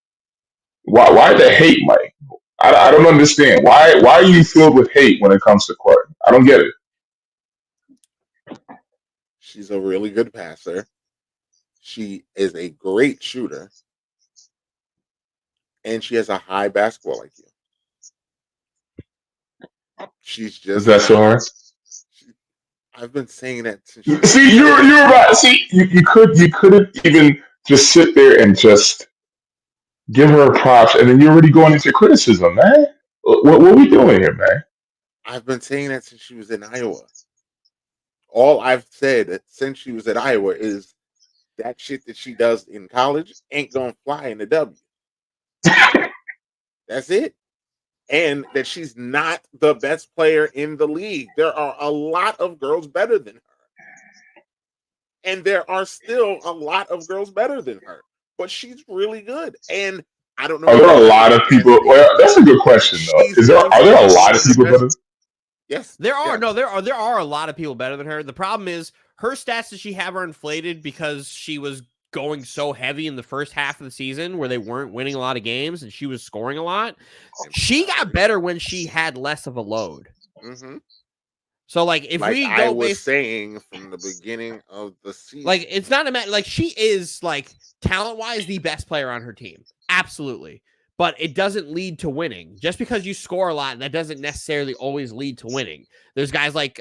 why the hate, Mike? I don't understand. Why are you filled with hate when it comes to Clark? I don't get it. She's a really good passer. She is a great shooter. And she has a high basketball IQ. She's just. Is that so hard? I've been saying that since. See, you were about. See, you couldn't even just sit there and just give her props, and then you're already going into criticism, man. What are we doing here, man? I've been saying that since she was in Iowa. All I've said since she was at Iowa is that shit that she does in college ain't gonna fly in the W. That's it. And that she's not the best player in the league. There are a lot of girls better than her. And there are still a lot of girls better than her. But she's really good. And I don't know Are if there you a heard lot this, of people? Anthony. Well, that's a good question, though. She's going Are to there a be lot one of of the people best. better? Yes. There are yes. there are a lot of people better than her. The problem is her stats that she have are inflated because she was going so heavy in the first half of the season where they weren't winning a lot of games and she was scoring a lot. She got better when she had less of a load. Mm-hmm. So, like, if Like we I go was based, saying from the beginning of the season, like, it's not a matter, like, she is, like, talent wise, the best player on her team. Absolutely. But it doesn't lead to winning. Just because you score a lot, that doesn't necessarily always lead to winning. There's guys like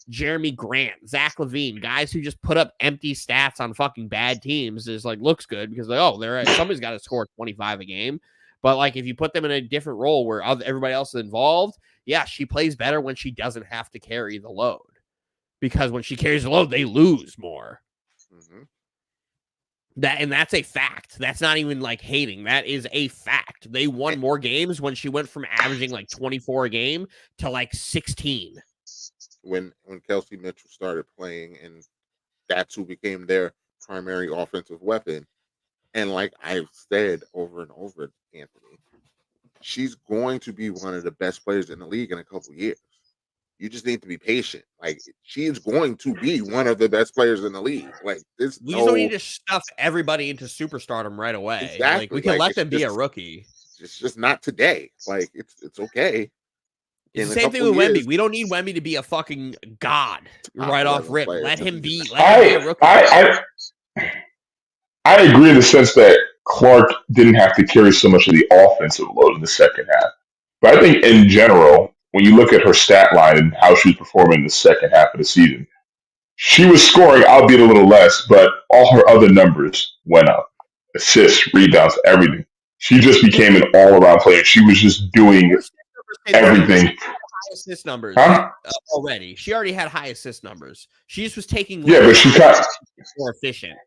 Jeremy Grant, Zach LaVine, guys who just put up empty stats on fucking bad teams. Is like looks good because like, oh, they're somebody's got to score 25 a game. But like if you put them in a different role where everybody else is involved, yeah, she plays better when she doesn't have to carry the load. Because when she carries the load, they lose more. mm-hmm. That's a fact. That's not even like hating. That is a fact. They won more games when she went from averaging like 24 a game to like 16. When Kelsey Mitchell started playing, and that's who became their primary offensive weapon. And like I've said over and over, Anthony, she's going to be one of the best players in the league in a couple years. You just need to be patient. Like she's going to be one of the best players in the league. Like this, We just don't need to stuff everybody into superstardom right away. exactly. Like we can like, let them be a rookie. It's just not today. Like it's okay. It's the same thing with Wemby. We don't need Wemby to be a fucking god right off rip. Let him be a rookie. I agree in the sense that Clark didn't have to carry so much of the offensive load in the second half. But I think in general, when you look at her stat line and how she was performing in the second half of the season, she was scoring, albeit a little less, but all her other numbers went up. Assists, rebounds, everything. She just became an all-around player. She was just doing everything. High assist numbers Huh? already. She already had high assist numbers. She just was taking But she got more efficient.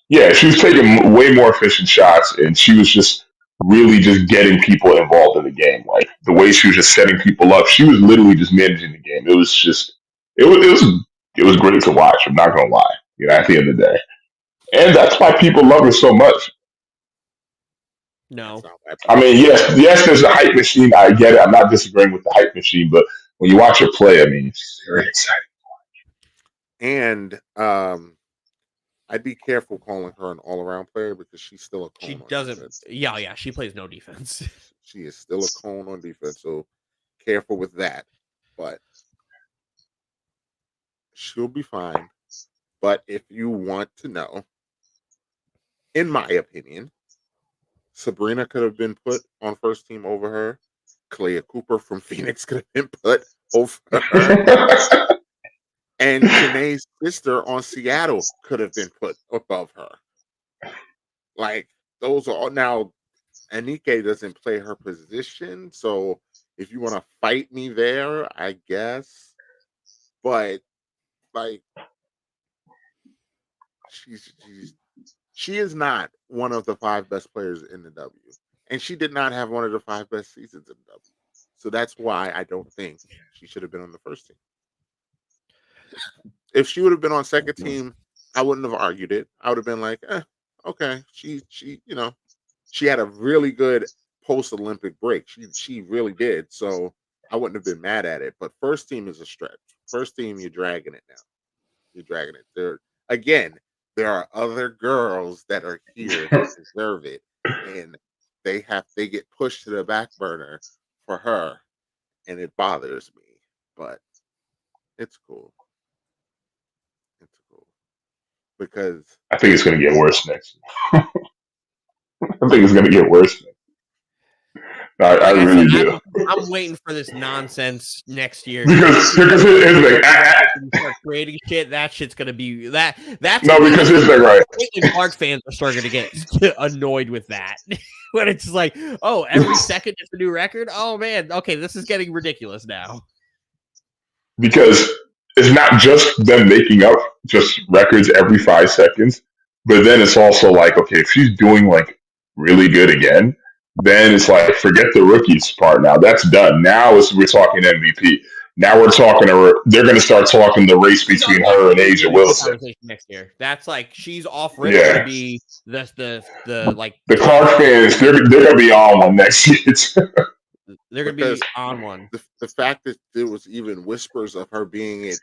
Yeah, she was taking way more efficient shots, and she was just really just getting people involved in the game. Like the way she was just setting people up, she was literally just managing the game. It was just, it was great to watch. I'm not gonna lie. At the end of the day, and that's why people love her so much. No, I mean, yes, there's a hype machine. I get it. I'm not disagreeing with the hype machine, but when you watch her play, I mean, it's very exciting. And I'd be careful calling her an all-around player because she's still a cone. She on doesn't. Defense. Yeah. She plays no defense. She is still a cone on defense, so careful with that. But she'll be fine. But if you want to know, in my opinion, Sabrina could have been put on first team over her. Clea Cooper from Phoenix could have been put over her. And Janae's sister on Seattle could have been put above her. Like, those are all now. Anike doesn't play her position, so if you want to fight me there, I guess. But like, she is not one of the 5 best players in the W, and she did not have one of the 5 best seasons in the W. So that's why I don't think she should have been on the first team. If she would have been on second team, I wouldn't have argued it. I would have been like, okay, she had a really good post-Olympic break. She really did. So I wouldn't have been mad at it. But first team is a stretch. First team, you're dragging it now. You're dragging it. There are other girls that are here that deserve it, and they get pushed to the back burner for her, and it bothers me. But it's cool. It's cool because I think it's going to get worse next. I think it's going to get worse. I Like I really said, do. I'm waiting for this nonsense next year. Because here's the thing. Start creating shit. That shit's gonna be that. That's No, because here's the thing, right? Caitlin Clark fans are starting to get annoyed with that. When it's like, oh, every second it's a new record. Oh man, okay, this is getting ridiculous now. Because it's not just them making up just records every 5 seconds, but then it's also like, okay, if she's doing like really good again, then it's like forget the rookies part now. That's done. Now we're talking MVP. Now we're talking they're going to start talking the race between her and Asia Wilson. Next year, that's like she's off rip Yeah. going to be the like the Clark fans. They're going to be on one next year. They're going to be on one. The fact that there was even whispers of her being it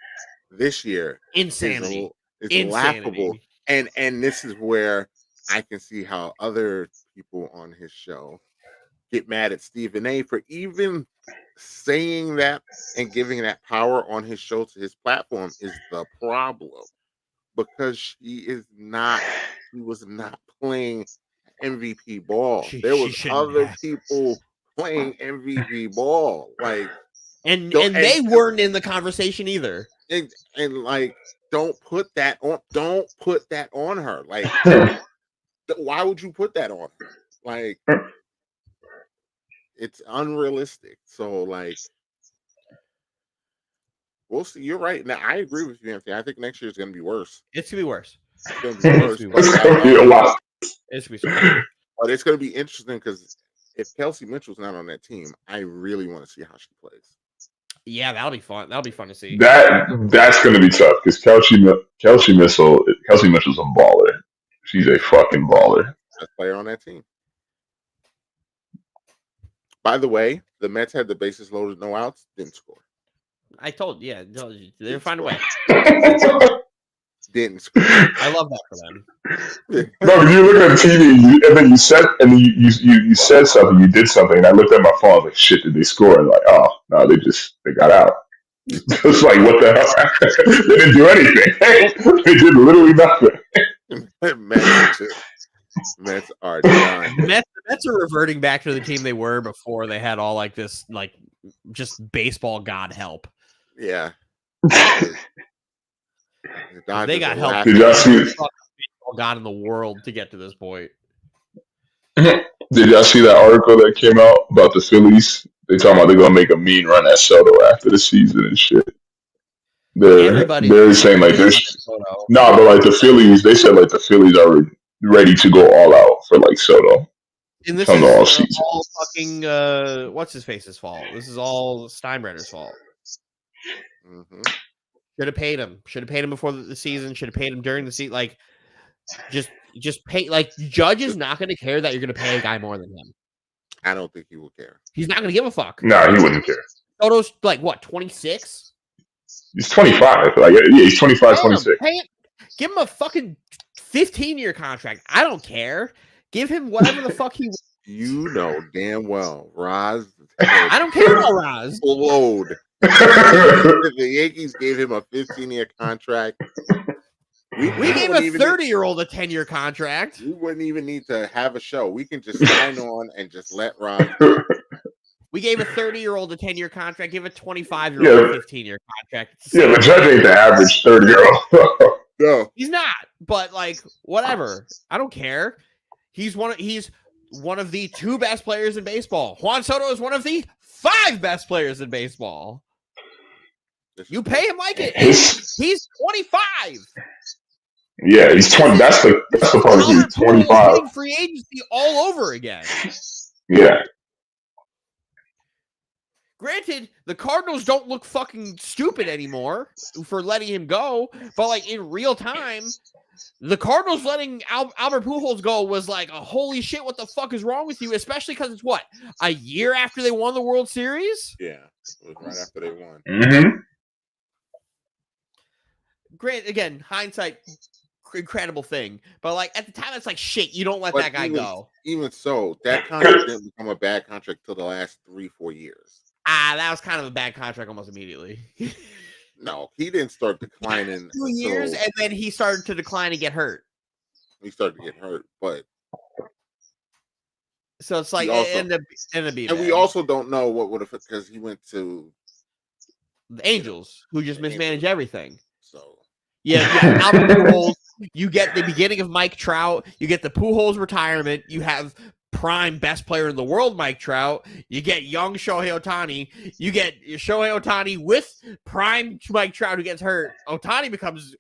this year, insanity, is laughable. And this is where I can see how other people on his show get mad at Stephen A. for even saying that and giving that power on his show to his platform is the problem, because she was not playing MVP ball. There was other people playing MVP ball, like, and they weren't in the conversation either. And like, don't put that on her. Like, why would you put that on her? Like, it's unrealistic. So like, we'll see. You're right. Now I agree with you, Anthony. I think next year is going to be worse. It's going to be worse. It's going to be worse. It's going to be a lot. It's going to be worse. But it's going to be interesting because if Kelsey Mitchell's not on that team, I really want to see how she plays. Yeah, that'll be fun. That'll be fun to see. That's going to be tough because Kelsey Mitchell's a baller. She's a fucking baller. Best player on that team. By the way, the Mets had the bases loaded, no outs, didn't score. I told you, they'll find a way. Didn't score. I love that for them. No, you look at TV and then you said something, you did something, and I looked at my phone, I was like, shit, did they score? And like, oh no, they got out. It's like, what the hell? They didn't do anything. They did literally nothing. Mets are done. The Mets are reverting back to the team they were before they had all like this, like just baseball god help. Yeah. They got help. Did y'all see baseball god in the world to get to this point? Did y'all see that article that came out about the Phillies? They talking about they're gonna make a mean run at Soto after the season and shit. They're saying like this. No, but like the Phillies, they said like the Phillies are ready to go all out for like Soto. And this is all fucking what's his face's fault. This is all Steinbrenner's fault. Mm-hmm. Should have paid him. Should have paid him before the season. Should have paid him during the season. Like, just pay. Like, Judge is not going to care that you're going to pay a guy more than him. I don't think he will care. He's not going to give a fuck. No, he wouldn't care. Soto's like what, 26? He's 25. Like, yeah, he's 25, 26. Give him a fucking 15-year contract. I don't care. Give him whatever the fuck he wants. You know damn well, Roz. I don't care about Roz. Load. If the Yankees gave him a 15-year contract, we gave a 30-year-old a 10-year contract. We wouldn't even need to have a show. We can just sign on and just let Roz go. We gave a 30-year-old a 10-year contract. Give a 25-year-old a 15-year contract. Yeah, but Judge ain't the average 30-year-old. No, he's not. But like, whatever. I don't care. He's one of the 2 best players in baseball. Juan Soto is one of the 5 best players in baseball. You pay him like it. He's 25. Yeah, he's 20. That's the part. He's 25. Free agency all over again. Yeah. Granted, the Cardinals don't look fucking stupid anymore for letting him go, but like in real time, the Cardinals letting Albert Pujols go was like, holy shit, what the fuck is wrong with you? Especially because it's what, a year after they won the World Series? Yeah, it was right after they won. Mm-hmm. Great, again, hindsight, incredible thing. But like at the time, it's like shit. You don't let that guy go. Even so, that contract didn't become a bad contract till the last 3-4 years. That was kind of a bad contract almost immediately. No, he didn't start declining. 2 years, and then he started to decline and get hurt. He started to get hurt, but So it's like also- it ended up being And we bad. also don't know what would have, because he went to the Angels, who just the mismanage Angels. everything. So Yeah, you have Albert Pujols. You get the beginning of Mike Trout. You get the Pujols retirement. You have prime best player in the world, Mike Trout. You get young Shohei Ohtani. You get Shohei Ohtani with prime Mike Trout who gets hurt. Ohtani becomes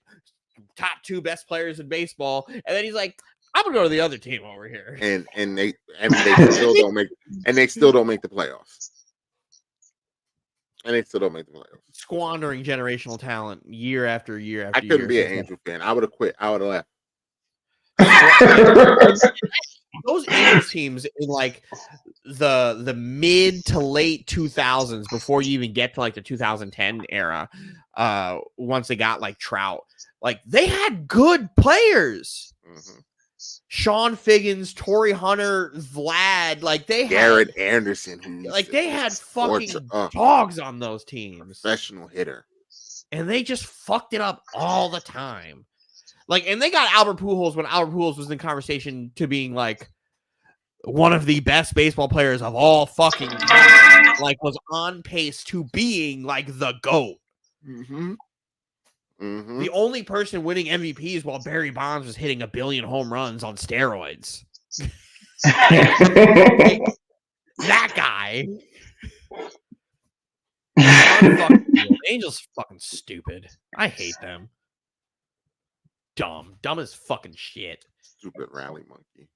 top 2 best players in baseball, and then he's like, "I'm gonna go to the other team over here." and they still don't make the playoffs. And they still don't make the playoffs. Squandering generational talent year after year after I couldn't year. be an Angel fan. I would have quit. I would have left. Those Angels teams in like the mid to late 2000s, before you even get to like the 2010 era, once they got like Trout, like they had good players. Mhm. Sean Figgins, Torrey Hunter, Vlad, like they had Garrett Anderson, who like they had fucking torture, dogs on those teams, professional hitter. and they just fucked it up all the time. Like, and they got Albert Pujols when Albert Pujols was in conversation to being like one of the best baseball players of all fucking time. Like, was on pace to being like the GOAT. Mm-hmm. Mm-hmm. The only person winning MVPs while Barry Bonds was hitting 1 billion home runs on steroids. Like, that guy. Angels fucking stupid. I hate them. Dumb as fucking shit. Stupid rally monkey.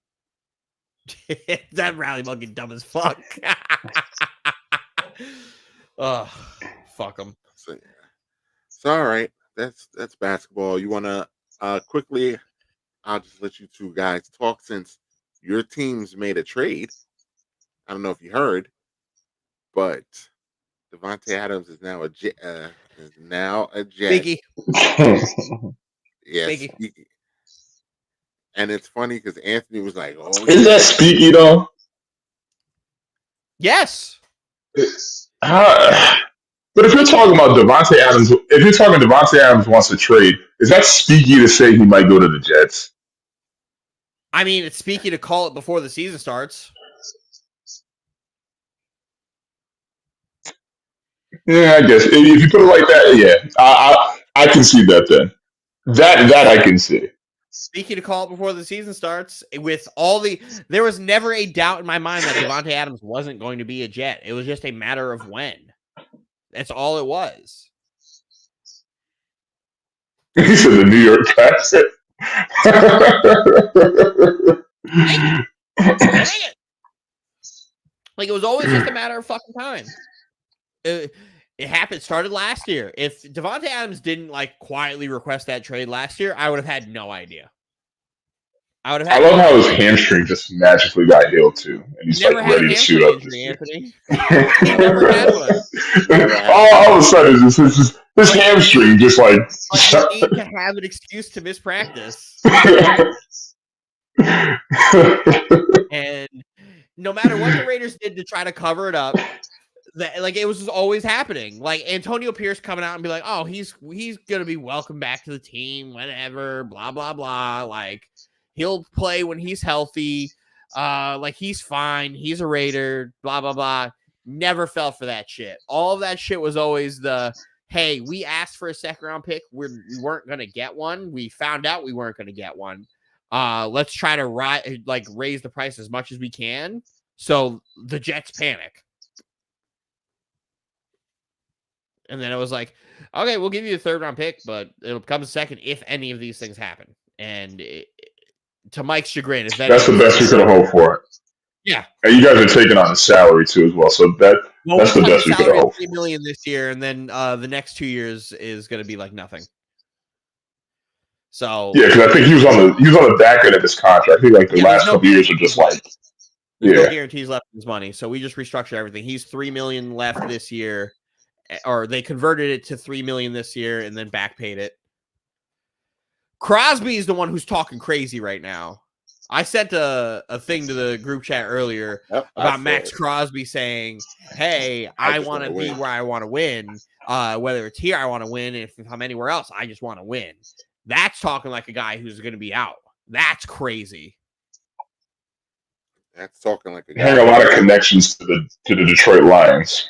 That rally monkey dumb as fuck. Ugh, fuck them. So yeah. So all right, that's basketball. You wanna quickly? I'll just let you two guys talk since your teams made a trade. I don't know if you heard, but Devontae Adams is now a Jet. Biggie. Yes. Biggie. And it's funny because Anthony was like, "Oh, Isn't that speaky though? Yes. But if you're talking about Devontae Adams, if you're talking Devontae Adams wants to trade, is that speaky to say he might go to the Jets? I mean, it's speaky to call it before the season starts. Yeah, I guess if you put it like that, yeah, I can see that then. That I can see. Speaking to call it before the season starts, with all there was never a doubt in my mind that Devontae Adams wasn't going to be a Jet. It was just a matter of when. That's all it was. He said the New York Jets. Dang it. Like, it was always just a matter of fucking time. It happened. Started last year. If Devontae Adams didn't like quietly request that trade last year, I would have had no idea. I love how his hamstring just magically got healed too, and he's like ready to suit up this year. Anthony. He never had one. All of a sudden, his hamstring just like. You need to have an excuse to miss practice. And no matter what the Raiders did to try to cover it up, like it was just always happening. Like Antonio Pierce coming out and be like, "Oh, he's gonna be welcome back to the team, whatever, blah blah blah." Like he'll play when he's healthy. Like he's fine. He's a Raider. Blah blah blah. Never fell for that shit. All of that shit was always hey, we asked for a second round pick. We weren't gonna get one. We found out we weren't gonna get one. Let's try to raise the price as much as we can so the Jets panic. And then it was like, okay, we'll give you a 3rd round pick, but it'll come a second if any of these things happen. And to Mike's chagrin, that's the best we could have hoped for. Yeah, and you guys are taking on a salary too as well, so that's the best we could have hoped. $3 million this year, and then the next 2 years is going to be like nothing. So yeah, because I think he was on the back end of his contract. I think like the last couple years are just like no guarantees left in his money. So we just restructured everything. He's $3 million left this year. Or they converted it to $3 million this year and then back paid it. Crosby is the one who's talking crazy right now. I sent a thing to the group chat earlier about Max Crosby saying, "Hey, I want to be where I want to win. Whether it's here, I want to win. If I'm anywhere else, I just want to win." That's talking like a guy who's going to be out. That's crazy. That's talking like a Having guy. a lot of connections to the Detroit Lions.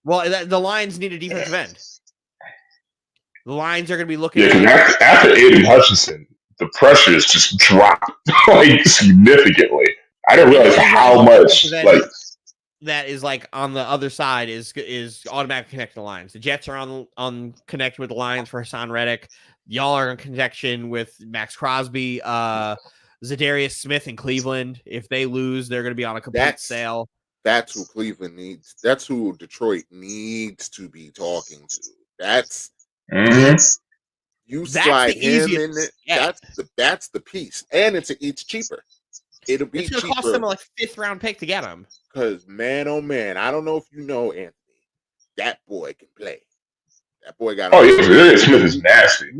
Well, the Lions need a defensive end. The Lions are going to be looking Yeah, because at after Aiden Hutchinson, the pressures just dropped like significantly. I didn't realize how much like. That is like on the other side is automatic connect to the Lions. The Jets are on connection with the Lions for Hassan Reddick. Y'all are in connection with Max Crosby, Zadarius Smith in Cleveland. If they lose, they're going to be on a complete sale. That's who Cleveland needs. That's who Detroit needs to be talking to. That's you slide him in there. Yeah. That's the piece, and it's cheaper. It'll be it's going to cost them like a 5th round pick to get him. Because man, oh man, I don't know if you know Anthony. That boy can play. That boy got. Oh yeah, Zadarius Smith is nasty.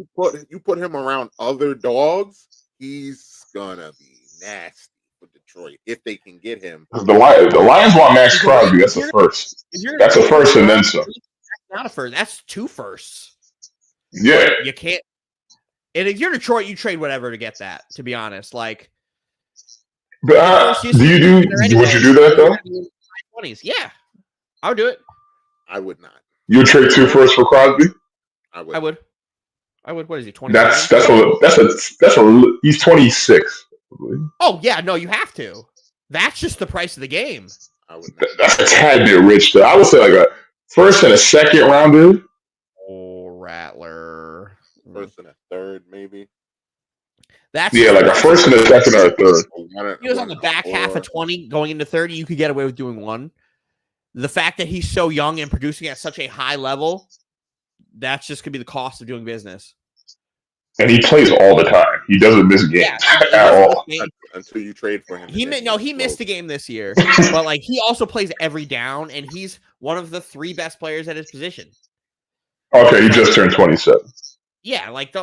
You put him around other dogs, he's gonna be nasty for Detroit if they can get him. The Lions want Max Crosby. That's a first. That's a first and then some. Not a first. That's 2 firsts. Yeah, you can't. And if you're Detroit, you trade whatever to get that. To be honest, like. But would you do that though? 20s. Yeah, I would do it. I would not. You would trade 2 firsts for Crosby? I would. What is he? 20. That's he's 26. Oh yeah, no, you have to. That's just the price of the game. That's a tad bit rich though. I would say like a first and a second rounder. Oh, Rattler. First and a third, maybe. That's like a first and a second or a third. He was on the back half of 20 going into 30. You could get away with doing 1. The fact that he's so young and producing at such a high level, that's just going to be the cost of doing business. And he plays all the time. He doesn't miss games at all. Until you trade for him. He missed a game this year. But like he also plays every down, and he's one of the 3 best players at his position. Okay, he just turned 27. Yeah, like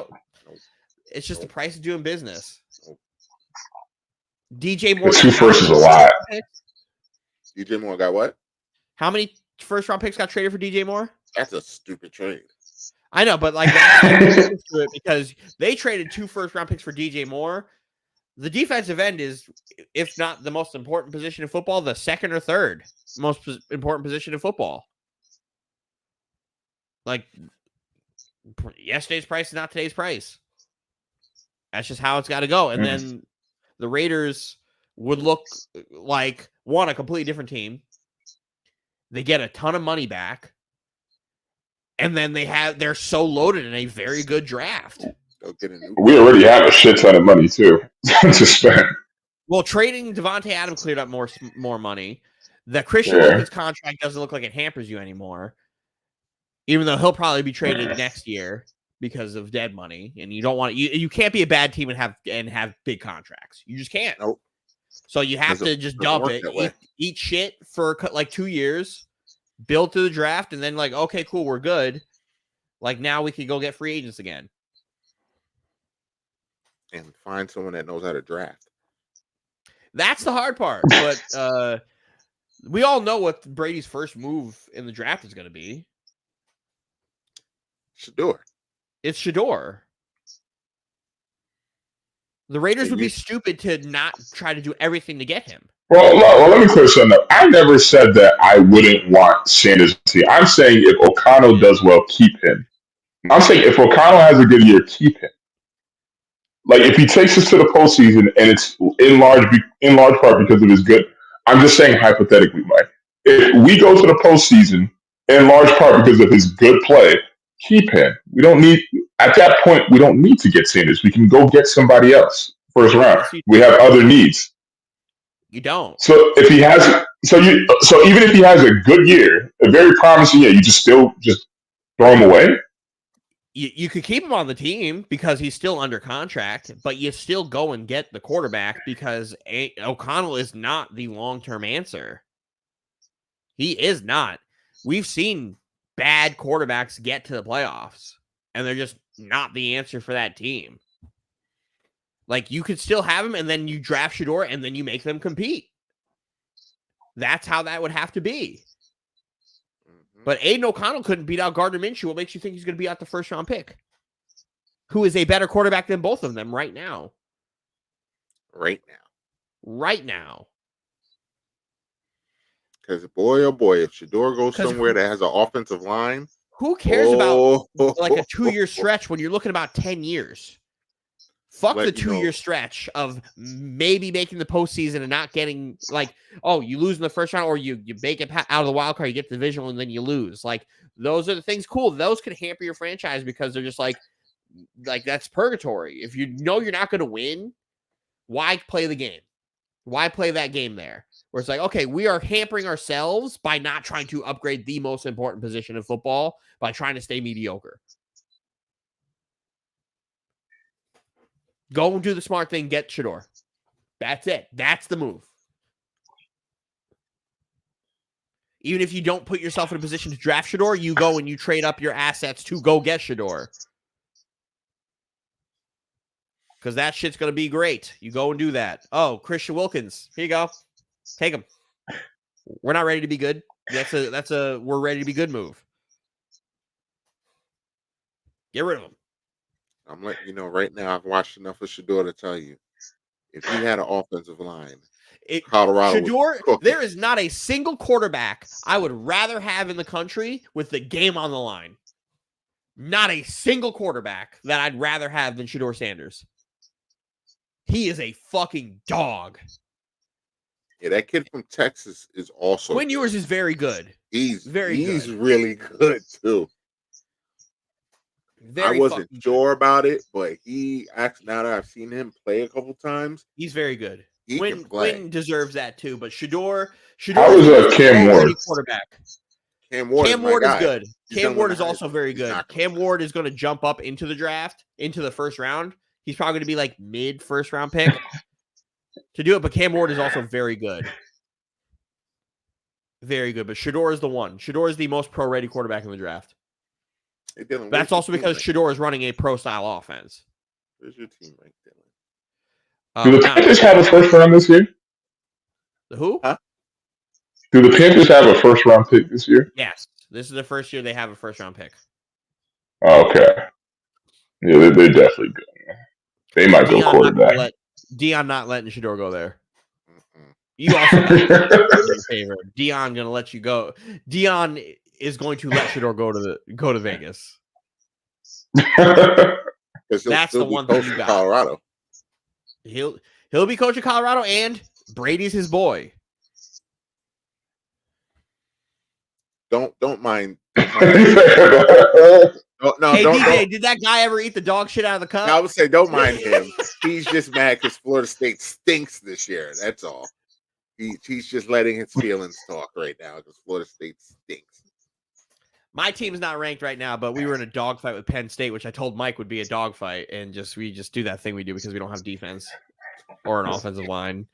it's just the price of doing business. DJ Moore. 2 firsts is a lot. DJ Moore got what? How many first round picks got traded for DJ Moore? That's a stupid trade. I know, but like because they traded 2 first round picks for DJ Moore. The defensive end is, if not the most important position in football, the 2nd or 3rd most important position in football. Like yesterday's price is not today's price. That's just how it's got to go. And then the Raiders would look like a completely different team. They get a ton of money back. And then they're so loaded in a very good draft. We already have a shit ton of money too to spend. Well, trading Devontae Adams cleared up more money. The Christian Wilkins contract doesn't look like it hampers you anymore. Even though he'll probably be traded next year because of dead money, and you don't want you can't be a bad team and have big contracts. You just can't. Nope. So you have to just dump it, eat shit for like 2 years, build to the draft, and then like, okay, cool, we're good. Like now we could go get free agents again. And find someone that knows how to draft. That's the hard part. But we all know what Brady's first move in the draft is going to be. Shador. It's Shador. The Raiders would be stupid to not try to do everything to get him. Well, let me clear something up. I never said that I wouldn't want Sanders. I'm saying if O'Connell does well, keep him. I'm saying if O'Connell has a good year, keep him. Like if he takes us to the postseason and it's in large part because of his good. I'm just saying hypothetically, Mike. If we go to the postseason in large part because of his good play, keep him. We don't need at that point. We don't need to get Sanders. We can go get somebody else first round. We have other needs. You don't. So if he has, so even if he has a good year, a very promising year, you just throw him away. You could keep him on the team because he's still under contract, but you still go and get the quarterback because O'Connell is not the long-term answer. He is not. We've seen bad quarterbacks get to the playoffs, and they're just not the answer for that team. Like, you could still have him, and then you draft Shador, and then you make them compete. That's how that would have to be. But Aiden O'Connell couldn't beat out Gardner Minshew. What makes you think he's going to be out the first-round pick? Who is a better quarterback than both of them right now? Right now. Because boy, oh boy, if Shador goes 'Cause somewhere that has an offensive line, Who cares about oh, like a 2-year stretch when you're looking about 10 years? Fuck the Let you know. 2-year stretch of maybe making the postseason and not getting like, oh, you lose in the first round or you make it out of the wild card, you get the divisional and then you lose. Like those are the things. Cool. Those can hamper your franchise because they're just like that's purgatory. If you know you're not going to win, why play the game? Why play that game there? Where it's like, okay, we are hampering ourselves by not trying to upgrade the most important position in football by trying to stay mediocre. Go and do the smart thing, get Shador. That's it. That's the move. Even if you don't put yourself in a position to draft Shador, you go and you trade up your assets to go get Shador. Because that shit's going to be great. You go and do that. Oh, Christian Wilkins. Here you go. Take him. We're not ready to be good. That's a we're ready to be good move. Get rid of him. I'm letting you know right now. I've watched enough of Shador to tell you, if he had an offensive line, Colorado Shador, would there is not a single quarterback I would rather have in the country with the game on the line. Not a single quarterback that I'd rather have than Shador Sanders. He is a fucking dog. Yeah, that kid from Texas is also Quinn Ewers is very good. He's good. really good too. Very I wasn't fucking sure about it, but he actually, now that I've seen him play a couple times, he's very good. he can play. Quinn deserves that too, but Shador How was Cam Ward? Quarterback. Cam Ward is good. He's Cam Ward done is also very good. Cam Ward is going to jump up into the draft, into the first round. He's probably going to be like mid first round pick to do it, but Cam Ward is also very good. Very good, but Shador is the one. Shador is the most pro-ready quarterback in the draft. Hey, Dylan, that's also because Shador is running a pro-style offense. Where's your team right, Dylan? Do the Panthers have a first round this year? The who? Huh? Do the Panthers have a first round pick this year? Yes. This is the first year they have a first round pick. Okay. Yeah, they definitely do. They might go quarterback. Dion not letting Shador go there. You also in your favor. Dion gonna let you go. Dion is going to let Shador go to Vegas. That's the one thing you got. Colorado. He'll be coach of Colorado, and Brady's his boy. Don't mind. Hey, DJ, did that guy ever eat the dog shit out of the cup? I would say don't mind him. He's just mad because Florida State stinks this year. That's all. He's just letting his feelings talk right now because Florida State stinks. My team's not ranked right now, but we were in a dogfight with Penn State, which I told Mike would be a dogfight, and we just do that thing we do because we don't have defense or an offensive line.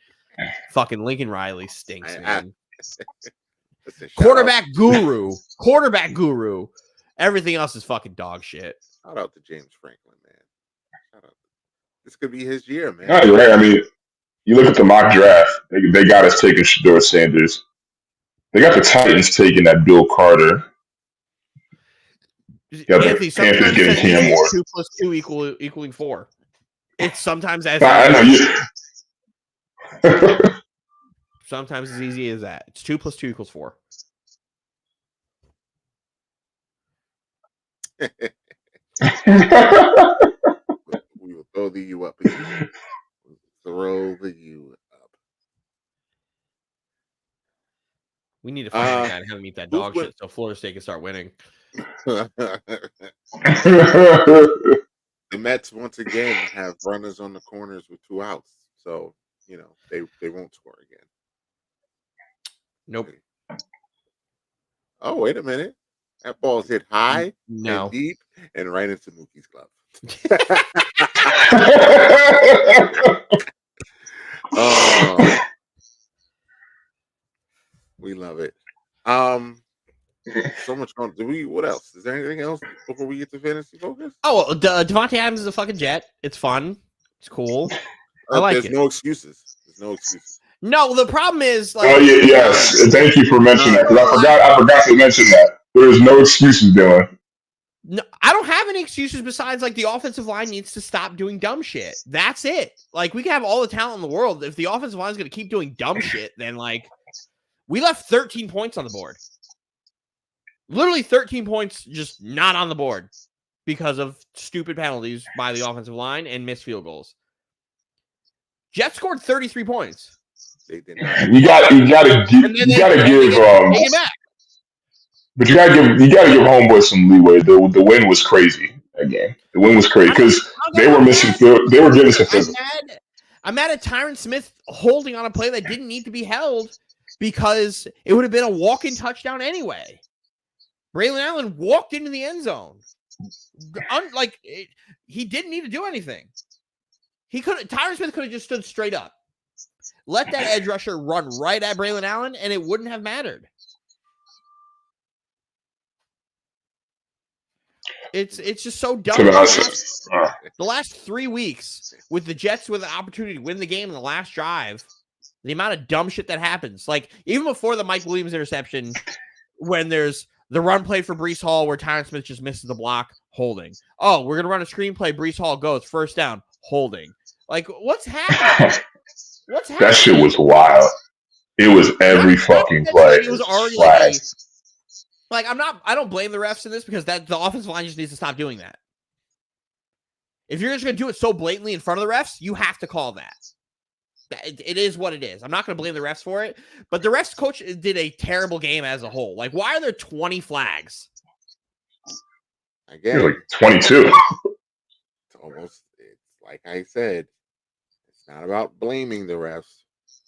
Fucking Lincoln Riley stinks, man. Quarterback guru. Everything else is fucking dog shit. Shout out to James Franklin, man. Shout out. This could be his year, man. No, you're right. I mean, you look at the mock draft. They got us taking Shador Sanders. They got the Titans taking that Bill Carter. Anthony, sometimes getting Cam Ward. 2 + 2 equaling 4. It's sometimes as sometimes as easy as that. It's 2 + 2 = 4. We will throw the U up again. Throw the U up. We need to find a guy to have him eat that dog shit so Florida State can start winning. The Mets once again have runners on the corners with 2 outs, so they won't score again. Nope. Oh, wait a minute! That ball's hit high, and deep, and right into Mookie's glove. Oh, we love it. So much fun. What else? Is there anything else before we get to fantasy focus? Oh, Devontae Adams is a fucking jet. It's fun. It's cool. I like it. There's no excuses. No, the problem is like. Oh yeah, yes. Thank you for mentioning that because I forgot to mention that. There's no excuses, Dylan. No, I don't have any excuses besides like the offensive line needs to stop doing dumb shit. That's it. Like we can have all the talent in the world. If the offensive line is going to keep doing dumb shit, then like We left 13 points on the board. Literally 13 points just not on the board because of stupid penalties by the offensive line and missed field goals. Jets scored 33 points. They did not. You gotta give take it back. but you gotta give homeboys some leeway. The win was crazy again. The win was crazy because they were missing field. They were getting some field. I'm mad at Tyron Smith holding on a play that didn't need to be held because it would have been a walk-in touchdown anyway. Braylon Allen walked into the end zone. He didn't need to do anything. Tyron Smith could have just stood straight up. Let that edge rusher run right at Braylon Allen, and it wouldn't have mattered. It's just so dumb. The last 3 weeks with the Jets with an opportunity to win the game in the last drive, the amount of dumb shit that happens. Like, even before the Mike Williams interception, when there's the run play for Breece Hall where Tyron Smith just misses the block, holding. Oh, we're going to run a screenplay. Breece Hall goes, first down, holding. Like, what's happening? That shit was wild. It was every fucking play. It was already I don't blame the refs in this because the offensive line just needs to stop doing that. If you're just going to do it so blatantly in front of the refs, you have to call that. It is what it is. I'm not going to blame the refs for it, but the refs coach did a terrible game as a whole. Like, why are there 20 flags? Again, like 22. It's like I said, it's not about blaming the refs,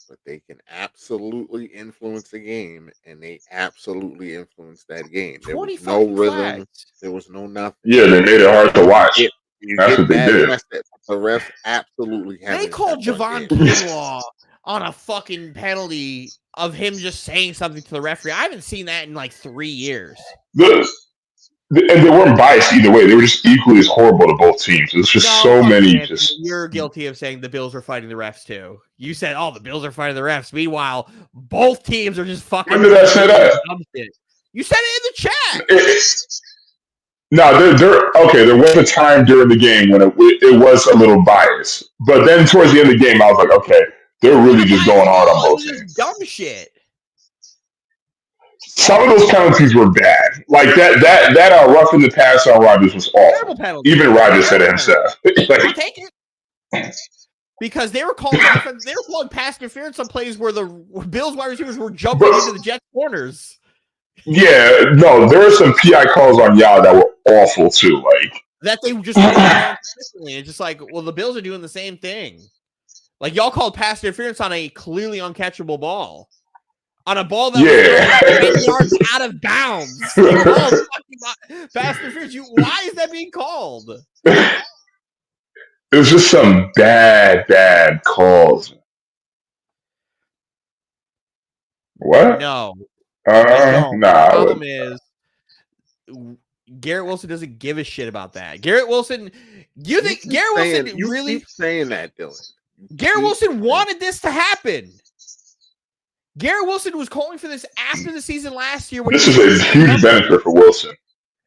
but they can absolutely influence the game, and they absolutely influenced that game. There was no rhythm. Flags. There was no nothing. Yeah, they made it hard to watch. That's what they did. The refs absolutely have. They called Javon Kinlaw on a fucking penalty of him just saying something to the referee. I haven't seen that in like 3 years. And they weren't biased either way. They were just equally as horrible to both teams. There's just so many. You're guilty of saying the Bills were fighting the refs too. You said, "Oh, the Bills are fighting the refs." Meanwhile, both teams are just fucking. When did I say that? You said it in the chat. No, there was a time during the game when it was a little biased. But then towards the end of the game, I was like, okay, they're really just going hard on both teams. Dumb shit. Some of those penalties were bad. Like that roughing the pass on Rodgers was awful. Even Rodgers said it himself. I'll take it. Because they were calling pass interference on plays where the Bills wide receivers were jumping into the Jets corners. Yeah, no, there were some PI calls on y'all that were awful too. Like that they just consistently. It's just like, well, the Bills are doing the same thing. Like y'all called pass interference on a clearly uncatchable ball, on a ball that was 10 yards out of bounds. Pass interference. Why is that being called? It was just some bad calls. What? No. Nah. The problem is Garrett Wilson doesn't give a shit about that. Garrett Wilson, you think Garrett Wilson really keep saying that, Dylan? Garrett Wilson wanted this to happen. Garrett Wilson was calling for this after the season last year. This is a huge benefit for Wilson.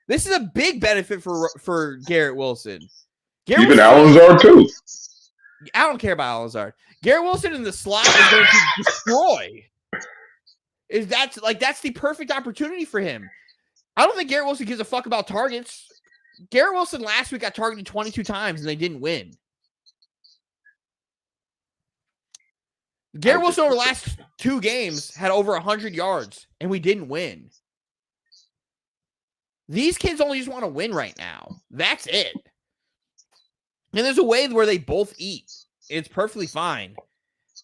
This is a big benefit for Garrett Wilson. Even Alonzard too. I don't care about Alonzard. Garrett Wilson in the slot is going to destroy. That's the perfect opportunity for him. I don't think Garrett Wilson gives a fuck about targets. Garrett Wilson last week got targeted 22 times and they didn't win. Garrett Wilson over the last 2 games had over 100 yards and we didn't win. These kids only just want to win right now. That's it. And there's a way where they both eat. It's perfectly fine.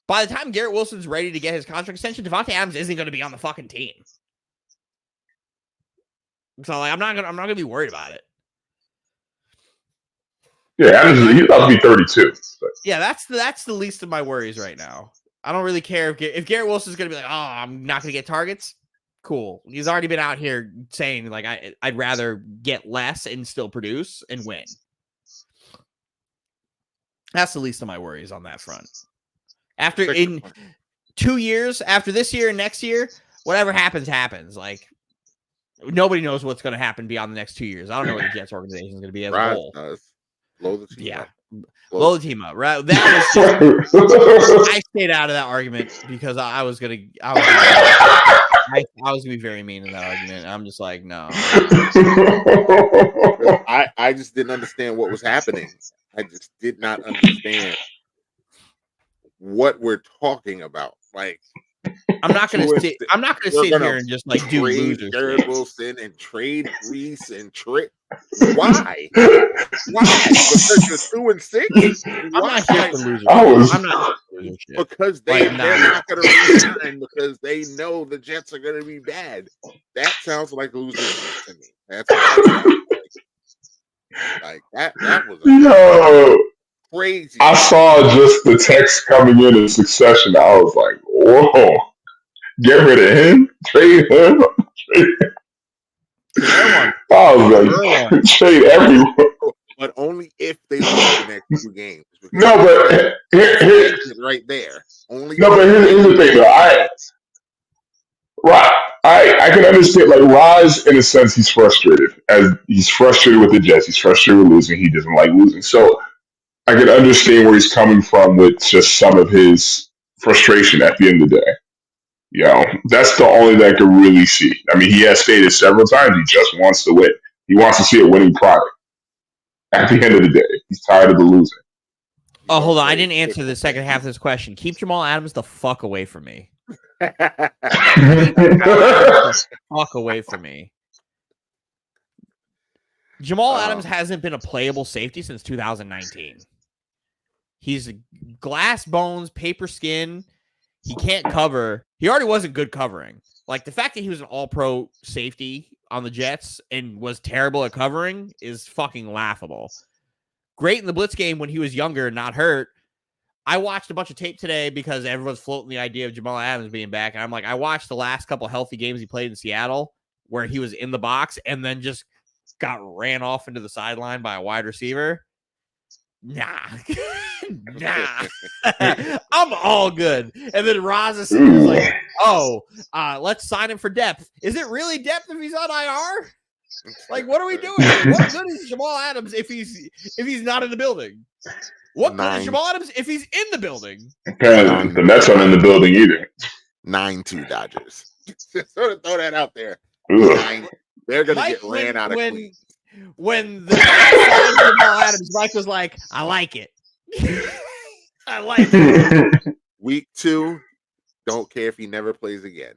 By the time Garrett Wilson's ready to get his contract extension, Devontae Adams isn't going to be on the fucking team. So I'm not gonna be worried about it. Yeah, he's about to be 32. So. Yeah, that's the least of my worries right now. I don't really care if Garrett Wilson's gonna be like, oh, I'm not gonna get targets. Cool. He's already been out here saying like I'd rather get less and still produce and win. That's the least of my worries on that front. After in 2 years, after this year and next year, whatever happens, happens. Like nobody knows what's going to happen beyond the next 2 years. I don't know what the Jets organization is going to be as a whole. Blow the yeah, Blow the team up, right? That was just, I stayed out of that argument because I was gonna be very mean in that argument. I'm just like, no. I just didn't understand what was happening. I just did not understand what we're talking about. Like, I'm not gonna sit. I'm not gonna we're sit gonna here and just like do trade loser Garrett shit. Wilson and trade Reese and trade. Why? Why? Because you're 2-6. I'm not here for Why? loser. I Shit. was. I'm not here for loser shit. Because Like, they're nah. not going to resign because they know the Jets are going to be bad. That sounds like loser shit to me. That's what that sounds like. That was Yo, crazy. I saw just the text coming in succession. I was like, whoa, get rid of him, trade him. Everyone. I was like, trade everyone. But only if they lose the next 2 games. No, but that's an exit right there. Only no, but here's the thing, though. I can understand. Like Raj, in a sense, he's frustrated. As he's frustrated with the Jets, he's frustrated with losing. He doesn't like losing. So I can understand where he's coming from with just some of his frustration at the end of the day. You know, that's the only thing I can really see. I mean, he has stated several times he just wants to win. He wants to see a winning product. At the end of the day, he's tired of the losing. Oh, hold on. I didn't answer the second half of this question. Keep Jamal Adams the fuck away from me. Fuck away from me. Jamal Adams hasn't been a playable safety since 2019. He's glass bones, paper skin. He can't cover. He already wasn't good covering. Like, the fact that he was an all-pro safety on the Jets and was terrible at covering is fucking laughable. Great in the blitz game when he was younger and not hurt. I watched a bunch of tape today because everyone's floating the idea of Jamal Adams being back. And I'm like, I watched the last couple healthy games he played in Seattle where he was in the box and then just got ran off into the sideline by a wide receiver. Nah. Nah. I'm all good. And then Roz is like, let's sign him for depth. Is it really depth if he's on IR? Like, what are we doing here? What good is Jamal Adams if he's not in the building? What good is Jamal Adams if he's in the building? Apparently, the Mets aren't in the building either. 9-2 Dodgers. Just sort of throw that out there. Ugh. They're gonna get ran out of Queens. When the signed Jamal Adams, Mike was like, "I like it. I like it." Week 2, don't care if he never plays again.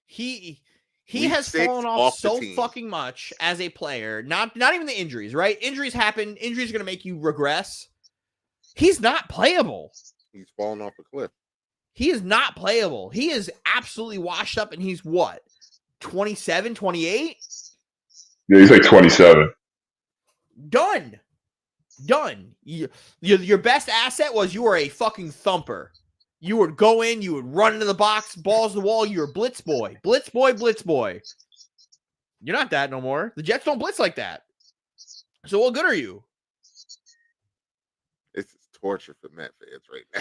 He Week has 6, fallen off so the team. fucking much as a player. Not even the injuries, right? Injuries happen. Injuries are going to make you regress. He's not playable. He's fallen off a cliff. He is not playable. He is absolutely washed up, and he's what? 27, 28? Yeah, he's like 27. Done. Your best asset was you were a fucking thumper. You would go in, you would run into the box, balls to the wall. You were blitz boy. Blitz boy. You're not that no more. The Jets don't blitz like that. So what good are you? It's torture for Met fans right now.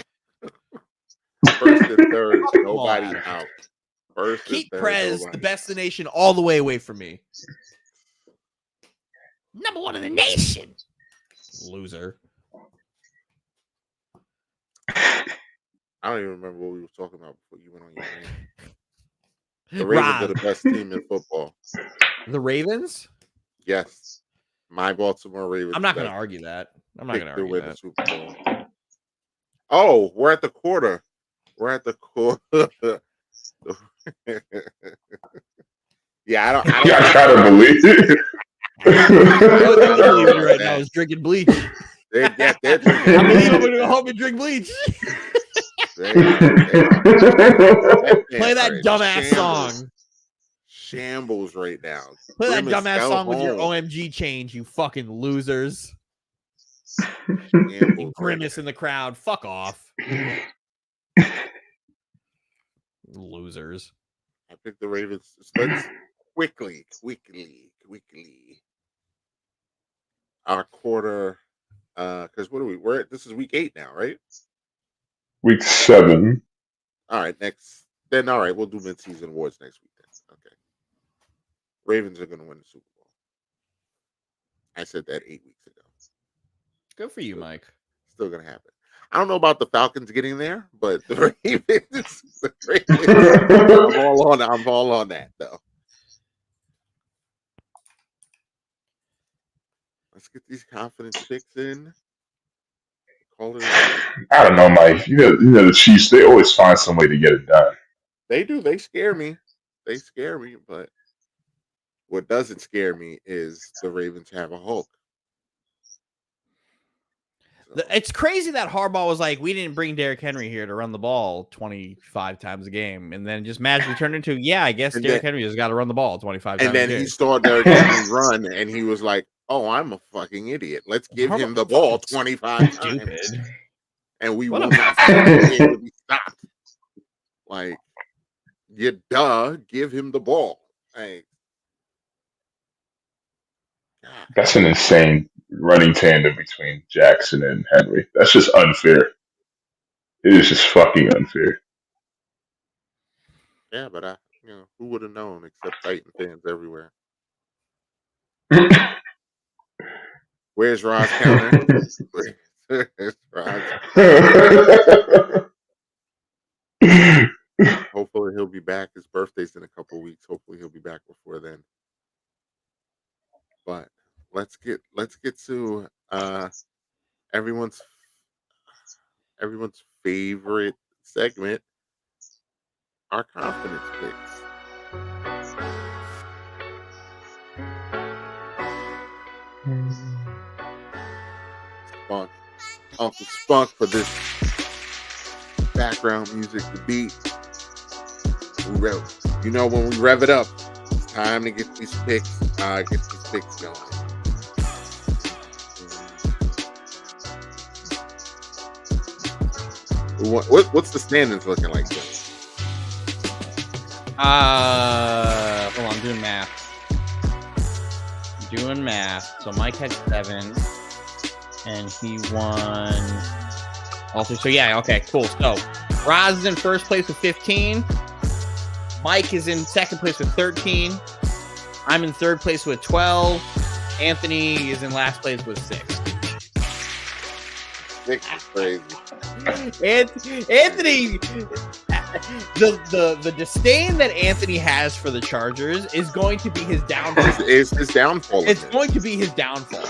First and third, nobody out. Keep Prez, the best in the nation, all the way away from me. Number 1 in the nation. Loser. I don't even remember what we were talking about before you went on your rant. The Ravens are the best team in football. The Ravens? Yes. My Baltimore Ravens. I'm not going to argue that. The Super Bowl. Oh, we're at the quarter. Yeah, I don't try to believe it. I believe it right now is drinking bleach. They're I believe I'm going to go home and drink bleach. Play that dumbass song. Shambles right now. Play that dumbass song with your OMG change, you fucking losers. Grimace in the crowd. Fuck off. Losers. I picked the Ravens. Let's quickly. Our quarter, because what are we? This is week 8 now, right? Week 7. All right, next. Then all right, we'll do mid-season awards next week. Then. Okay. Ravens are going to win the Super Bowl. I said that 8 weeks ago. Good for you, Mike. Still gonna happen. I don't know about the Falcons getting there, but the Ravens, I'm all on that though. Let's get these confidence picks in. Call it. I don't know, Mike. You know the Chiefs. They always find some way to get it done. They do. They scare me. They scare me. But what doesn't scare me is the Ravens have a Hulk. So, It's crazy that Harbaugh was like, we didn't bring Derrick Henry here to run the ball 25 times a game. And then just magically turned into, I guess Derrick Henry has got to run the ball 25 times a game. And then he saw Derrick Henry run, and he was like, oh, I'm a fucking idiot. Let's give him the ball 25 times. And we will not be able to be stopped. Like, give him the ball. Like, that's an insane running tandem between Jackson and Henry. That's just unfair. It is just fucking unfair. Yeah, but who would have known except Titan fans everywhere? Where's Rod's counter? Where's Rod's? Hopefully he'll be back. His birthday's in a couple weeks. Hopefully he'll be back before then. But let's get to everyone's favorite segment, our confidence picks. Spunk, Uncle Spunk for this background music, the beat. When we rev it up, it's time to get these picks going. What's the standings looking like then? Hold on, I'm doing math. So Mike had 7, and he won also. So okay, cool. So Roz is in first place with 15. Mike is in second place with 13. I'm in third place with 12. Anthony is in last place with 6. 6 is crazy. Anthony, the disdain that Anthony has for the Chargers is going to be his downfall. It's his downfall. It's going to be his downfall.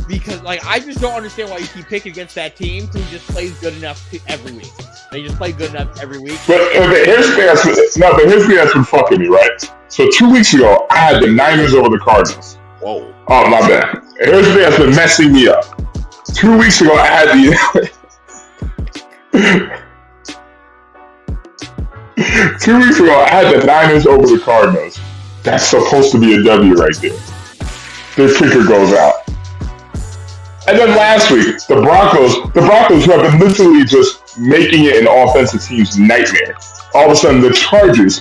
Because I just don't understand why you keep picking against that team who just plays good enough every week. They just play good enough every week. But here's the thing that's been fucking me, right? So 2 weeks ago, I had the Niners over the Cardinals. Whoa. Oh, my bad. Here's the thing that's been messing me up. 2 weeks ago, I had the 2 weeks ago, I had the Niners over the Cardinals. That's supposed to be a W right there. Their kicker goes out. And then last week, the Broncos who have been literally just making it an offensive team's nightmare. All of a sudden, the Chargers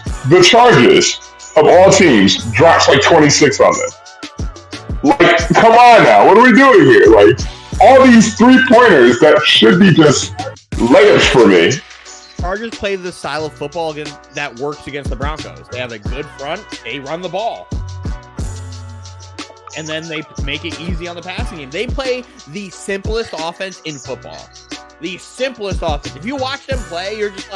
of all teams drops 26 on them. Come on now, what are we doing here? All these 3-pointers that should be just layups for me. Chargers play the style of football that works against the Broncos. They have a good front. They run the ball. And then they make it easy on the passing game. They play the simplest offense in football. The simplest offense. If you watch them play, you're just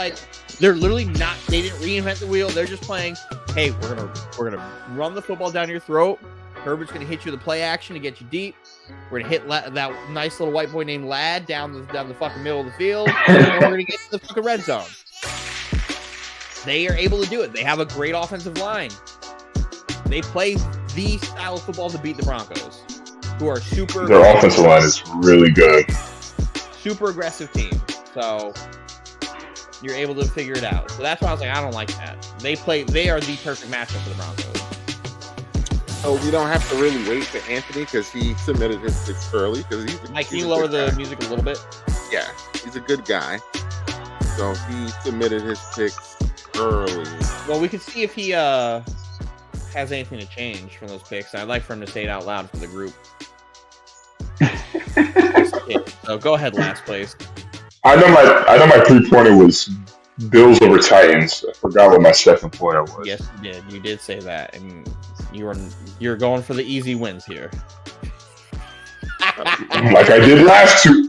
they're literally not. They didn't reinvent the wheel. They're just playing. Hey, we're gonna run the football down your throat. Herbert's gonna hit you with a play action to get you deep. We're gonna hit that nice little white boy named Ladd down the fucking middle of the field, and we're gonna get to the fucking red zone. They are able to do it. They have a great offensive line. They play the style of football to beat the Broncos, who are super. Their offensive line is really good. Super aggressive team. So you're able to figure it out. So that's why I was I don't like that. They are the perfect matchup for the Broncos. So we don't have to really wait for Anthony because he submitted his picks early. Mike, can you lower the music a little bit? Yeah, he's a good guy. So he submitted his picks early. Well, we can see if he has anything to change from those picks. I'd like for him to say it out loud for the group. So go ahead, last place. I know my 3-pointer was Bills over Titans. I forgot what my second pointer was. Yes, you did. You did say that, and you're going for the easy wins here. Like I did the last two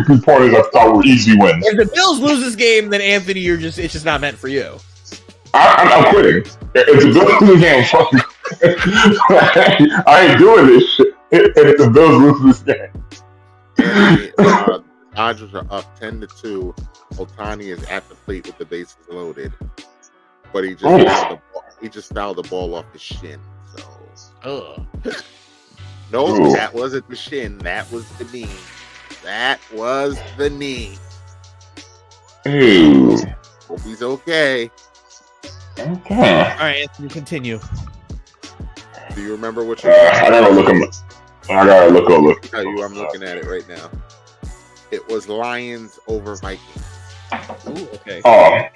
three-pointers I thought were easy wins. If the Bills lose this game, then Anthony, it's just not meant for you. I'm quitting. If the Bills lose this game, fuck me. I ain't doing this shit. If the Bills lose this game. The Dodgers are up 10-2. Otani is at the plate with the bases loaded, but he just fouled the ball off his shin. So, no, that wasn't the shin. That was the knee. That was the knee. Ew. Hope he's okay. Okay. All right, Anthony, continue. Do you remember what you? I gotta look him. I gotta look over. I'm looking at it right now. It was Lions over Vikings. Ooh, okay. Oh.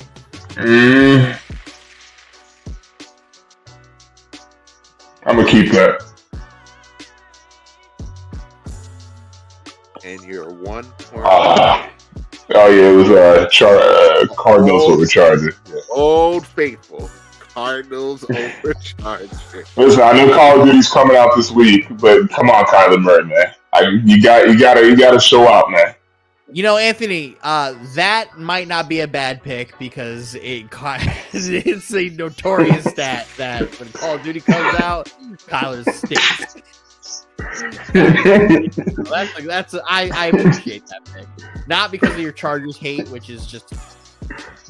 I'm gonna keep that. And you're 1 point. Oh yeah, it was Cardinals over Chargers. Yeah. Old faithful. Cardinals over Chargers. Listen, I know Call of Duty's coming out this week, but come on, Kyler Murray, man. You gotta show out, man. You know, Anthony, that might not be a bad pick because it's a notorious stat that when Call of Duty comes out, Kyler stinks. I appreciate that pick. Not because of your Chargers hate, which is just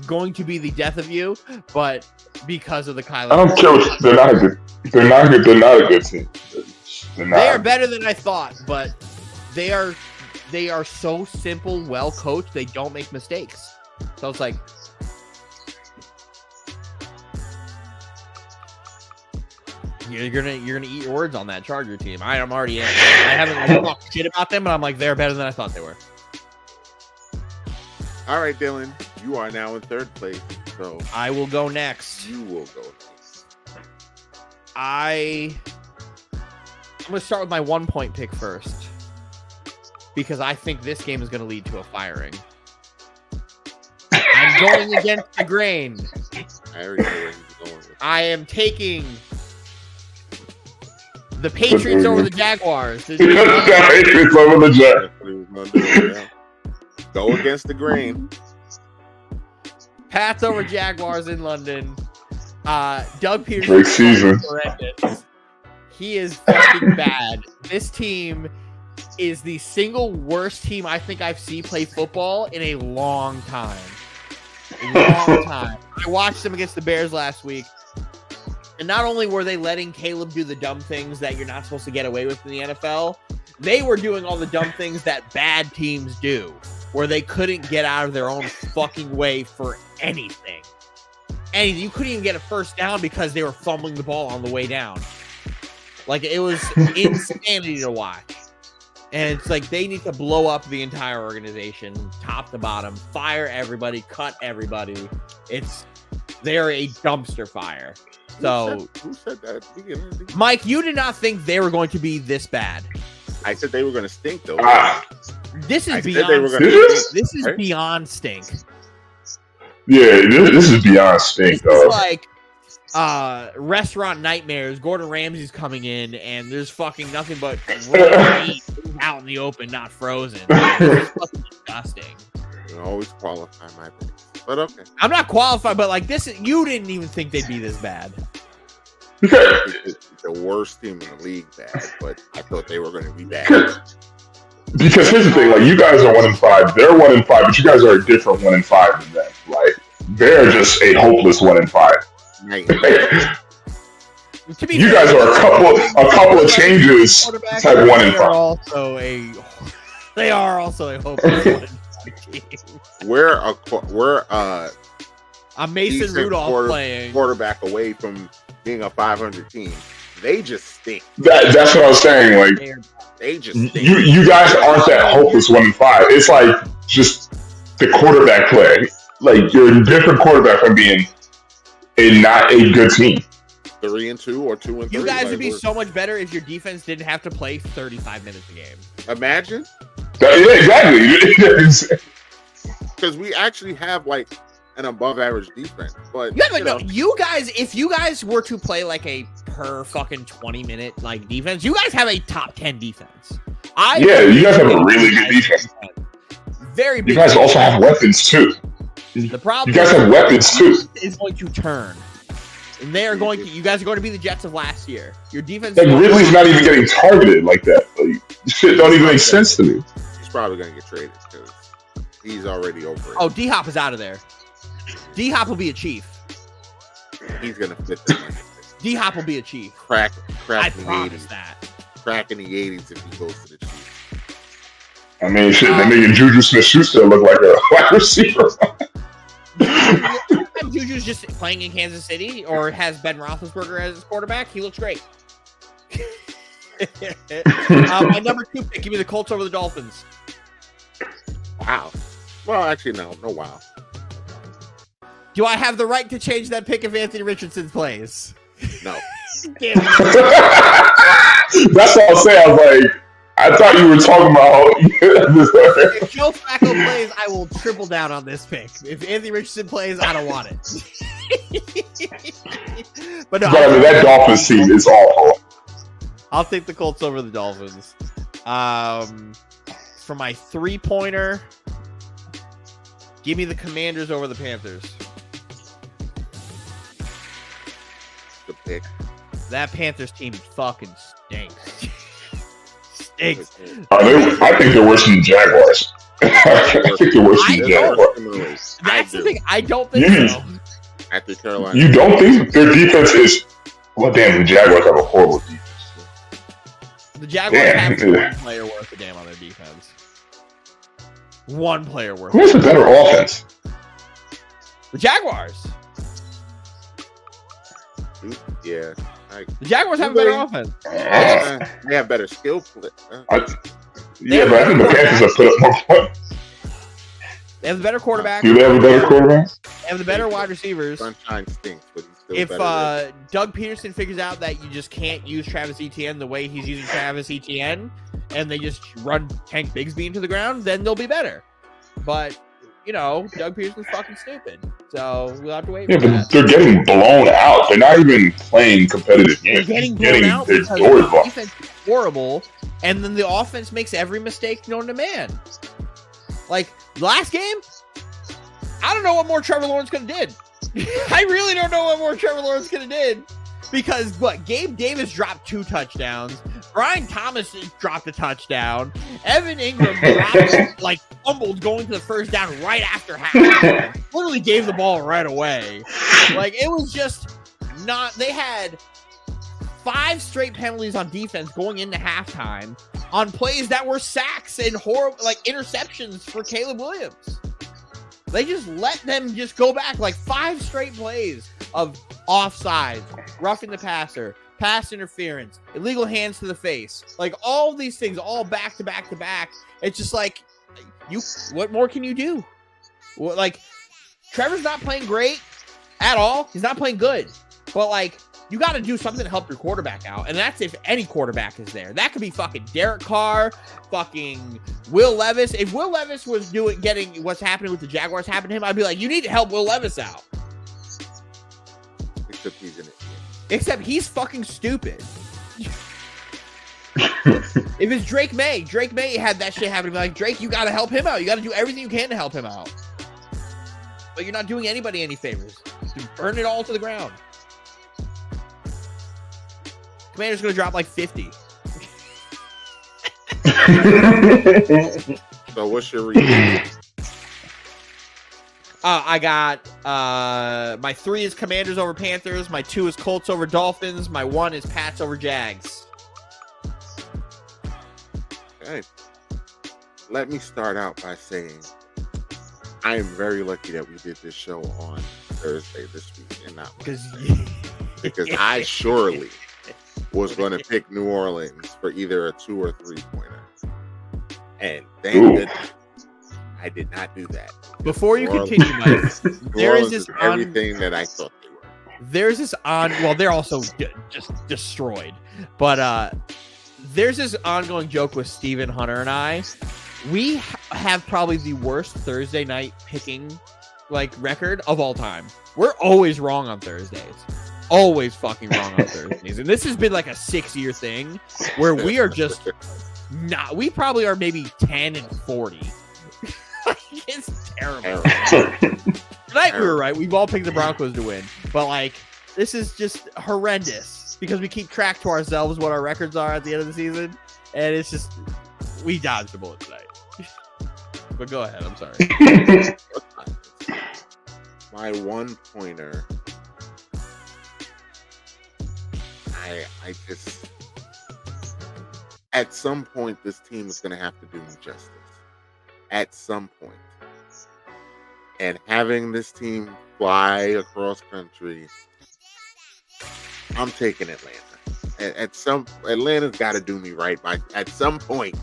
going to be the death of you, but because of the Kyler. I don't care what they're not good. They're not good. They're not a good team. They are better than I thought, but they are so simple, well coached. They don't make mistakes. So it's like, you're gonna eat your words on that Charger team. I'm already in. I haven't talked shit about them, but I'm like, they're better than I thought they were. All right, Dylan, you are now in third place. So I will go next. You will go next. I'm gonna start with my 1 point pick first, because I think this game is going to lead to a firing. I'm going against the grain. I already know where he's going with. I am taking the Patriots over the Jaguars. Patriots over the Jaguars. That's what he was gonna do, yeah. Go against the grain. Pats over Jaguars in London. Doug Peterson. Great season. Horrendous. He is fucking bad. This team is the single worst team I think I've seen play football in a long time. I watched them against the Bears last week, and not only were they letting Caleb do the dumb things that you're not supposed to get away with in the NFL, they were doing all the dumb things that bad teams do, where they couldn't get out of their own fucking way for anything. And you couldn't even get a first down because they were fumbling the ball on the way down. Like, it was insanity to watch. And it's like they need to blow up the entire organization, top to bottom, fire everybody, cut everybody. They're a dumpster fire. So, who said that? Mike, you did not think they were going to be this bad. I said they were going to stink, though. This is I beyond. said they were gonna This is right? beyond stink. Yeah, this is beyond stink, This though. is like restaurant nightmares. Gordon Ramsay's coming in, and there's fucking nothing but raw meat out in the open, not frozen. It's fucking disgusting. I always qualify my picks, but okay. I'm not qualified, but like this, you didn't even think they'd be this bad. It's the worst team in the league, bad, but I thought they were going to be bad. Because here's the thing, like, you guys are 1-5, they're 1-5, but you guys are a different 1-5 than them. Like, they're just a hopeless 1-5. Right. To be You fair, guys are a couple of changes quarterback, type they 1-5. are also a hopeless 1-5 team. We're A Mason decent Rudolph playing. quarterback away from being a 500 team. They just stink. That's what I was saying. Like, They just stink. you guys aren't that hopeless 1-5. It's like just the quarterback play. Like, you're a different quarterback from being not a good team. 3-2 or 2-3. You guys would be so much better if your defense didn't have to play 35 minutes a game. Imagine, Yeah, exactly. because we actually have like an above average defense. But Yeah, but no, you guys, if you guys were to play like a per fucking 20-minute like defense, you guys have a top 10 defense. Yeah, you guys have a really good defense. Very big. You guys also have weapons too. The problem You guys have weapons too. is going to turn. And they are going to. You guys are going to be the Jets of last year. Your defense. Like Ridley's not even getting targeted like that. Like, shit don't even make sense to me. He's probably gonna get traded because he's already over it. Oh, D-Hop is out of there. D-Hop will be a Chief. He's gonna fit that. D-Hop will be a Chief. Crack I in the promise 80s. that. Crack in the 80s if he goes to the Chiefs. I mean, shit, they're making Juju Smith-Schuster look like a wide receiver. Juju's just playing in Kansas City or has Ben Roethlisberger as his quarterback. He looks great. My number 2 pick, give me the Colts over the Dolphins. Wow. Well, actually, no wow. Do I have the right to change that pick if Anthony Richardson plays? No. Damn it. That's what I was saying. I was like, I thought you were talking about. If Joe Flacco plays, I will triple down on this pick. If Anthony Richardson plays, I don't want it. But no, I mean, that Dolphins team is awful. I'll take the Colts over the Dolphins. For my 3-pointer, give me the Commanders over the Panthers. Good pick. That Panthers team fucking stinks. Stinks. I think they're worse than the Jaguars. I think they're worse than the Jaguars. That's the thing. I don't think so. At the Carolina. You don't think their defense is? Well, damn, the Jaguars have a horrible defense. The Jaguars have one player worth a damn on their defense. One player worth. Who has a better offense? The Jaguars. Yeah. The Jaguars have a better offense. They have better skill. But I think the Panthers have put up more points. They have the better quarterback. Do they have a better quarterback? They have the better wide receivers. Sunshine stinks, but he's still If better Doug Peterson figures out that you just can't use Travis Etienne the way he's using Travis Etienne, and they just run Tank Bigsby into the ground, then they'll be better. But, you know, Doug Peterson's fucking stupid. So we'll have to wait for that. They're getting blown out. They're not even playing competitive games. They're getting blown out because the defense is horrible, and then the offense makes every mistake known to man. Like, last game, I don't know what more Trevor Lawrence could have did. I really don't know what more Trevor Lawrence could have did. Because, Gabe Davis dropped 2 touchdowns. Brian Thomas dropped a touchdown. Evan Ingram dropped, fumbled going to the first down right after half. Literally gave the ball right away. It was just not... They had 5 straight penalties on defense going into halftime on plays that were sacks and horrible, interceptions for Caleb Williams. They just let them just go back 5 straight plays of offsides, roughing the passer, pass interference, illegal hands to the face. All these things, all back to back to back. It's just what more can you do? Trevor's not playing great at all. He's not playing good. But, you got to do something to help your quarterback out. And that's if any quarterback is there. That could be fucking Derek Carr, fucking Will Levis. If Will Levis was getting what's happening with the Jaguars happen to him, I'd be like, you need to help Will Levis out. Except he's in it. Except he's fucking stupid. If it's Drake May had that shit happen to me. Drake, you got to help him out. You got to do everything you can to help him out. But you're not doing anybody any favors. You burn it all to the ground. Commander's going to drop 50. So what's your reason? I got my 3 is Commanders over Panthers. My 2 is Colts over Dolphins. My 1 is Pats over Jags. Okay. Let me start out by saying I am very lucky that we did this show on Thursday this week and not because I surely was going to pick New Orleans for either a 2 or 3-pointer. And thank goodness I did not do that. Before you continue, Mike, there is this everything that I thought they were. There's this they're also just destroyed. But there's this ongoing joke with Steven Hunter and I. We have probably the worst Thursday night picking record of all time. We're always wrong on Thursdays. Always fucking wrong on Thursdays. And this has been a 6-year thing where we are just Nah, we probably are maybe 10-40. It's terrible. Tonight we were right. We've all picked the Broncos to win, but like this is just horrendous because we keep track to ourselves what our records are at the end of the season, and it's just we dodged a bullet tonight. But go ahead. I'm sorry. My 1-pointer. I just at some point this team is going to have to do me justice. At some point. And having this team fly across country, I'm taking Atlanta. Atlanta's got to do me right. At some point,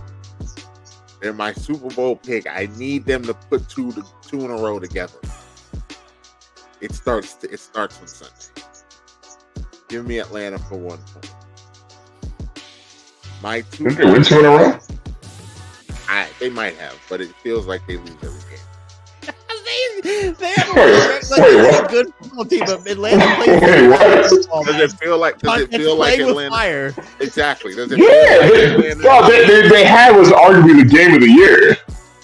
they're my Super Bowl pick. I need them to put two in a row together. It starts on Sunday. Give me Atlanta for 1 point. My 2 Didn't they win 2 in a row? They might have, but it feels like they lose every game. they have a good football team, but Atlanta plays. Wait, what? Does it feel like Atlanta? Fire. Exactly. Does it They had was arguably the game of the year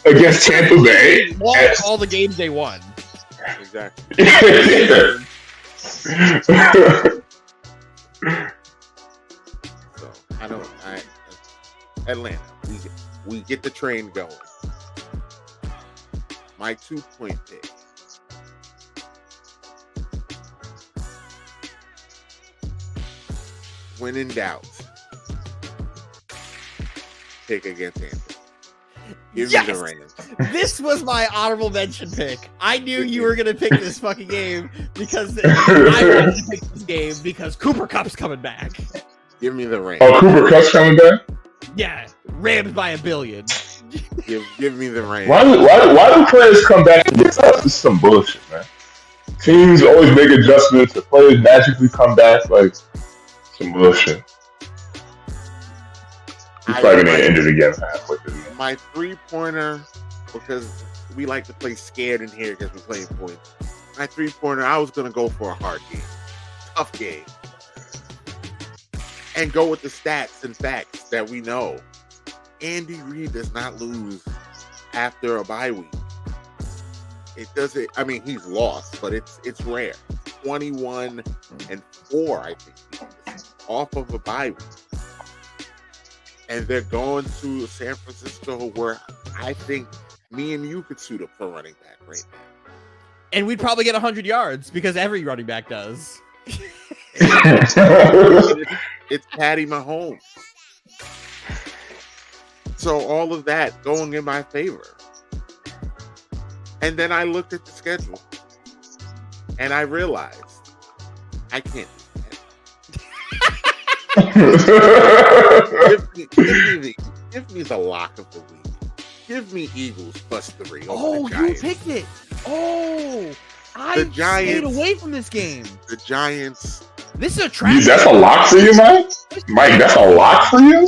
against Tampa Bay. Lost all the games they won. Exactly. So Atlanta. We get the train going. My 2-point pick. When in doubt, pick against Tampa. Give me the Rams. This was my honorable mention pick. I knew you were gonna pick this fucking game because I wanted to pick this game because Cooper Kupp's coming back. Give me the Rams. Oh, Cooper Kupp's coming back? Yeah, Rams by $1 billion. Give me the Rams. Why do players come back against us? This is some bullshit, man. Teams always make adjustments. The players magically come back like some bullshit. He's probably gonna end it again halfway through. My 3-pointer, because we like to play scared in here because we're playing points. My 3-pointer, I was gonna go for a hard game, tough game, and go with the stats and facts that we know. Andy Reid does not lose after a bye week. It doesn't. I mean, he's lost, but it's rare. 21-4, I think, off of a bye week, and they're going to San Francisco, where I think me and you could suit up for running back right now. And we'd probably get 100 yards because every running back does. It's Patty Mahomes. So all of that going in my favor. And then I looked at the schedule and I realized I can't do that. Give me the lock of the week. Give me Eagles +3 over the Giants. You picked it. Oh, The Giants stayed away from this game. The Giants. This is a trap. That's a lock for you, Mike? Mike, that's a lock for you?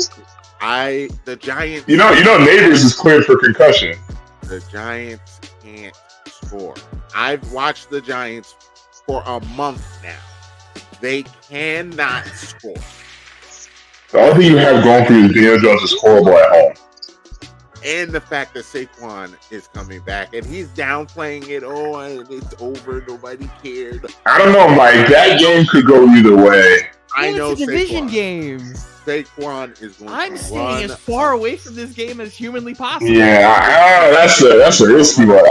The Giants. You know, Neighbors is cleared for concussion. The Giants can't score. I've watched the Giants for a month now. They cannot score. The only thing you have going for you is Daniel Jones is horrible at home. And the fact that Saquon is coming back and he's downplaying it. Oh, it's over. Nobody cared. I don't know, Mike. That game could go either way. I know it's a division Saquon. game. Saquon is going I'm to staying run. as far away from this game as humanly possible. Yeah, that's a risky one.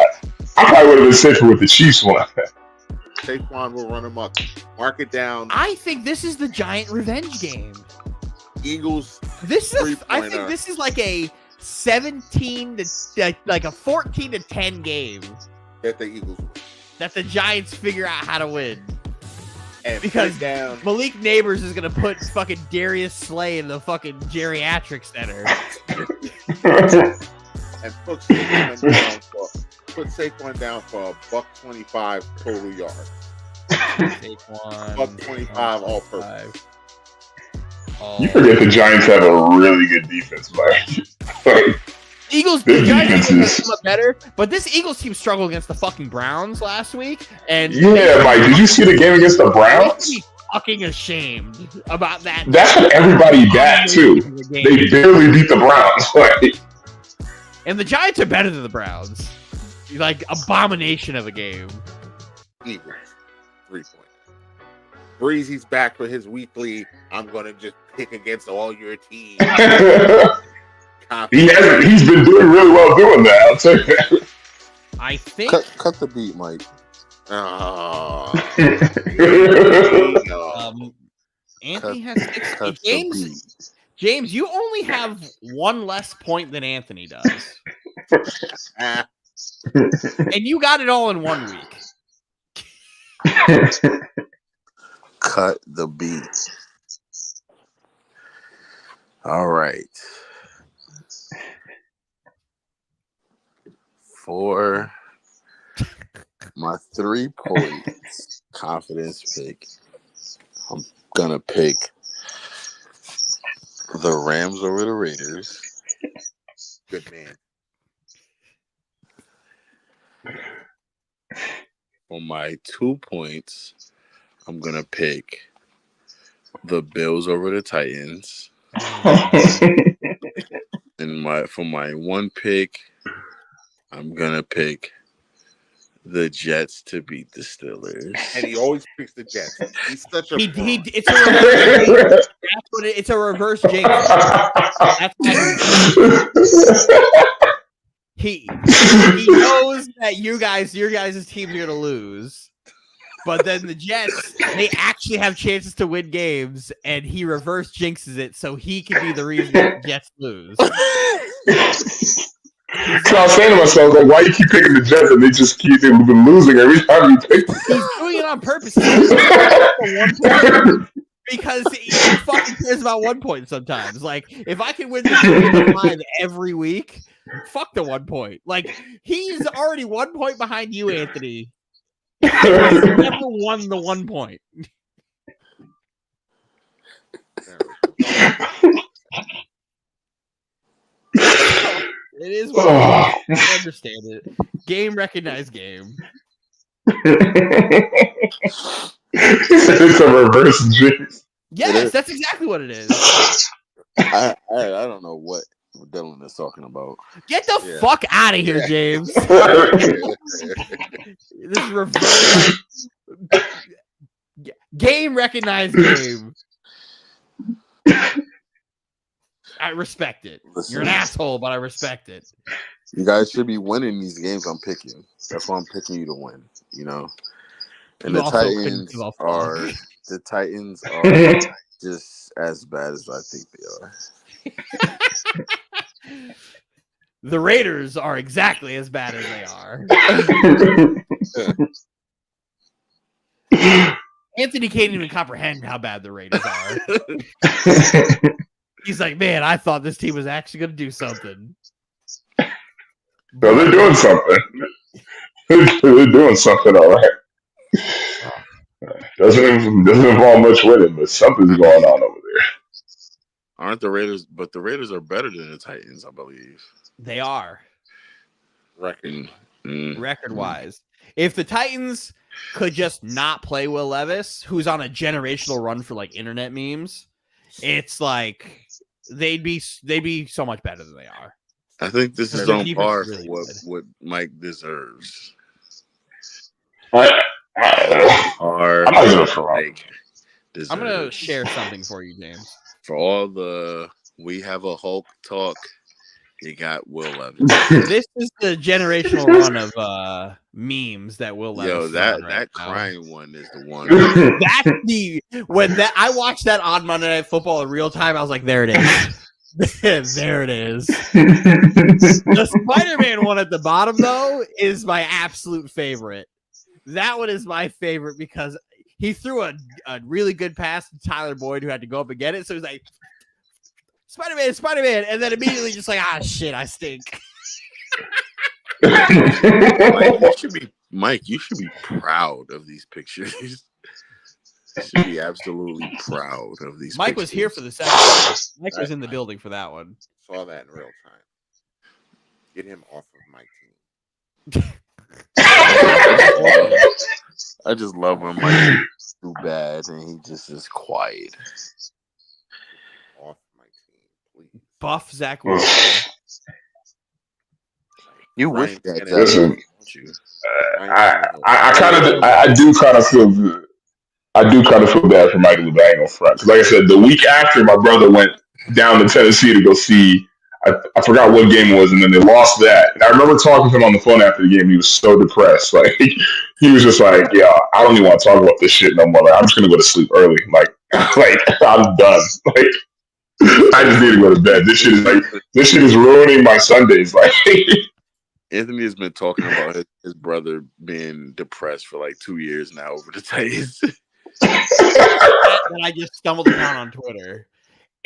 I probably would have been safer with the Chiefs one. Saquon will run him up. Mark it down. I think this is the Giant revenge game. Eagles. I think this is like a 14 to 10 game That the Eagles win. that the Giants figure out how to win. And Because put down. Malik Neighbors is gonna put fucking Darius Slay in the fucking geriatric center. And put Saquon down for $125 total yards. Saquon, $125 all purpose. You forget the Giants have a really good defense, Mike. Eagles, the Giants are somewhat better, but this Eagles team struggled against the fucking Browns last week. And yeah, Mike, did you see the game against the Browns? fucking ashamed about that. That's what everybody got too. They barely beat the Browns. Like, and the Giants are better than the Browns. Like, abomination of a game. Eagles, 3 points. Breezy's back for his weekly. I'm gonna just pick against all your teams. He's been doing really well doing that. I'll tell you that. I think. Cut the beat, Mike. Anthony has 6. James, you only have one less point than Anthony does. And you got it all in 1 week. Cut the beat. All right. For my 3 points confidence pick, I'm gonna pick the Rams over the Raiders. Good man. For my 2 points, I'm gonna pick the Bills over the Titans. And for my 1 pick, I'm gonna pick the Jets to beat the Steelers. And he always picks the Jets. He's such a it's a reverse jinx. That's he knows that your guys' teams are gonna lose. But then the Jets, they actually have chances to win games, and he reverse jinxes it so he can be the reason that the Jets lose. So I was saying to myself, like, why you keep picking the Jets and they just keep been losing every time you pick them? He's doing it on purpose. Because he fucking cares about 1 point sometimes. Like, if I can win this game 5 every week, fuck the 1 point. Like, he's already 1 point behind you, Anthony. He's never won the 1 point. It is what I understand it. Game recognized game. It's a reverse jinx. Yes, that's exactly what it is. I don't know what Dylan is talking about. Get the fuck out of here, James. This reverse game recognized game. I respect it. Listen, you're an asshole, but I respect it. You guys should be winning these games I'm picking. That's why I'm picking you to win, you know? And the Titans are just as bad as I think they are. The Raiders are exactly as bad as they are. Anthony can't even comprehend how bad the Raiders are. He's like, man, I thought this team was actually going to do something. No, they're doing something. They're doing something, all right. Doesn't involve much winning, but something's going on over there. Aren't the Raiders? But the Raiders are better than the Titans, I believe. They are. Record-wise. If the Titans could just not play Will Levis, who's on a generational run for like internet memes, it's like they'd be so much better than they are. I think this is on par for what Mike deserves. I'm not I'm gonna share something for you, James. For all the we have a Hulk talk, you got Will Levis. This is the generational run of memes that Will Levis. Yo, that crying one is the one. That's I watched that on Monday Night Football in real time. I was like, there it is. There it is. The Spider-Man one at the bottom, though, is my absolute favorite. That one is my favorite because he threw a really good pass to Tyler Boyd, who had to go up and get it. So he's like, Spider-Man, and then immediately just like, shit, I stink. Mike, you should be proud of these pictures. You should be absolutely proud of these Mike pictures. was here for the second. Mike was in the building for that one. Saw that in real time. Get him off of my team. I just love when Mike do bad and he just is quiet. Off my team, please. Buff Zach Wilson. You Ryan wish that, Tannehill. Listen, don't you? I do kind of feel good. I do kind of feel bad for Michael Levan on front. Because like I said, the week after my brother went down to Tennessee to go see, I forgot what game it was, and then they lost that. And I remember talking to him on the phone after the game. He was so depressed. Like he was just like, "Yeah, I don't even want to talk about this shit no more. Like, I'm just gonna go to sleep early. Like I'm done. Like I just need to go to bed. This shit is ruining my Sundays. Like." Anthony has been talking about his brother being depressed for like 2 years now over the Titans. That I just stumbled upon on Twitter.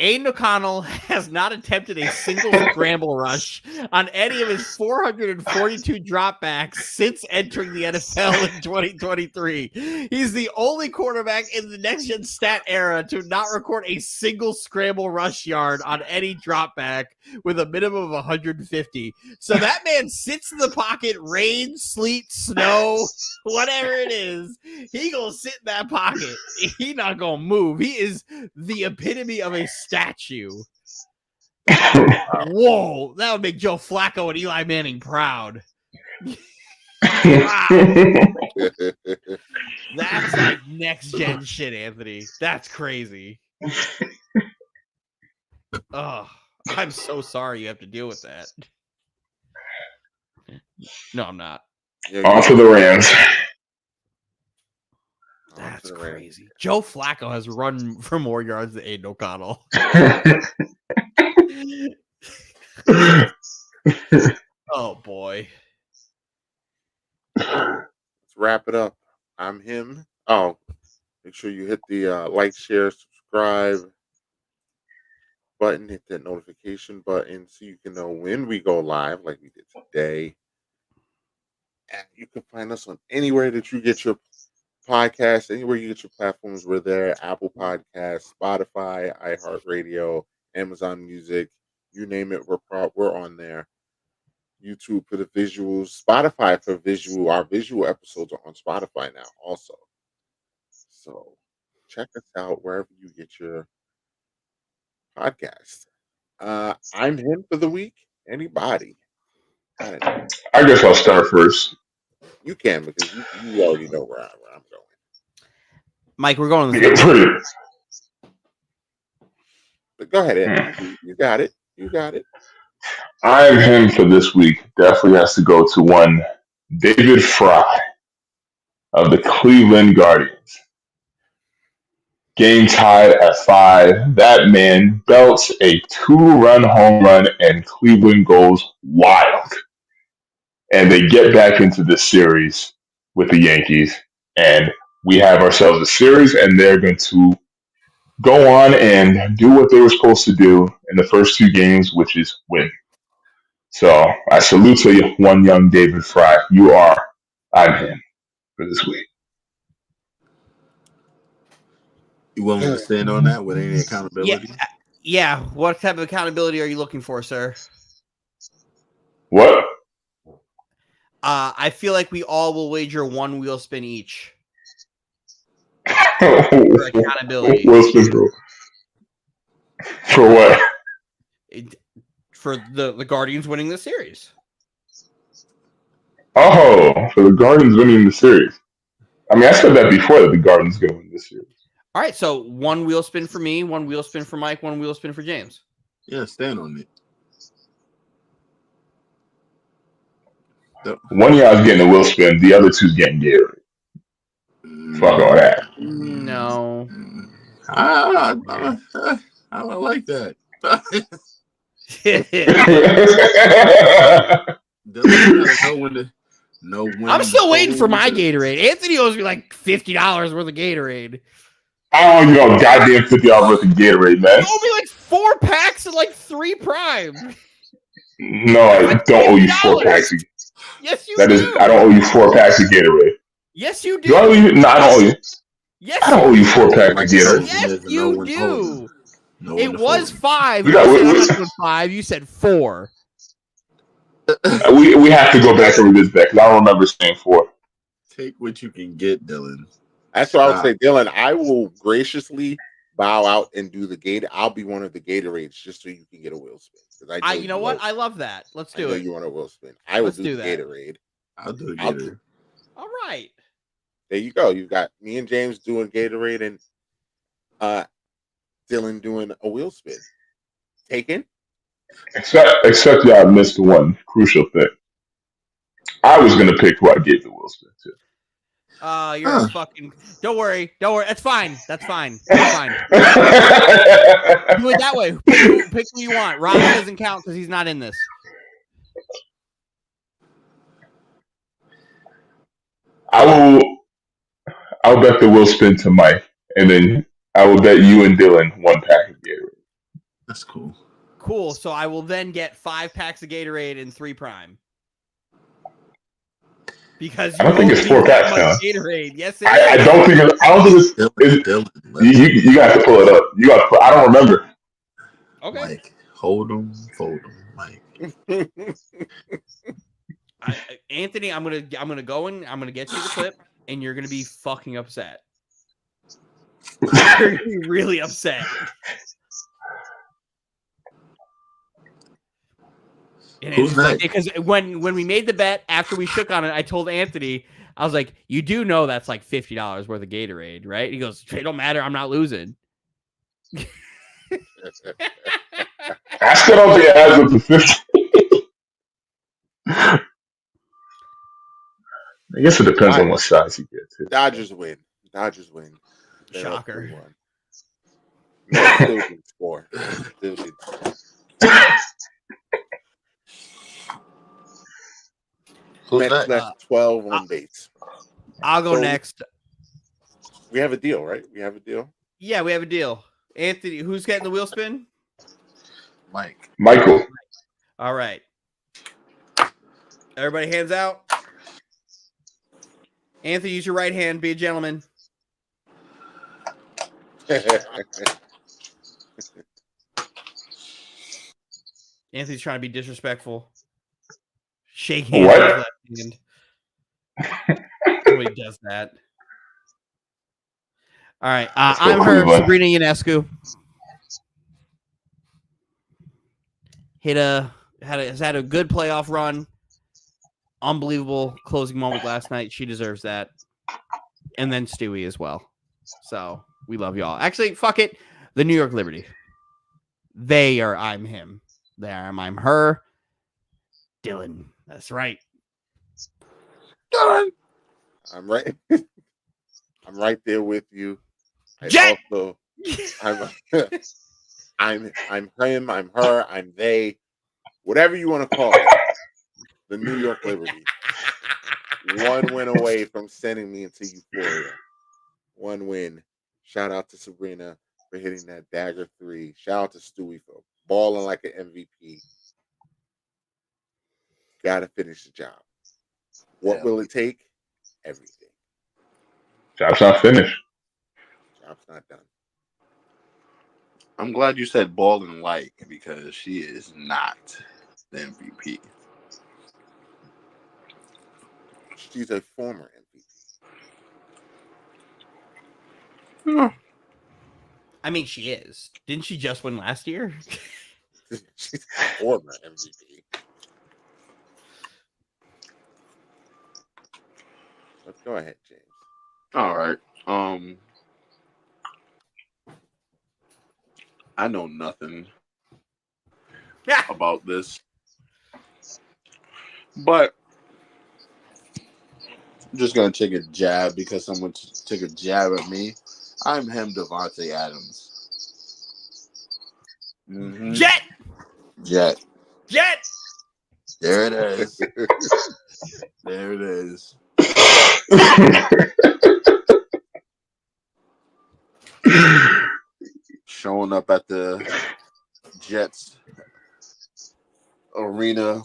Aiden O'Connell has not attempted a single scramble rush on any of his 442 dropbacks since entering the NFL in 2023. He's the only quarterback in the next-gen stat era to not record a single scramble rush yard on any dropback with a minimum of 150. So that man sits in the pocket, rain, sleet, snow, whatever it is. He gonna sit in that pocket. He not gonna move. He is the epitome of a statue. Whoa, that would make Joe Flacco and Eli Manning proud. Wow. That's like next gen shit, Anthony. That's crazy. Oh, I'm so sorry you have to deal with that. No, I'm not. On to the Rams. That's crazy. Joe Flacco has run for more yards than Aiden O'Connell. Oh boy. Let's wrap it up. I'm him. Oh, make sure you hit the like, share, subscribe button, hit that notification button so you can know when we go live, like we did today. And you can find us on anywhere that you get your podcast, anywhere you get your platforms. We're there. Apple Podcasts, Spotify, iHeartRadio, Amazon Music, you name it, we're on there. YouTube for the visuals, Spotify for visual. Our visual episodes are on Spotify now also. So check us out wherever you get your podcast. I'm him for the week. Anybody? I guess I'll start first. You can, because you already know where I'm going. Mike, we're going Yeah, pretty. But go ahead, Anthony. You got it. You got it. I am him for this week. Definitely has to go to one David Fry of the Cleveland Guardians. Game tied at 5. That man belts a 2-run home run and Cleveland goes wild. And they get back into the series with the Yankees. And we have ourselves a series, and they're going to go on and do what they were supposed to do in the first 2 games, which is win. So I salute to you, one young David Fry. I'm him for this week. You willing to stand on that with any accountability? Yeah. What type of accountability are you looking for, sir? What? I feel like we all will wager 1 wheel spin each. For accountability. For what? For the Guardians winning the series. Oh, for the Guardians winning the series. I mean, I said that before, that the Guardians going to win this series. All right, so 1 wheel spin for me, 1 wheel spin for Mike, 1 wheel spin for James. Yeah, stand on it. One of y'all's getting a wheel spin, the other two's getting Gatorade. Fuck all that. No. I don't like that. I'm still waiting for my Gatorade. Anthony owes me like $50 worth of Gatorade. I don't know, goddamn $50 worth of Gatorade, man. You owe me like 4 packs and like 3 Prime. No, I don't owe you 4 packs. Yes, you do. I don't owe you 4 packs of Gatorade. Yes, you do. Do I owe you? No, I don't owe you. Yes, I don't owe you 4 packs of Gatorade. Yes, you do. It was 5. I'm not doing 5. You said 4. We have to go back and revisit that because I don't remember saying 4. Take what you can get, Dylan. That's what I would say, Dylan. I will graciously bow out and do the Gator. I'll be one of the Gatorades just so you can get a wheel spin. Because I know you know what? I love that. Let's do it. You want a wheel spin. I will Let's do do the that. Gatorade. I'll do a Gatorade. All right. There you go. You got me and James doing Gatorade and Dylan doing a wheel spin. Taken? Except y'all missed one crucial thing. I was gonna pick who I gave the wheel spin to. You're a fucking. Don't worry. That's fine. That's fine. That's fine. Do it that way. Pick who you want. Rob doesn't count because he's not in this. I'll bet the wheel spin to Mike, and then I will bet you and Dylan 1 pack of Gatorade. That's cool. Cool. So I will then get 5 packs of Gatorade and 3 Prime. Because I don't think it's 4 packs now. Gatorade. Yes, it is. I don't think it's. Dylan, You got to pull it up. I don't remember. Okay. Mike, hold them, fold them, Mike. Anthony, I'm gonna go and I'm gonna get you the clip, and you're gonna be fucking upset. You're gonna be really upset. Who's next? Because when we made the bet after we shook on it, I told Anthony, I was like, "You do know that's like $50 worth of Gatorade, right?" He goes, "It don't matter. I'm not losing." I still don't think it adds up to 50. I guess it depends on what size you get to. Dodgers win. Shocker. No, still didn't score. Who's Mets next? left 12 on base. I'll go next. We have a deal, right? We have a deal. Yeah, we have a deal. Anthony, who's getting the wheel spin? Michael. All right. Everybody hands out. Anthony, use your right hand. Be a gentleman. Anthony's trying to be disrespectful. Shake hands with his left hand. Nobody does that. All right. I'm her, Sabrina Ionescu. Has had a good playoff run. Unbelievable closing moment last night. She deserves that. And then Stewie as well. So we love y'all. Actually, fuck it. The New York Liberty. They are I'm him. They are I'm her. Dylan. That's right. Dylan. I'm right. I'm right there with you. Jet! I'm him, I'm her, I'm they. Whatever you want to call it. The New York Liberty. 1 win away from sending me into euphoria. 1 win. Shout out to Sabrina for hitting that dagger 3. Shout out to Stewie for balling like an MVP. Gotta finish the job. What will it take? Everything. Job's not finished. Job's not done. I'm glad you said balling like because she is not the MVP. She's a former MVP. I mean, she is. Didn't she just win last year? She's a former MVP. Let's go ahead, James. All right. I know nothing about this, but I'm just gonna take a jab because someone took a jab at me. I'm him, Devontae Adams. Mm-hmm. Jet. There it is. There it is. Showing up at the Jets arena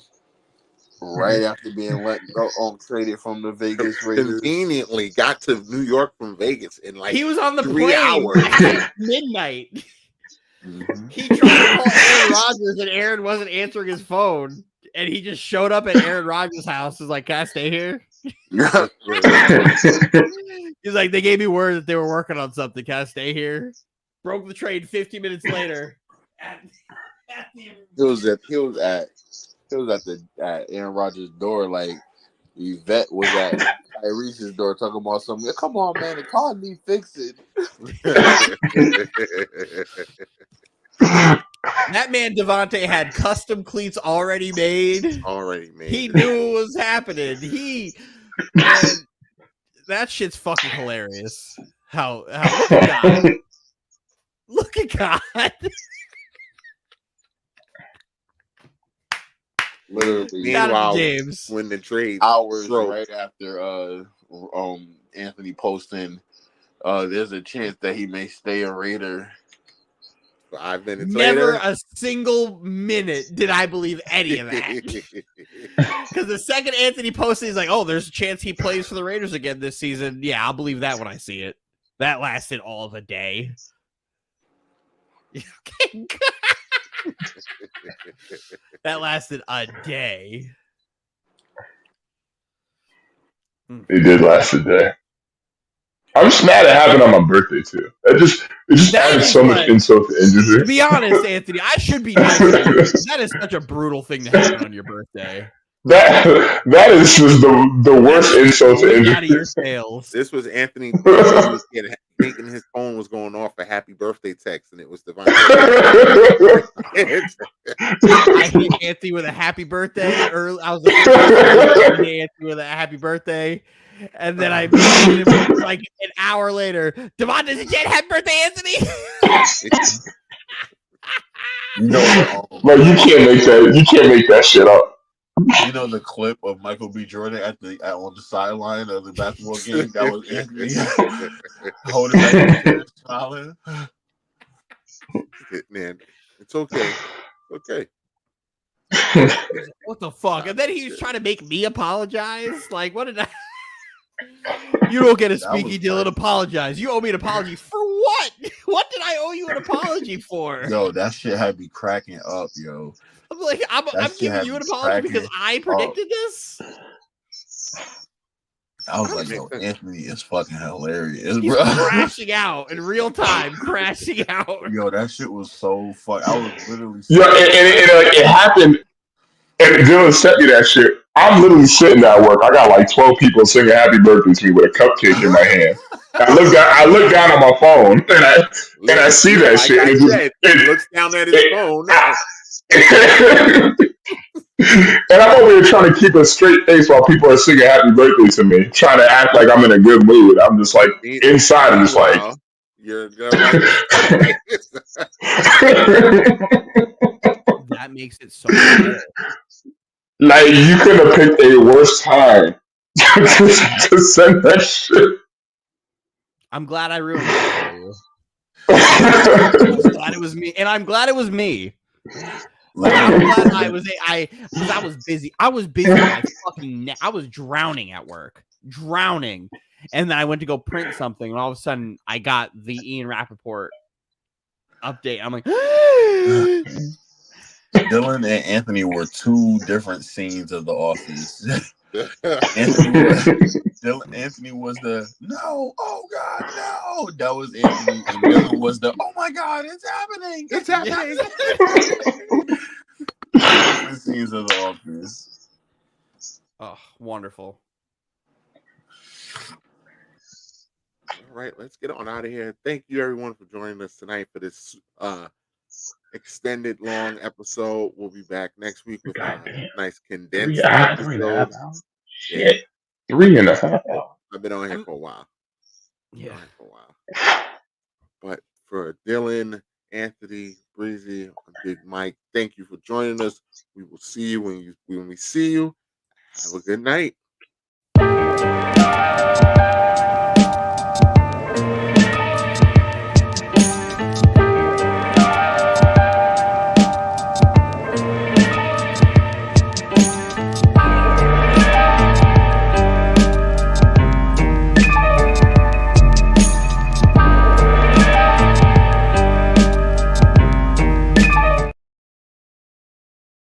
right after being let go traded from the Vegas Raiders. Conveniently got to New York from Vegas in like he was on the 3 plane hours. at midnight. Mm-hmm. He tried to call Aaron Rodgers and Aaron wasn't answering his phone. And he just showed up at Aaron Rodgers' house. Was like, "Can I stay here?" He's like, they gave me word that they were working on something. Can I stay here? Broke the trade 50 minutes later. He was at Aaron Rodgers' door, like Yvette was at Tyrese's door talking about something. Come on, man, the car need fixing. That man Devontae had custom cleats already made. Already made. He knew what was happening. Man, that shit's fucking hilarious. How look at God. Look at God. Literally, Meanwhile, James. when the trade hours broke. right after Anthony posting, there's a chance that he may stay a Raider. 5 minutes Never later, a single minute did I believe any of that. Because the second Anthony posted, he's like, "Oh, there's a chance he plays for the Raiders again this season." Yeah, I'll believe that when I see it. That lasted all of a day. That lasted a day. It did last a day. I'm just mad it happened on my birthday too. It just That added is so much what- insult to injury. To be honest, Anthony, I should be nice to you. That is such a brutal thing to happen on your birthday. That is just the worst insult to Out of injury. your sales. This was Anthony. He was thinking his phone was going off a happy birthday text, and it was Devontae. I hit Anthony with a happy birthday. Early, I was the first person to hit Anthony with a happy birthday. And then I messaged him like an hour later. Devontae's again, happy birthday, Anthony. Like you can't make that shit up. You know the clip of Michael B. Jordan on the sideline of the basketball game? That was Anthony holding back his smiling. Man, it's okay. Okay. What the fuck? And then he was trying to make me apologize. Like, what did I? You don't get a speaky deal and apologize. You owe me an apology for what? What did I owe you an apology for? Yo, that shit had me cracking up, yo. I'm like, I'm giving you an apology because I predicted this. I was like, yo, Anthony is fucking hilarious, He's bro. crashing out in real time, crashing out. Yo, that shit was so fun. I was literally. Yeah, and it happened. And Dylan sent me that shit. I'm literally sitting at work. I got like 12 people singing happy birthday to me with a cupcake in my hand. I look down on my phone and I see that shit. Like he looks down at his phone. And I'm over here trying to keep a straight face while people are singing happy birthday to me, trying to act like I'm in a good mood. I'm just like inside. I'm just like, you're gonna That makes it so cool. Like you could have picked a worse time to send that shit. I'm glad I ruined it for you. I'm glad it was me, and I'm glad it was me. Like, I'm glad I was busy. I was busy. I was drowning at work, drowning, and then I went to go print something, and all of a sudden I got the Ian Rappaport update. I'm like, Dylan and Anthony were two different scenes of The Office. Anthony was the no, oh God, no. That was Anthony, and Dylan was the oh my God, it's happening, it's happening. Different scenes of The Office. oh, wonderful. All right, let's get on out of here. Thank you, everyone, for joining us tonight for this extended long episode. We'll be back next week with a nice condensed episode. Shit. 3.5 hours. I've been on here for a while. Yeah. But for Dylan, Anthony, Breezy, and Big Mike, thank you for joining us. We will see you when we see you. Have a good night.